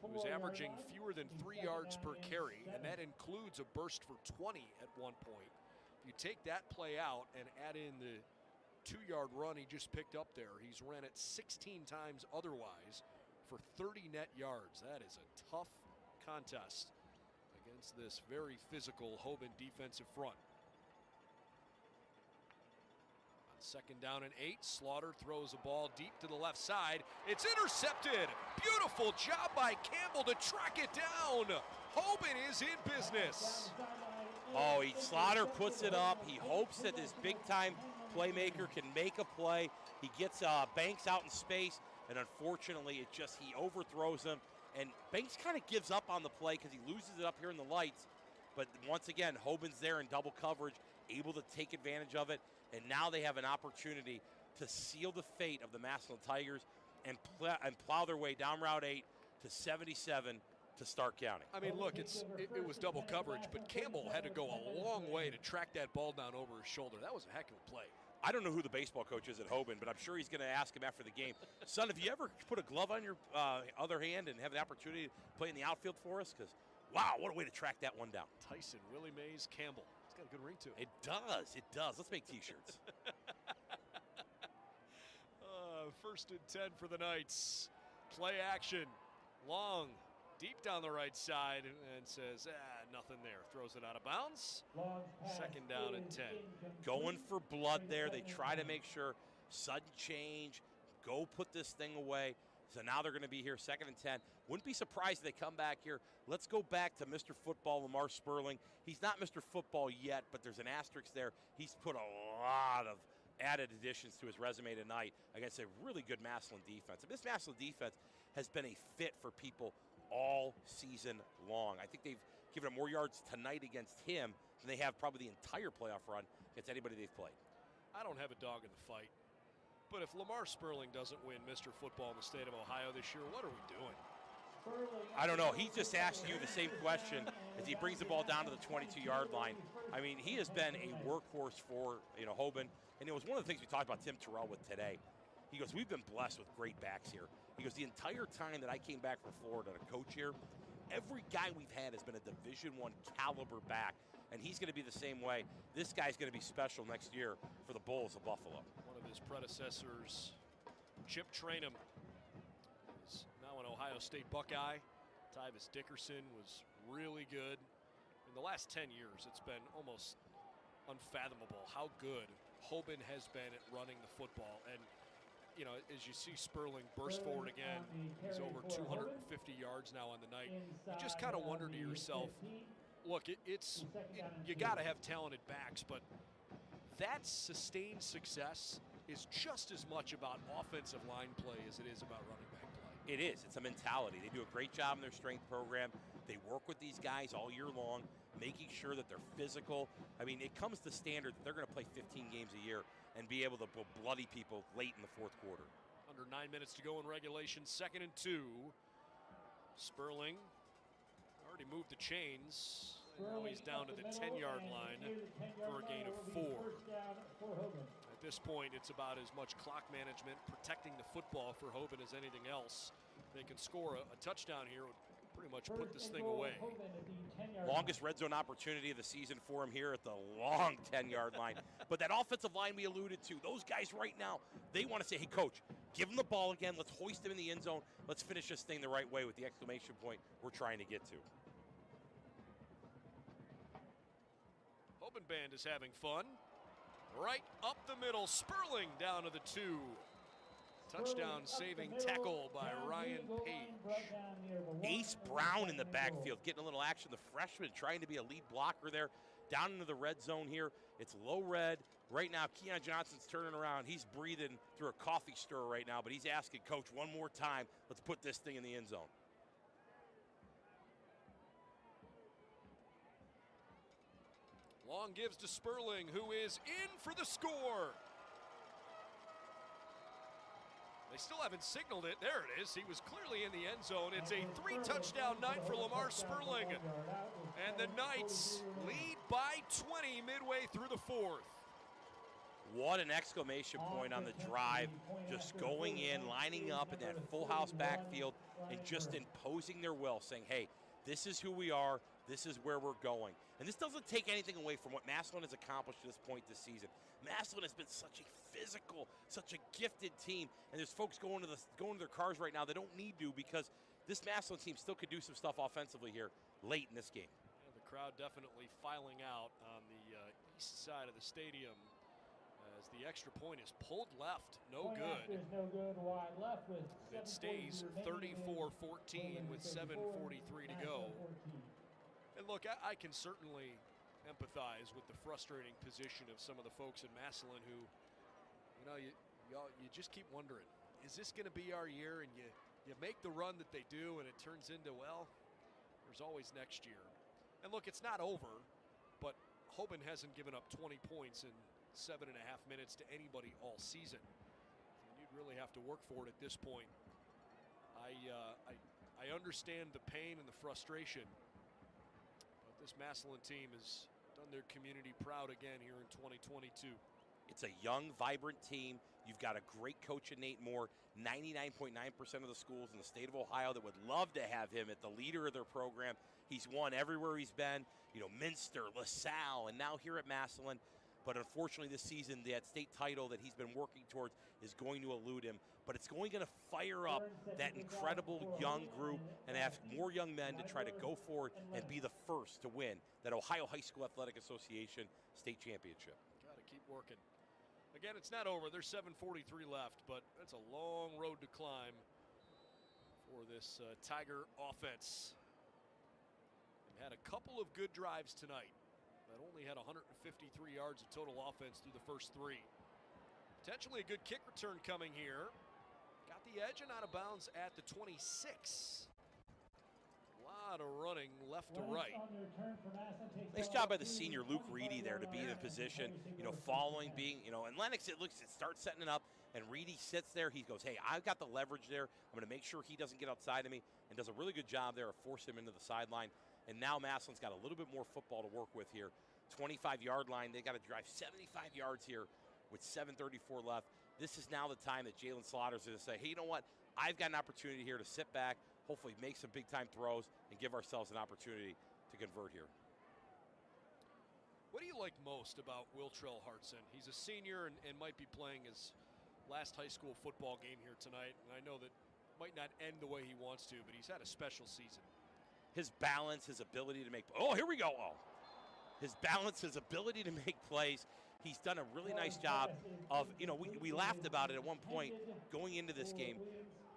A: who's averaging fewer than 3 yards per carry, and that includes a burst for 20 at one point. If you take that play out and add in the 2-yard run he just picked up there, he's ran it 16 times otherwise for 30 net yards. That is a tough contest against this very physical Hoban defensive front. 2nd down and 8. Slaughter throws a ball deep to the left side. It's intercepted. Beautiful job by Campbell to track it down. Hoban is in business.
B: Oh, Slaughter puts it up. He hopes that this big-time playmaker can make a play. He gets Banks out in space, and unfortunately, he overthrows him. And Banks kind of gives up on the play because he loses it up here in the lights. But once again, Hoban's there in double coverage, able to take advantage of it. And now they have an opportunity to seal the fate of the Massillon Tigers and plow their way down Route 8 to 77 to Stark County.
A: I mean, look, it was double coverage, but Campbell had to go a long way to track that ball down over his shoulder. That was a heck of a play.
B: I don't know who the baseball coach is at Hoban, but I'm sure he's going to ask him after the game, son, have you ever put a glove on your other hand and have the opportunity to play in the outfield for us? Because, wow, what a way to track that one down.
A: Tyson, Willie Mays, Campbell. It's got a good ring to it.
B: It does. It does. Let's make T-shirts.
A: 1st and 10 for the Knights. Play action. Long. Deep down the right side and says, nothing there. Throws it out of bounds. 2nd down and 10.
B: Going for blood there. They try to make sure sudden change. Go put this thing away. So now they're going to be here 2nd and 10. Wouldn't be surprised if they come back here. Let's go back to Mr. Football, Lamar Sperling. He's not Mr. Football yet, but there's an asterisk there. He's put a lot of added additions to his resume tonight against a really good Massillon defense. And this Massillon defense has been a fit for people all season long. I think they've given him more yards tonight against him than they have probably the entire playoff run against anybody they've played.
A: I don't have a dog in the fight, but if Lamar Sperling doesn't win Mr. Football in the state of Ohio this year, what are we doing?
B: I don't know. He just asked you the same question as he brings the ball down to the 22-yard line. I mean, he has been a workhorse for, Hoban. And it was one of the things we talked about Tim Terrell with today. He goes, we've been blessed with great backs here. He goes, the entire time that I came back from Florida to coach here, every guy we've had has been a Division I caliber back. And he's going to be the same way. This guy's going to be special next year for the Bulls of Buffalo.
A: One of his predecessors, Chip Trainum, is now an Ohio State Buckeye. Tyvis Dickerson was really good. In the last 10 years, it's been almost unfathomable how good Hoban has been at running the football. And, as you see Sperling burst forward again, he's over 250 yards now on the night. You just kind of wonder to yourself, look, you got to have talented backs, but that sustained success is just as much about offensive line play as it is about running back play.
B: It is. It's a mentality. They do a great job in their strength program. They work with these guys all year long, making sure that they're physical. I mean, it comes to standard that they're going to play 15 games a year and be able to bloody people late in the fourth quarter.
A: Under 9 minutes to go in regulation, 2nd and 2. Sperling already moved the chains. Now he's down to the 10-yard line for a gain of 4. At this point, it's about as much clock management, protecting the football for Hoban as anything else. They can score a touchdown here, would pretty much put this thing away.
B: Longest red zone opportunity of the season for him here at the long 10-yard line. But that offensive line we alluded to, those guys right now, they want to say, hey, coach, give him the ball again. Let's hoist him in the end zone. Let's finish this thing the right way with the exclamation point we're trying to get to.
A: Hoban Band is having fun. Right up the middle, Sperling down to the 2. Touchdown saving tackle by Ryan Page.
B: Ace Brown in the backfield, getting a little action. The freshman trying to be a lead blocker there. Down into the red zone here. It's low red. Right now, Keon Johnson's turning around. He's breathing through a coffee stir right now, but he's asking, Coach, one more time. Let's put this thing in the end zone.
A: Long gives to Sperling, who is in for the score. They still haven't signaled it. There it is. He was clearly in the end zone. It's a 3-touchdown night for Lamar Sperling. And the Knights lead by 20 midway through the 4th.
B: What an exclamation point on the drive. Just going in, lining up in that full house backfield, and just imposing their will, saying, hey, this is who we are. This is where we're going. And this doesn't take anything away from what Massillon has accomplished at this point this season. Massillon has been such a physical, such a gifted team. And there's folks going to their cars right now that don't need to, because this Massillon team still could do some stuff offensively here late in this game.
A: Yeah, the crowd definitely filing out on the east side of the stadium as the extra point is pulled left. No good.
D: No good. Wide left with
A: it stays 34-14 with 7:43 to go. And look, I can certainly empathize with the frustrating position of some of the folks in Massillon who, you just keep wondering, is this going to be our year? And you make the run that they do, and it turns into, well, there's always next year. And look, it's not over, but Hoban hasn't given up 20 points in 7.5 minutes to anybody all season. And you'd really have to work for it at this point. I understand the pain and the frustration. This Massillon team has done their community proud again here in 2022.
B: It's a young, vibrant team. You've got a great coach in Nate Moore. 99.9% of the schools in the state of Ohio that would love to have him at the leader of their program. He's won everywhere he's been, Minster, LaSalle, and now here at Massillon. But unfortunately this season, that state title that he's been working towards is going to elude him. But it's going to fire up that incredible young group and ask more young men to try to go forward and be the first to win that Ohio High School Athletic Association state championship.
A: Got to keep working. Again, it's not over. There's 7:43 left, but it's a long road to climb for this Tiger offense. They've had a couple of good drives tonight, but only had 153 yards of total offense through the first 3. Potentially a good kick return coming here. Got the edge and out of bounds at the 26. A lot of running left to right.
B: Nice job by the senior Luke Reedy there to be in position, following, and Lennox, it starts setting it up, and Reedy sits there. He goes, hey, I've got the leverage there. I'm going to make sure he doesn't get outside of me, and does a really good job there of forcing him into the sideline. And now Massillon's got a little bit more football to work with here. 25-yard line. They got to drive 75 yards here with 7:34 left. This is now the time that Jalen Slaughter's going to say, hey, you know what? I've got an opportunity here to sit back, hopefully make some big-time throws, and give ourselves an opportunity to convert here.
A: What do you like most about Wiltrell Hartson? He's a senior and might be playing his last high school football game here tonight. And I know that might not end the way he wants to, but he's had a special season.
B: His balance, his ability to make – oh, here we go. Oh. His balance, his ability to make plays. He's done a really nice job of, we laughed about it at one point going into this game.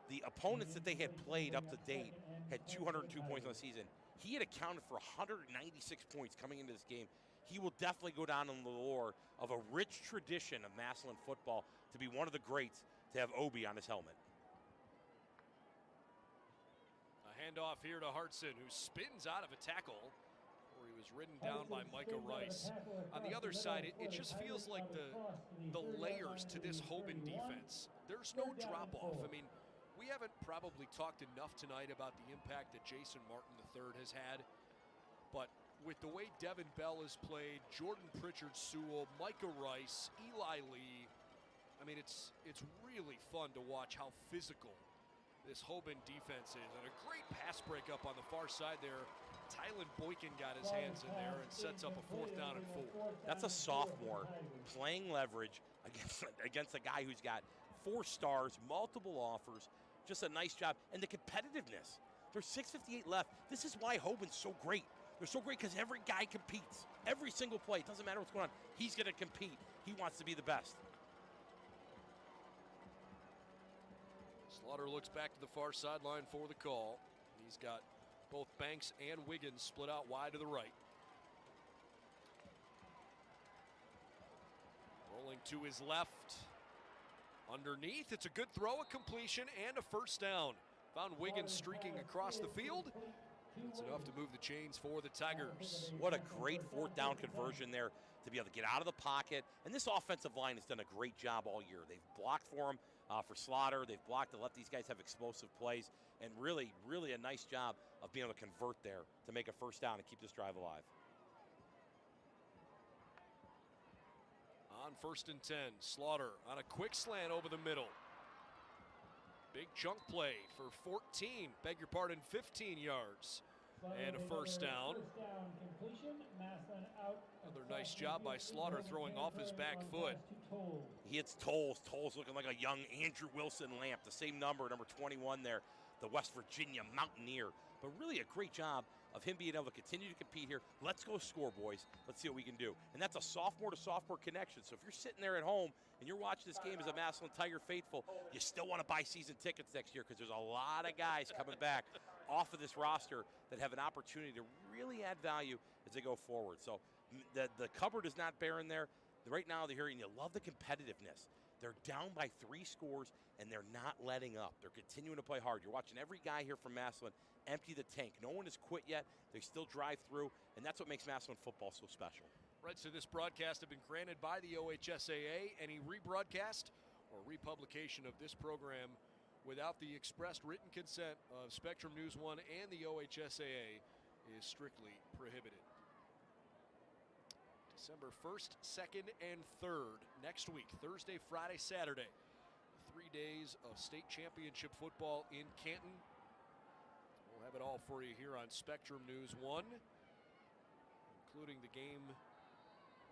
B: The opponents that they had played up to date had 202 points on the season. He had accounted for 196 points coming into this game. He will definitely go down in the lore of a rich tradition of Massillon football to be one of the greats to have Obi on his helmet.
A: A handoff here to Hartson, who spins out of a tackle where he was ridden down by Micah Rice. On the other side, it just feels like the layers to this Hoban defense. There's no drop-off. I mean, we haven't probably talked enough tonight about the impact that Jason Martin III has had, but with the way Devin Bell has played, Jordan Pritchard-Sewell, Micah Rice, Eli Lee, I mean, it's really fun to watch how physical this Hoban defense is. And a great pass breakup on the far side there. Tylen Boykin got his hands in there and sets up a 4th down and 4.
B: That's a sophomore playing leverage against a guy who's got 4 stars, multiple offers, just a nice job. And the competitiveness. There's 6:58 left. This is why Hoban's so great. They're so great because every guy competes. Every single play. It doesn't matter what's going on. He's going to compete. He wants to be the best.
A: Slaughter looks back to the far sideline for the call. He's got both Banks and Wiggins split out wide to the right. Rolling to his left. Underneath, it's a good throw, a completion, and a 1st down. Found Wiggins streaking across the field. That's enough to move the chains for the Tigers.
B: What a great 4th down conversion there to be able to get out of the pocket. And this offensive line has done a great job all year. They've blocked for him, for Slaughter. They've blocked to let these guys have explosive plays. And really, really a nice job of being able to convert there to make a 1st down and keep this drive alive.
A: On 1st and 10, Slaughter on a quick slant over the middle. Big chunk play for 15 yards. And a 1st down. Another nice job by Slaughter throwing off his back foot.
B: He hits Tolles. Tolles looking like a young Andrew Wilson Lamp, the same number 21 there, the West Virginia Mountaineer. But really a great job of him being able to continue to compete here. Let's go score, boys. Let's see what we can do. And that's a sophomore to sophomore connection. So if you're sitting there at home and you're watching this game as a Massillon Tiger faithful, you still want to buy season tickets next year because there's a lot of guys coming back off of this roster that have an opportunity to really add value as they go forward. So the cupboard is not barren there. Right now they're hearing you love the competitiveness. They're down by 3 scores, and they're not letting up. They're continuing to play hard. You're watching every guy here from Massillon empty the tank. No one has quit yet. They still drive through, and that's what makes Massillon football so special.
A: Rights to this broadcast have been granted by the OHSAA. Any rebroadcast or republication of this program without the expressed written consent of Spectrum News 1 and the OHSAA is strictly prohibited. December 1st, 2nd, and 3rd next week, Thursday, Friday, Saturday. 3 days of state championship football in Canton. We'll have it all for you here on Spectrum News 1, including the game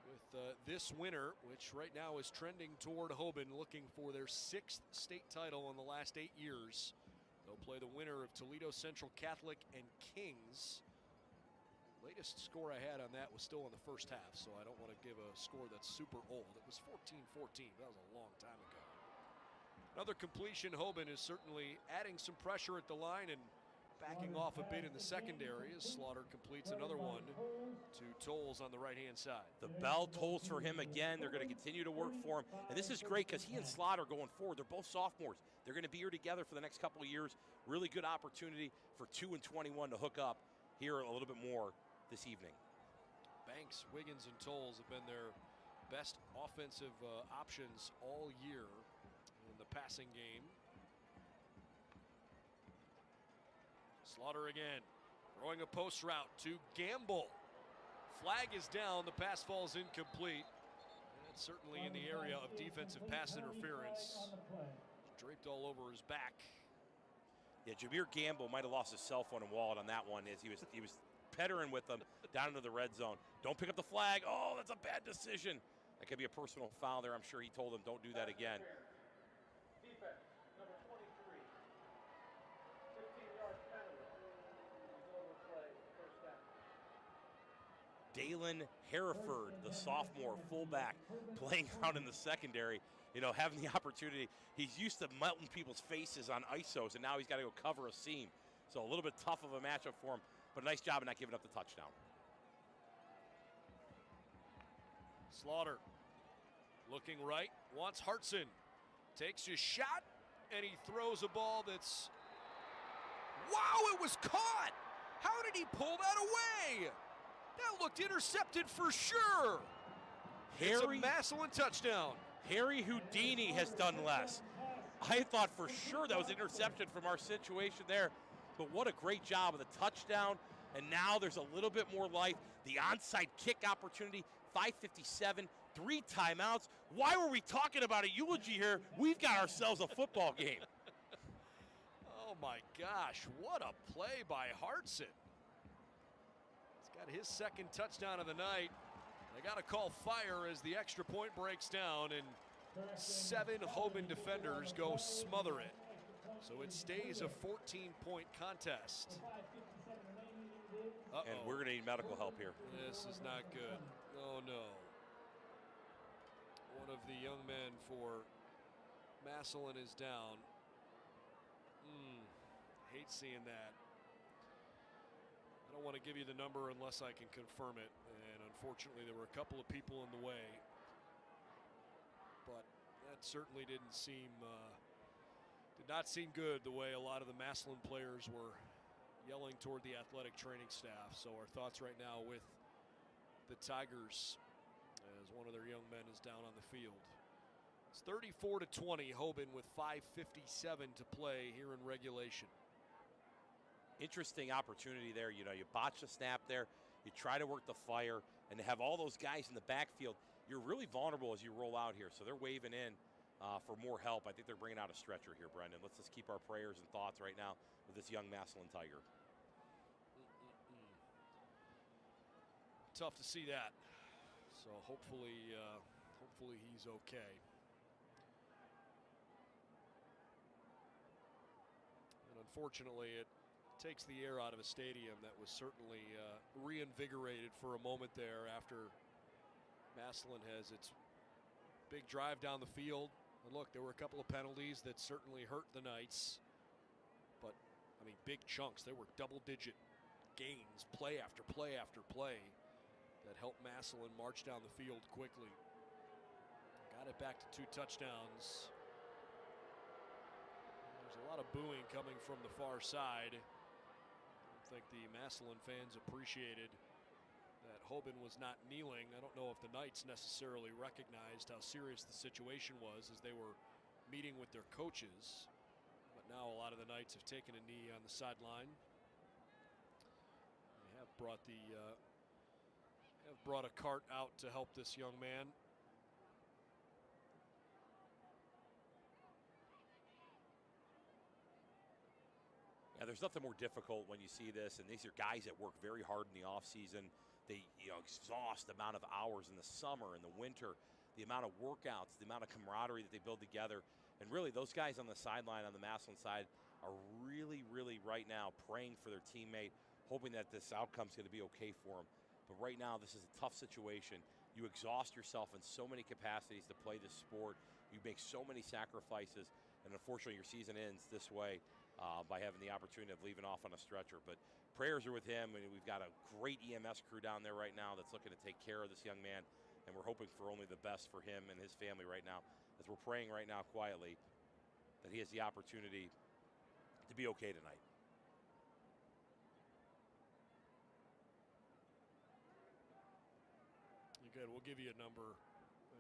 A: with this winner, which right now is trending toward Hoban, looking for their 6th state title in the last 8 years. They'll play the winner of Toledo Central Catholic and Kings. Latest score I had on that was still in the first half, so I don't want to give a score that's super old. It was 14-14. That was a long time ago. Another completion. Hoban is certainly adding some pressure at the line and backing off a bit in the secondary as Slaughter completes another one to Tolles on the right-hand side.
B: The bell tolls for him again. They're going to continue to work for him. And this is great because he and Slaughter going forward, they're both sophomores. They're going to be here together for the next couple of years. Really good opportunity for 2 and 21 to hook up here a little bit more this evening.
A: Banks, Wiggins, and Tolles have been their best offensive options all year in the passing game. Slaughter again, throwing a post route to Gamble. Flag is down, the pass falls incomplete. That's certainly in the area of defensive pass interference. Draped all over his back.
B: Yeah, Jameer Gamble might have lost his cell phone and wallet on that one as he was pettering with them down into the red zone. Don't pick up the flag. Oh, that's a bad decision. That could be a personal foul there. I'm sure he told them don't do that again.
C: Defense, number 23. 15-yard penalty. Illegal play, first down.
B: Dalen Hereford, the sophomore fullback, playing out in the secondary, you know, having the opportunity. He's used to melting people's faces on ISOs, and now he's got to go cover a seam. So a little bit tough of a matchup for him, but a nice job of not giving up the touchdown.
A: Slaughter looking right, wants Hartson. Takes his shot, and he throws a ball that's, wow, it was caught! How did he pull that away? That looked intercepted for sure. It's a Massillon touchdown.
B: Harry Houdini has done less. I thought for sure that was an interception from our situation there, but what a great job of the touchdown, and now there's a little bit more life. The onside kick opportunity, 5:57, 3 timeouts. Why were we talking about a eulogy here? We've got ourselves a football game.
A: Oh my gosh, what a play by Hartson. He's got his second touchdown of the night. They got to call fire as the extra point breaks down, and 7 Hoban defenders go smother it. So it stays a 14-point contest.
B: And we're going to need medical help here.
A: This is not good. Oh no. One of the young men for Massillon is down. Hate seeing that. I don't want to give you the number unless I can confirm it, and unfortunately there were a couple of people in the way, but that certainly did not seem good, the way a lot of the Massillon players were yelling toward the athletic training staff. So our thoughts right now with the Tigers as one of their young men is down on the field. It's 34-20, Hoban with 5:57 to play here in regulation.
B: Interesting opportunity there. You know, you botch the snap there, you try to work the fire, and to have all those guys in the backfield, you're really vulnerable as you roll out here. So they're waving in for more help. I think they're bringing out a stretcher here, Brendan. Let's just keep our prayers and thoughts right now with this young Massillon Tiger.
A: Tough to see that. So hopefully he's okay. And unfortunately, it takes the air out of a stadium that was certainly reinvigorated for a moment there after Massillon has its big drive down the field. And look, there were a couple of penalties that certainly hurt the Knights. But, I mean, big chunks. There were double-digit gains, play after play after play, that helped Massillon march down the field quickly. Got it back to 2 touchdowns. There's a lot of booing coming from the far side. I think the Massillon fans appreciated that Hoban was not kneeling. I don't know if the Knights necessarily recognized how serious the situation was as they were meeting with their coaches. But now a lot of the Knights have taken a knee on the sideline. They have brought a cart out to help this young man.
B: Yeah, there's nothing more difficult when you see this, and these are guys that work very hard in the offseason. They exhaust the amount of hours in the summer and the winter, the amount of workouts, the amount of camaraderie that they build together. And really, those guys on the sideline, on the Massillon side, are really, really right now praying for their teammate, hoping that this outcome's going to be okay for them. But right now, this is a tough situation. You exhaust yourself in so many capacities to play this sport. You make so many sacrifices, and unfortunately, your season ends this way. By having the opportunity of leaving off on a stretcher. But prayers are with him, and we've got a great EMS crew down there right now that's looking to take care of this young man, and we're hoping for only the best for him and his family right now, as we're praying right now quietly that he has the opportunity to be okay tonight.
A: we'll give you a number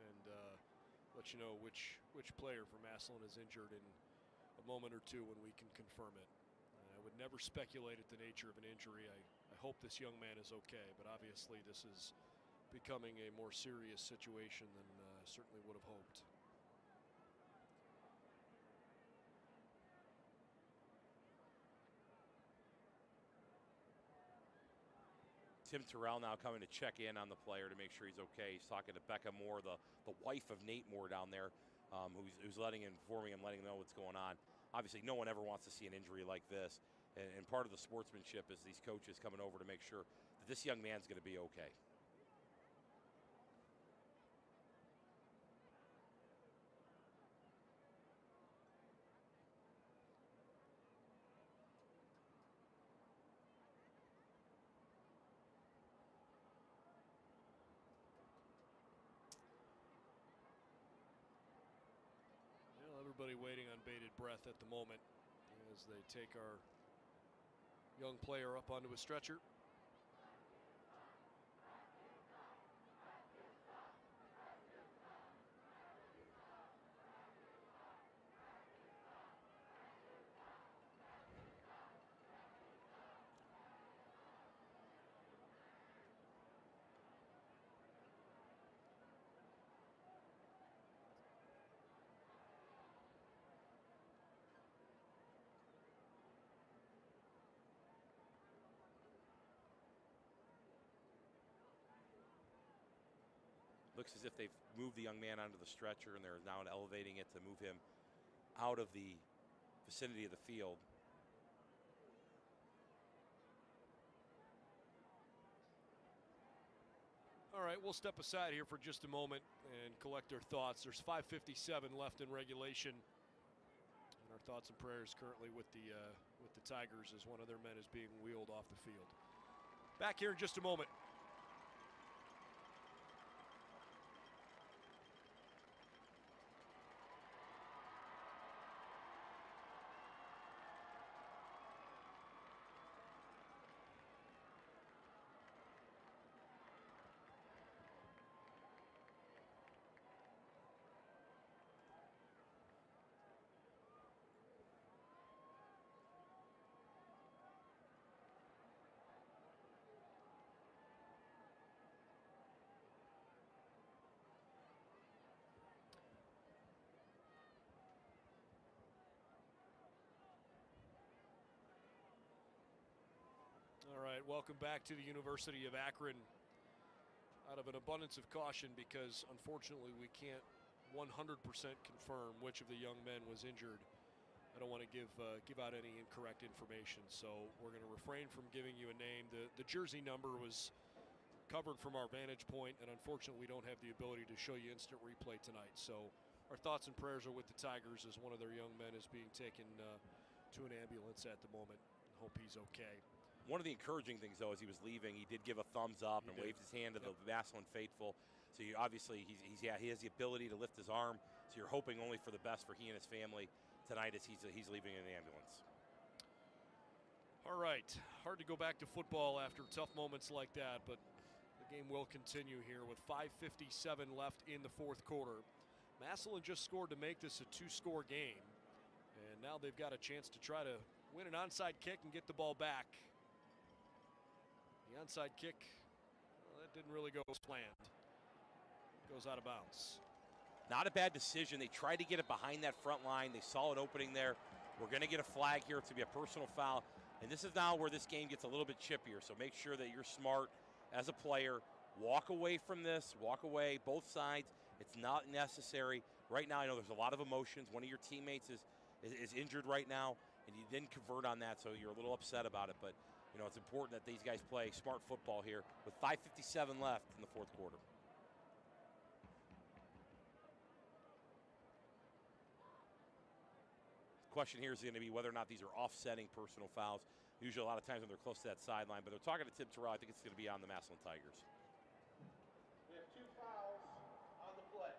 A: and let you know which player for Massillon is injured in a moment or two when we can confirm it. I would never speculate at the nature of an injury. I hope this young man is okay, but obviously this is becoming a more serious situation than certainly would have hoped.
B: Tim Terrell now coming to check in on the player to make sure he's okay. He's talking to Becca Moore, the wife of Nate Moore down there, who's letting him know what's going on. Obviously, no one ever wants to see an injury like this. And part of the sportsmanship is these coaches coming over to make sure that this young man's going to be okay.
A: Everybody waiting on bated breath at the moment as they take our young player up onto a stretcher.
B: Looks as if they've moved the young man onto the stretcher and they're now elevating it to move him out of the vicinity of the field.
A: All right, we'll step aside here for just a moment and collect our thoughts. There's 5:57 left in regulation. And our thoughts and prayers currently with the Tigers as one of their men is being wheeled off the field. Back here in just a moment. All right, welcome back to the University of Akron. Out of an abundance of caution, because unfortunately we can't 100% confirm which of the young men was injured. I don't want to give out any incorrect information, so we're going to refrain from giving you a name. The jersey number was covered from our vantage point, and unfortunately we don't have the ability to show you instant replay tonight. So our thoughts and prayers are with the Tigers as one of their young men is being taken to an ambulance at the moment. Hope he's okay.
B: One of the encouraging things, though, as he was leaving, he did give a thumbs up and waved his hand to the Massillon faithful. So obviously he has the ability to lift his arm. So you're hoping only for the best for he and his family tonight as he's leaving in an ambulance.
A: All right, hard to go back to football after tough moments like that, but the game will continue here with 5:57 left in the fourth quarter. Massillon just scored to make this a two-score game, and now they've got a chance to try to win an onside kick and get the ball back. The onside kick, well, that didn't really go as planned. It goes out of bounds.
B: Not a bad decision. They tried to get it behind that front line. They saw an opening there. We're going to get a flag here. It's going to be a personal foul. And this is now where this game gets a little bit chippier. So make sure that you're smart as a player. Walk away from this. Walk away, both sides. It's not necessary. Right now, I know there's a lot of emotions. One of your teammates is injured right now, and you didn't convert on that, so you're a little upset about it. But you know, it's important that these guys play smart football here with 5:57 left in the fourth quarter. The question here is going to be whether or not these are offsetting personal fouls. Usually a lot of times when they're close to that sideline, but they're talking to Tim Terrell. I think it's going to be on the Massillon Tigers.
C: We have two fouls on the play.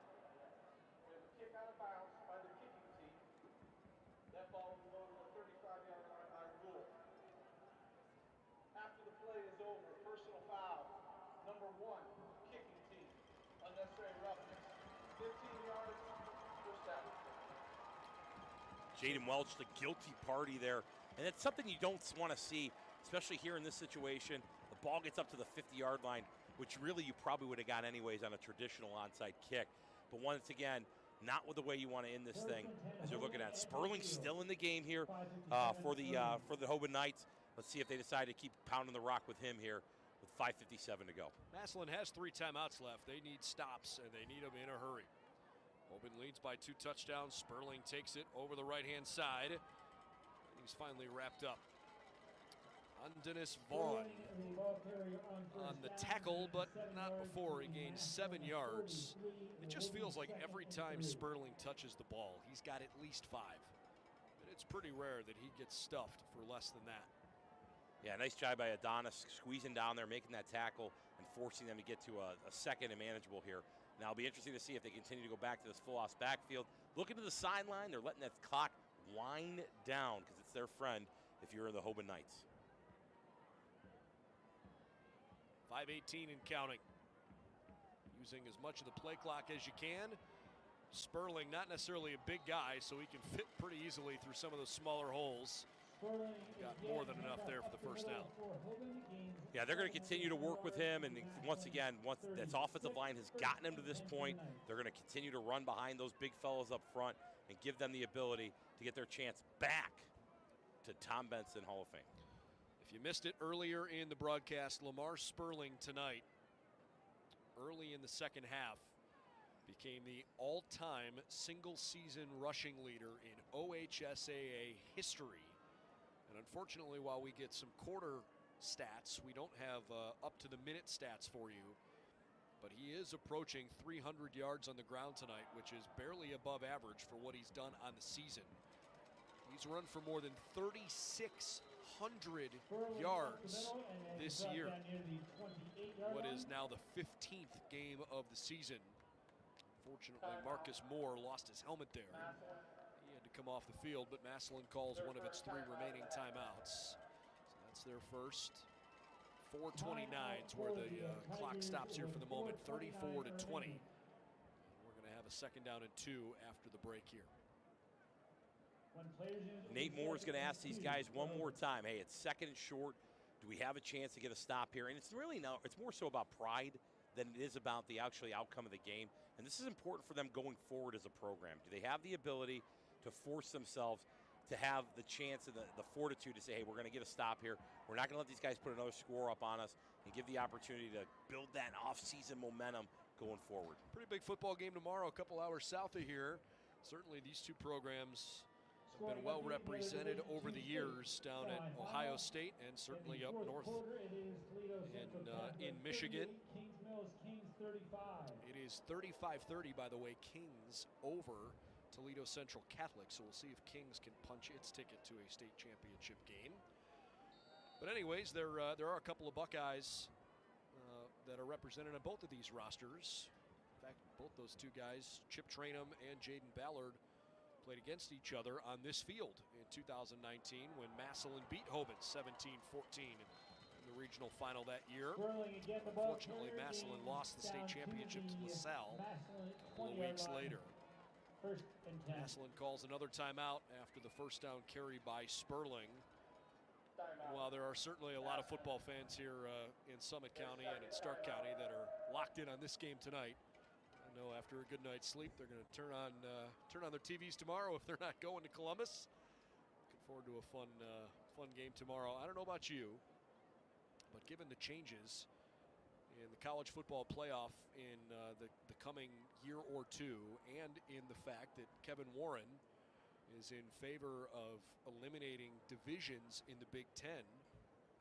C: We have a kick out of bounds by the kicking team. That ball will go to the 35-yard line by rule. After the play is over, personal foul, number 1, kicking team. arbitrary roughness. 15 yards, first down.
B: Jaden Welch, the guilty party there. And it's something you don't want to see, especially here in this situation. The ball gets up to the 50-yard line, which really you probably would have got anyways on a traditional onside kick. But once again, not with the way you want to end this thing, as you're looking at. Sperling still in the game here for the Hoban Knights. Let's see if they decide to keep pounding the rock with him here with 5:57 to go.
A: Massillon has 3 timeouts left. They need stops, and they need them in a hurry. Hoban leads by 2 touchdowns. Sperling takes it over the right-hand side. He's finally wrapped up. On Dennis Vaughn on the tackle, but not before. He gains 7 yards. It just feels like every time Sperling touches the ball, he's got at least 5. And it's pretty rare that he gets stuffed for less than that.
B: Yeah, nice job by Adonis, squeezing down there, making that tackle, and forcing them to get to a second and manageable here. Now, it'll be interesting to see if they continue to go back to this full-house backfield. Looking to the sideline, they're letting that clock wind down because it's their friend if you're in the Hoban Knights.
A: 5:18 and counting. Using as much of the play clock as you can. Sperling, not necessarily a big guy, so he can fit pretty easily through some of those smaller holes. Got more than enough there for the first down.
B: Yeah, they're going to continue to work with him, and once again, once that offensive line has gotten him to this point, they're going to continue to run behind those big fellas up front and give them the ability to get their chance back to Tom Benson Hall of Fame.
A: If you missed it earlier in the broadcast, Lamar Sperling tonight, early in the second half, became the all-time single-season rushing leader in OHSAA history. And unfortunately, while we get some quarter stats, we don't have up-to-the-minute stats for you. But he is approaching 300 yards on the ground tonight, which is barely above average for what he's done on the season. He's run for more than 3,600 yards this year. What is now the 15th game of the season. Unfortunately, Marcus Moore lost his helmet there. He had to come off the field, but Massillon calls one of its 3 remaining timeouts. So that's their first. 4:29 is where the clock stops here for the moment. 34-20. We're going to have a second down and 2 after the break here.
B: Nate Moore is going to ask these guys one more time, hey, it's second and short. Do we have a chance to get a stop here? And it's really no, it's more so about pride than it is about the actually outcome of the game. And this is important for them going forward as a program. Do they have the ability to force themselves to have the chance and the fortitude to say, hey, we're going to get a stop here. We're not going to let these guys put another score up on us and give the opportunity to build that off-season momentum going forward.
A: Pretty big football game tomorrow, a couple hours south of here. Certainly these two programs have been well represented over the years down at Ohio State and certainly up north in Michigan. It is 35-30, by the way, Kings over Toledo Central Catholic, so we'll see if Kings can punch its ticket to a state championship game. But anyways, there are a couple of Buckeyes that are represented on both of these rosters. In fact, both those two guys, Chip Trainum and Jaden Ballard, played against each other on this field in 2019 when Massillon beat Hoban 17-14 in the regional final that year. Unfortunately, Massillon lost the state championship to LaSalle a couple of weeks later. Massillon calls another timeout after the first down carry by Sperling. And while there are certainly a lot of football fans here in Summit County and in Stark County that are locked in on this game tonight, I know after a good night's sleep they're going to turn on their TVs tomorrow if they're not going to Columbus. Looking forward to a fun game tomorrow. I don't know about you, but given the changes in the college football playoff in the coming year or two, and in the fact that Kevin Warren is in favor of eliminating divisions in the Big Ten,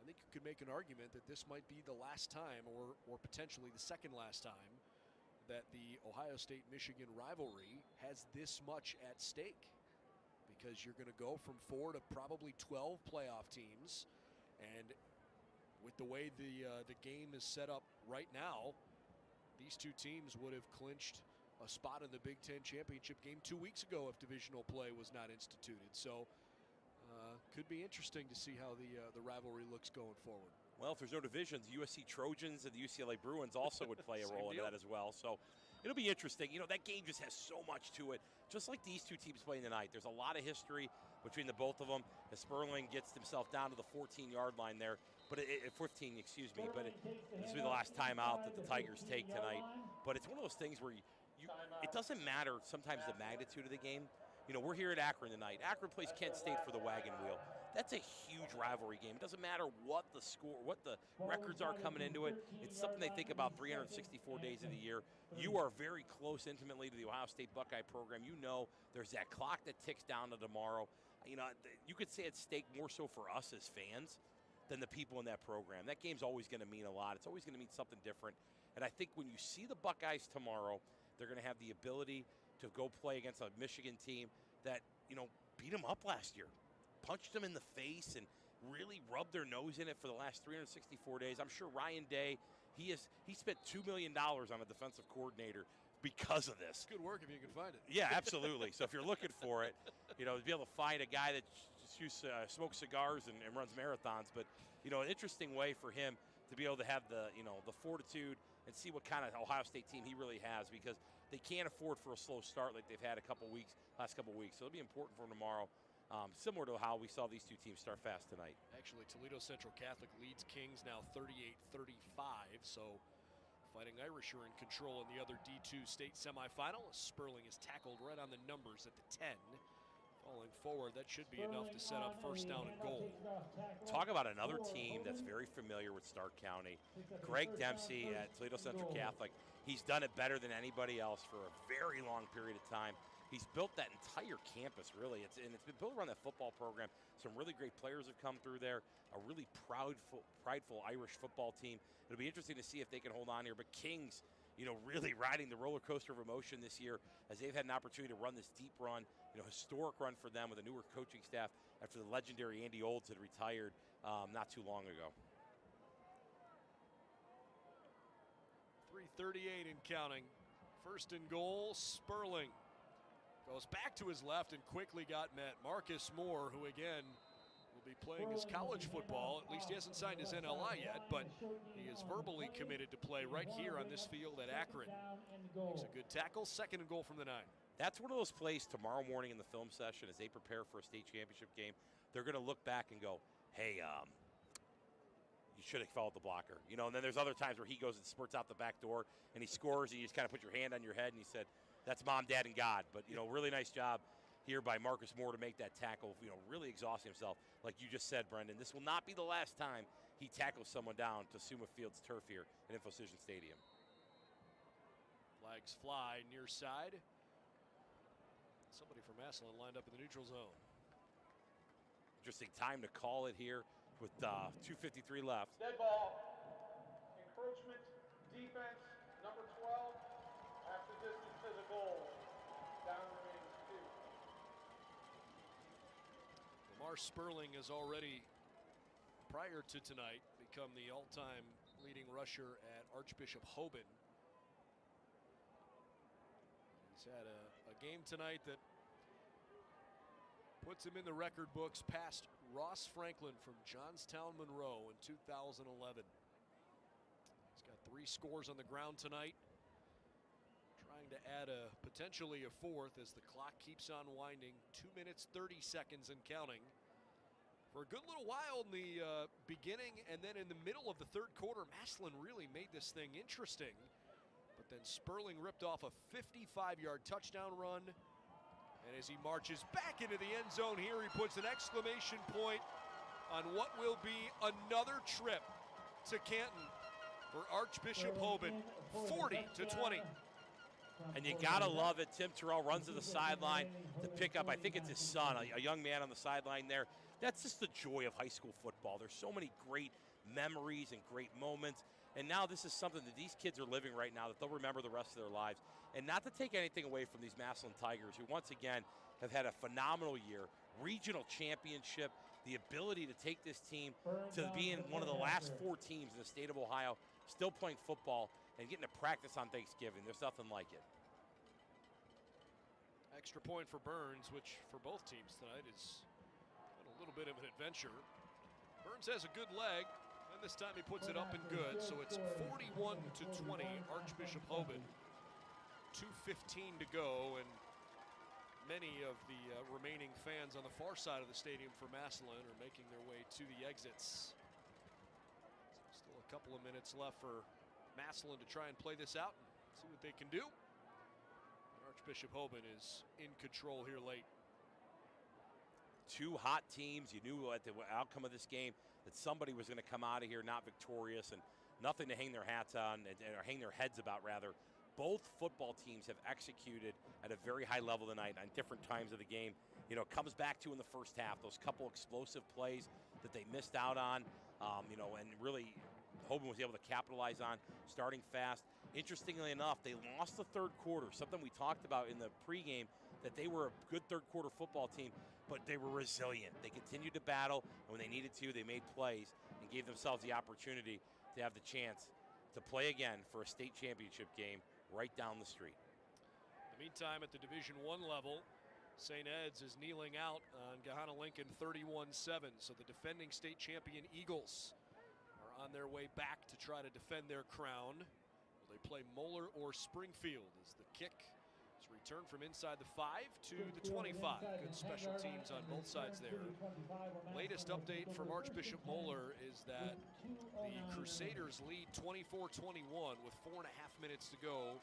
A: I think you could make an argument that this might be the last time, or potentially the second last time, that the Ohio State-Michigan rivalry has this much at stake. Because you're going to go from 4 to probably 12 playoff teams, and with the way the game is set up right now, these two teams would have clinched a spot in the Big Ten championship game 2 weeks ago if divisional play was not instituted. So could be interesting to see how the rivalry looks going forward.
B: Well, if there's no divisions, USC Trojans and the UCLA Bruins also would play a
A: Same
B: role in
A: deal.
B: that as well. So it'll be interesting. You know, that game just has so much to it. Just like these two teams playing tonight, there's a lot of history between the both of them. As Sperling gets himself down to the 14-yard line there, but 15, excuse me. But this will be the last timeout that the Tigers take tonight. But it's one of those things where it doesn't matter sometimes the magnitude of the game. You know, we're here at Akron tonight. Akron plays Kent State for the wagon wheel. That's a huge rivalry game. It doesn't matter what the score, what the records are coming into it. It's something they think about 364 days of the year. You are very close intimately to the Ohio State Buckeye program. You know there's that clock that ticks down to tomorrow. You know, you could say it's stake more so for us as fans than the people in that program. That game's always going to mean a lot. It's always going to mean something different. And I think when you see the Buckeyes tomorrow, they're going to have the ability to go play against a Michigan team that, you know, beat them up last year, punched them in the face, and really rubbed their nose in it for the last 364 days. I'm sure Ryan Day, he spent $2 million on a defensive coordinator because of this.
A: Good work if you can find it.
B: Yeah, absolutely. So if you're looking for it, you know, to be able to find a guy that smokes cigars and runs marathons, but, you know, an interesting way for him to be able to have the, you know, the fortitude and see what kind of Ohio State team he really has, because they can't afford for a slow start like they've had last couple weeks. So it'll be important for them tomorrow, similar to how we saw these two teams start fast tonight.
A: Actually, Toledo Central Catholic leads Kings now 38-35, so Fighting Irish are in control in the other D2 state semifinal. Sperling is tackled right on the numbers at the 10. Falling forward, that should be enough to set up first down and goal.
B: Talk about another team that's very familiar with Stark County. Greg Dempsey at Toledo Central Catholic. He's done it better than anybody else for a very long period of time. He's built that entire campus, really. It's been built around that football program. Some really great players have come through there. A really prideful Irish football team. It'll be interesting to see if they can hold on here. But Kings, you know, really riding the roller coaster of emotion this year as they've had an opportunity to run this deep run, you know, historic run for them with a newer coaching staff after the legendary Andy Olds had retired not too long ago.
A: 3:38 and counting. First and goal, Sperling goes back to his left and quickly got met. Marcus Moore, who again will be playing his college football. At least he hasn't signed his NLI yet, but he is verbally committed to play right here on this field at Akron. Makes a good tackle. Second and goal from the 9.
B: That's one of those plays tomorrow morning in the film session as they prepare for a state championship game. They're going to look back and go, hey, you should have followed the blocker. You know, and then there's other times where he goes and spurts out the back door and he scores, and you just kind of put your hand on your head and he said, that's Mom, Dad, and God. But, you know, really nice job here by Marcus Moore to make that tackle, you know, really exhausting himself. Like you just said, Brendan, this will not be the last time he tackles someone down to Suma Field's turf here at InfoCision Stadium.
A: Flags fly near side. Somebody from Massillon lined up in the neutral zone.
B: Interesting time to call it here with 2:53 left.
C: Dead ball, encroachment, defense, number 12, half the distance to the goal. Down remains 2.
A: Lamar Sperling has already, prior to tonight, become the all-time leading rusher at Archbishop Hoban. He's had a game tonight that puts him in the record books past Ross Franklin from Johnstown Monroe in 2011. He's got 3 scores on the ground tonight. Trying to add potentially a 4th as the clock keeps on winding. 2 minutes, 30 seconds and counting. For a good little while in the beginning and then in the middle of the third quarter, Massillon really made this thing interesting. But then Sperling ripped off a 55-yard touchdown run. And as he marches back into the end zone here, he puts an exclamation point on what will be another trip to Canton for Archbishop Hoban, 40-20.
B: And you gotta love it. Tim Terrell runs to the sideline to pick up, I think it's his son, a young man on the sideline there. That's just the joy of high school football. There's so many great memories and great moments. And now this is something that these kids are living right now that they'll remember the rest of their lives. And not to take anything away from these Massillon Tigers, who once again have had a phenomenal year, regional championship, the ability to take this team to being one of the last 4 teams in the state of Ohio, still playing football and getting to practice on Thanksgiving. There's nothing like it.
A: Extra point for Burns, which for both teams tonight is a little bit of an adventure. Burns has a good leg, And this time he puts it up and good, so it's 41-20, Archbishop Hoban. 2:15 to go, and many of the remaining fans on the far side of the stadium for Massillon are making their way to the exits. So still a couple of minutes left for Massillon to try and play this out and see what they can do. And Archbishop Hoban is in control here late.
B: Two hot teams. You knew at the outcome of this game that somebody was going to come out of here not victorious, and nothing to hang their hats on, or hang their heads about, rather. Both football teams have executed at a very high level tonight on different times of the game. You know, it comes back to in the first half, those couple explosive plays that they missed out on, and really Hoban was able to capitalize on, starting fast. Interestingly enough, they lost the third quarter, something we talked about in the pregame, that they were a good third quarter football team, but they were resilient. They continued to battle, and when they needed to, they made plays and gave themselves the opportunity to have the chance to play again for a state championship game right down the street.
A: In the meantime, at the Division I level, St. Ed's is kneeling out on Gahanna Lincoln 31-7. So the defending state champion Eagles are on their way back to try to defend their crown. Will they play Moeller or Springfield as the kick is returned from inside the 5 to the 25. Good special teams on both sides there. Latest update from Archbishop Moeller is that the Crusaders lead 24-21 with 4.5 minutes to go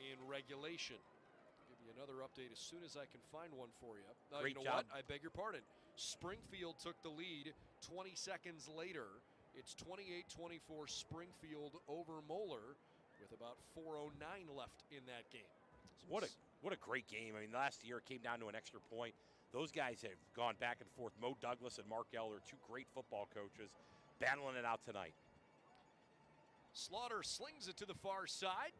A: in regulation. I'll give you another update as soon as I can find one for you.
B: Great
A: you know
B: job.
A: what? I beg your pardon. Springfield took the lead 20 seconds later. It's 28-24 Springfield over Moeller with about 4:09 left in that game.
B: What a great game. I mean, last year it came down to an extra point. Those guys have gone back and forth. Mo Douglas and Mark Eller, two great football coaches, battling it out tonight.
A: Slaughter slings it to the far side,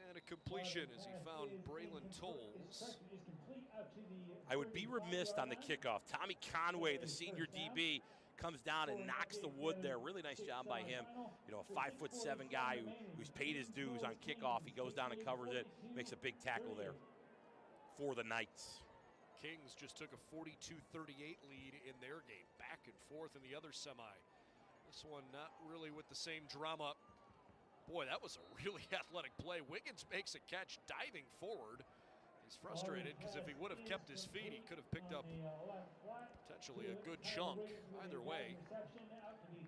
A: and a completion as he found Braylon Tolles.
B: I would be remiss on the kickoff. Tommy Conway, the senior DB, comes down and knocks the wood there. Really nice job by him. You know, a 5'7" guy who's paid his dues on kickoff. He goes down and covers it, makes a big tackle there for the Knights.
A: Kings just took a 42-38 lead in their game. Back and forth in the other semi. This one not really with the same drama. Boy, that was a really athletic play. Wiggins makes a catch diving forward. He's frustrated because if he would have kept his feet, he could have picked up potentially a good chunk. Either way,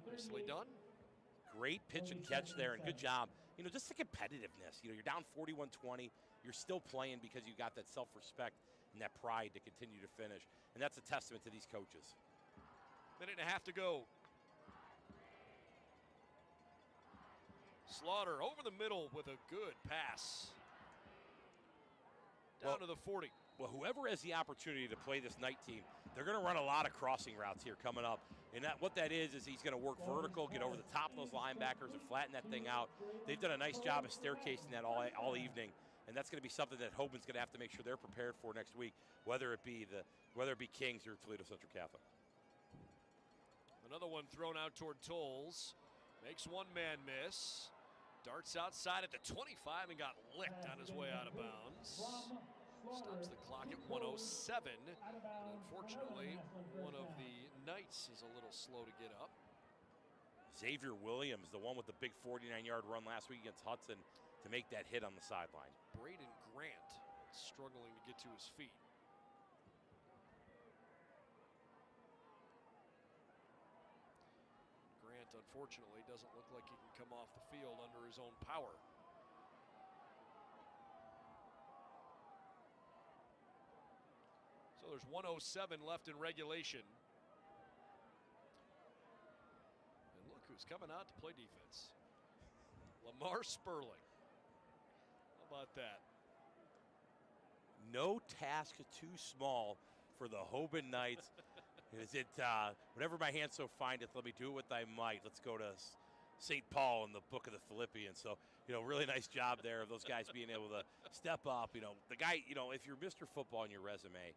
A: nicely done.
B: Great pitch and catch there, and good job. You know, just the competitiveness. You know, you're down 41-20. You're still playing because you got that self-respect and that pride to continue to finish. And that's a testament to these coaches.
A: Minute and a half to go. Slaughter over the middle with a good pass. Down to the 40.
B: Well, whoever has the opportunity to play this night team, they're going to run a lot of crossing routes here coming up. And what that is he's going to work vertical, get over the top of those linebackers and flatten that thing out. They've done a nice job of staircasing that all evening. And that's going to be something that Hoban's going to have to make sure they're prepared for next week, whether it be Kings or Toledo Central Catholic.
A: Another one thrown out toward Tolles. Makes one man miss. Darts outside at the 25 and got licked on his way out of bounds. Stops the clock at 1:07. And unfortunately, one of the Knights is a little slow to get up.
B: Xavier Williams, the one with the big 49-yard run last week against Hudson, to make that hit on the sideline.
A: Braden Grant struggling to get to his feet. Grant, unfortunately, doesn't look like he can come off the field under his own power. So there's 1:07 left in regulation. And look who's coming out to play defense. Lamar Sperling. How about that?
B: No task too small for the Hoban Knights. Is it whatever my hand so findeth, let me do it with thy might. Let's go to St. Paul in the book of the Philippians. So, you know, really nice job there of those guys being able to step up. You know, the guy, you know, if you're Mr. Football on your resume,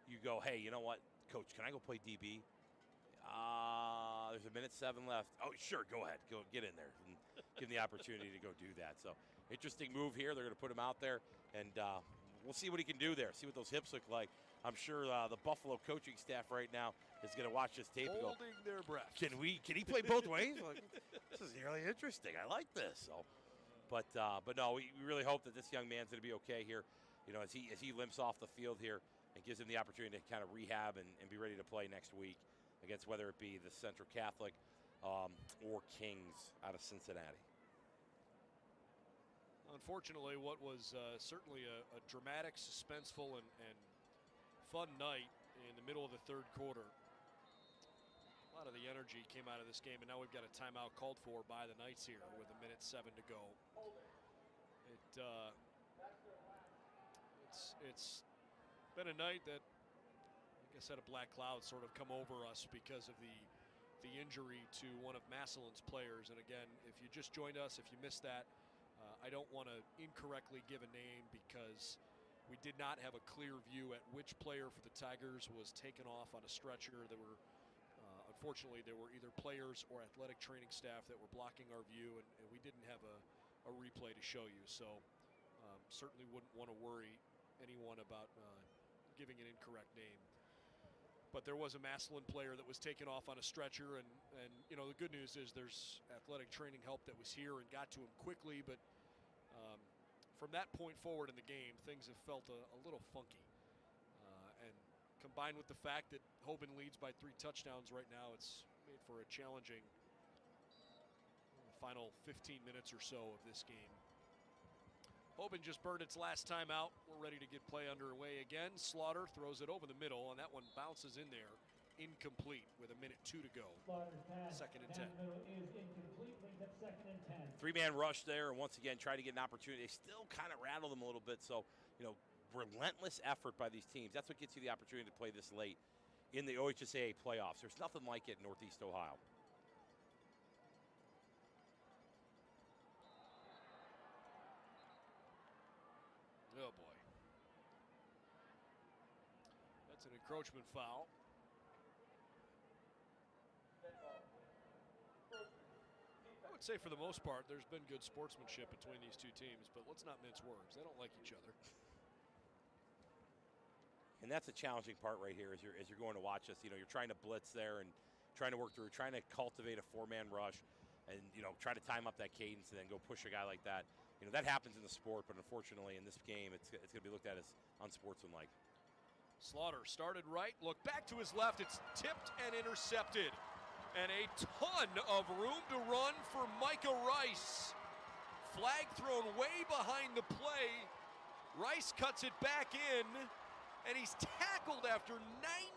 B: you go, hey, you know what, coach, can I go play DB? There's a minute 7 left. Oh, sure, go ahead. Go get in there and give him the opportunity to go do that. So, interesting move here. They're going to put him out there, and we'll see what he can do there, see what those hips look like. I'm sure the Buffalo coaching staff right now is going to watch this tape and go,
A: holding their breath.
B: Can he play both ways? Like, this is really interesting. I like this. So, but no, we really hope that this young man's going to be okay here. You know, as he limps off the field here and gives him the opportunity to kind of rehab and be ready to play next week against whether it be the Central Catholic or Kings out of Cincinnati.
A: Unfortunately, what was certainly a dramatic, suspenseful, and fun night in the middle of the third quarter. A lot of the energy came out of this game, and now we've got a timeout called for by the Knights here with 1:07 to go. It's been a night that, like I said, a black cloud sort of come over us because of the injury to one of Massillon's players. And again, if you just joined us, if you missed that, I don't want to incorrectly give a name because we did not have a clear view at which player for the Tigers was taken off on a stretcher. There were, unfortunately, there were either players or athletic training staff that were blocking our view, and we didn't have a replay to show you. So certainly wouldn't want to worry anyone about giving an incorrect name. But there was a Massillon player that was taken off on a stretcher, and you know, the good news is there's athletic training help that was here and got to him quickly, but from that point forward in the game, things have felt a little funky. And combined with the fact that Hoban leads by 3 touchdowns right now, it's made for a challenging final 15 minutes or so of this game. Hoban just burned its last time out. We're ready to get play underway again. Slaughter throws it over the middle, and that one bounces in there. Incomplete with 1:02 to go. Second and 10.
D: Is incomplete, brings up 2nd and 10.
B: 3-man rush there, and once again, try to get an opportunity. They still kind of rattle them a little bit, so, you know, relentless effort by these teams. That's what gets you the opportunity to play this late in the OHSAA playoffs. There's nothing like it in Northeast Ohio.
A: Oh, boy. That's an encroachment foul. I would say for the most part, there's been good sportsmanship between these two teams, but let's not mince words. They don't like each other.
B: And that's a challenging part right here as you're going to watch this. You know, you're trying to blitz there and trying to work through, trying to cultivate a 4-man rush and, you know, try to time up that cadence and then go push a guy like that. You know, that happens in the sport, but unfortunately in this game, it's going to be looked at as unsportsmanlike.
A: Slaughter started right, looked back to his left. It's tipped and intercepted. And a ton of room to run for Micah Rice. Flag thrown way behind the play. Rice cuts it back in, and he's tackled after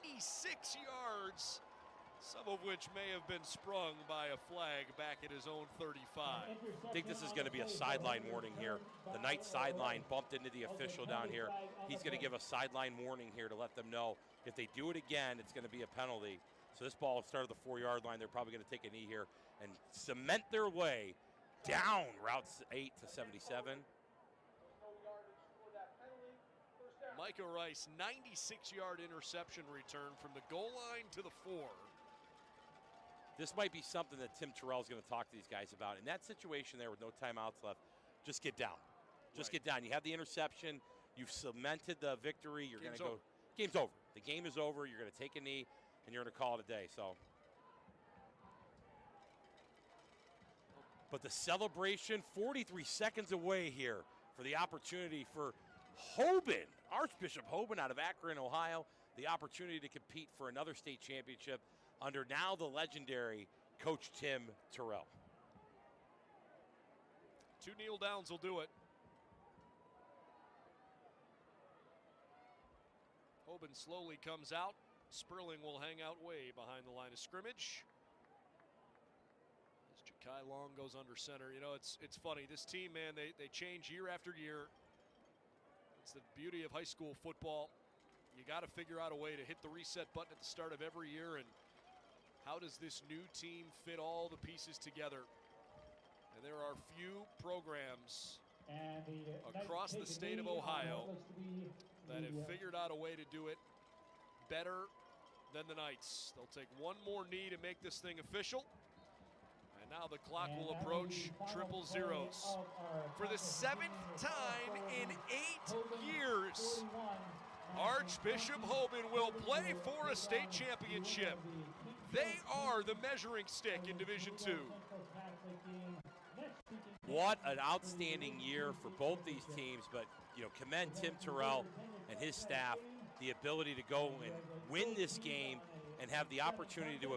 A: 96 yards, some of which may have been sprung by a flag back at his own 35.
B: I think this is going to be a sideline warning here. The Knights sideline bumped into the official down here. He's going to give a sideline warning here to let them know if they do it again, it's going to be a penalty. So this ball started the 4-yard line. They're probably going to take a knee here and cement their way down Route 8 to 77.
A: Micah Rice, 96-yard interception return from the goal line to the 4.
B: This might be something that Tim Terrell is going to talk to these guys about. In that situation there with no timeouts left, just get down. Just get down. You have the interception. You've cemented the victory. You're going to go. Game's over. The game is over. You're going to take a knee, and you're going to call it a day. So, but the celebration, 43 seconds away here for the opportunity for Hoban, Archbishop Hoban out of Akron, Ohio, the opportunity to compete for another state championship under now the legendary Coach Tim Terrell.
A: 2 kneel downs will do it. Hoban slowly comes out. Sperling will hang out way behind the line of scrimmage. As Ja'Kai Long goes under center. You know, it's funny. This team, man, they change year after year. It's the beauty of high school football. You got to figure out a way to hit the reset button at the start of every year. And how does this new team fit all the pieces together? And there are few programs across the state of Ohio that have figured out a way to do it better than the Knights. They'll take one more knee to make this thing official. And now the clock will approach triple zeros. For the 7th time in 8 years, Archbishop Hoban will play for a state championship. They are the measuring stick in Division II.
B: What an outstanding year for both these teams, but commend Tim Terrell and his staff, the ability to go and win this game and have the opportunity to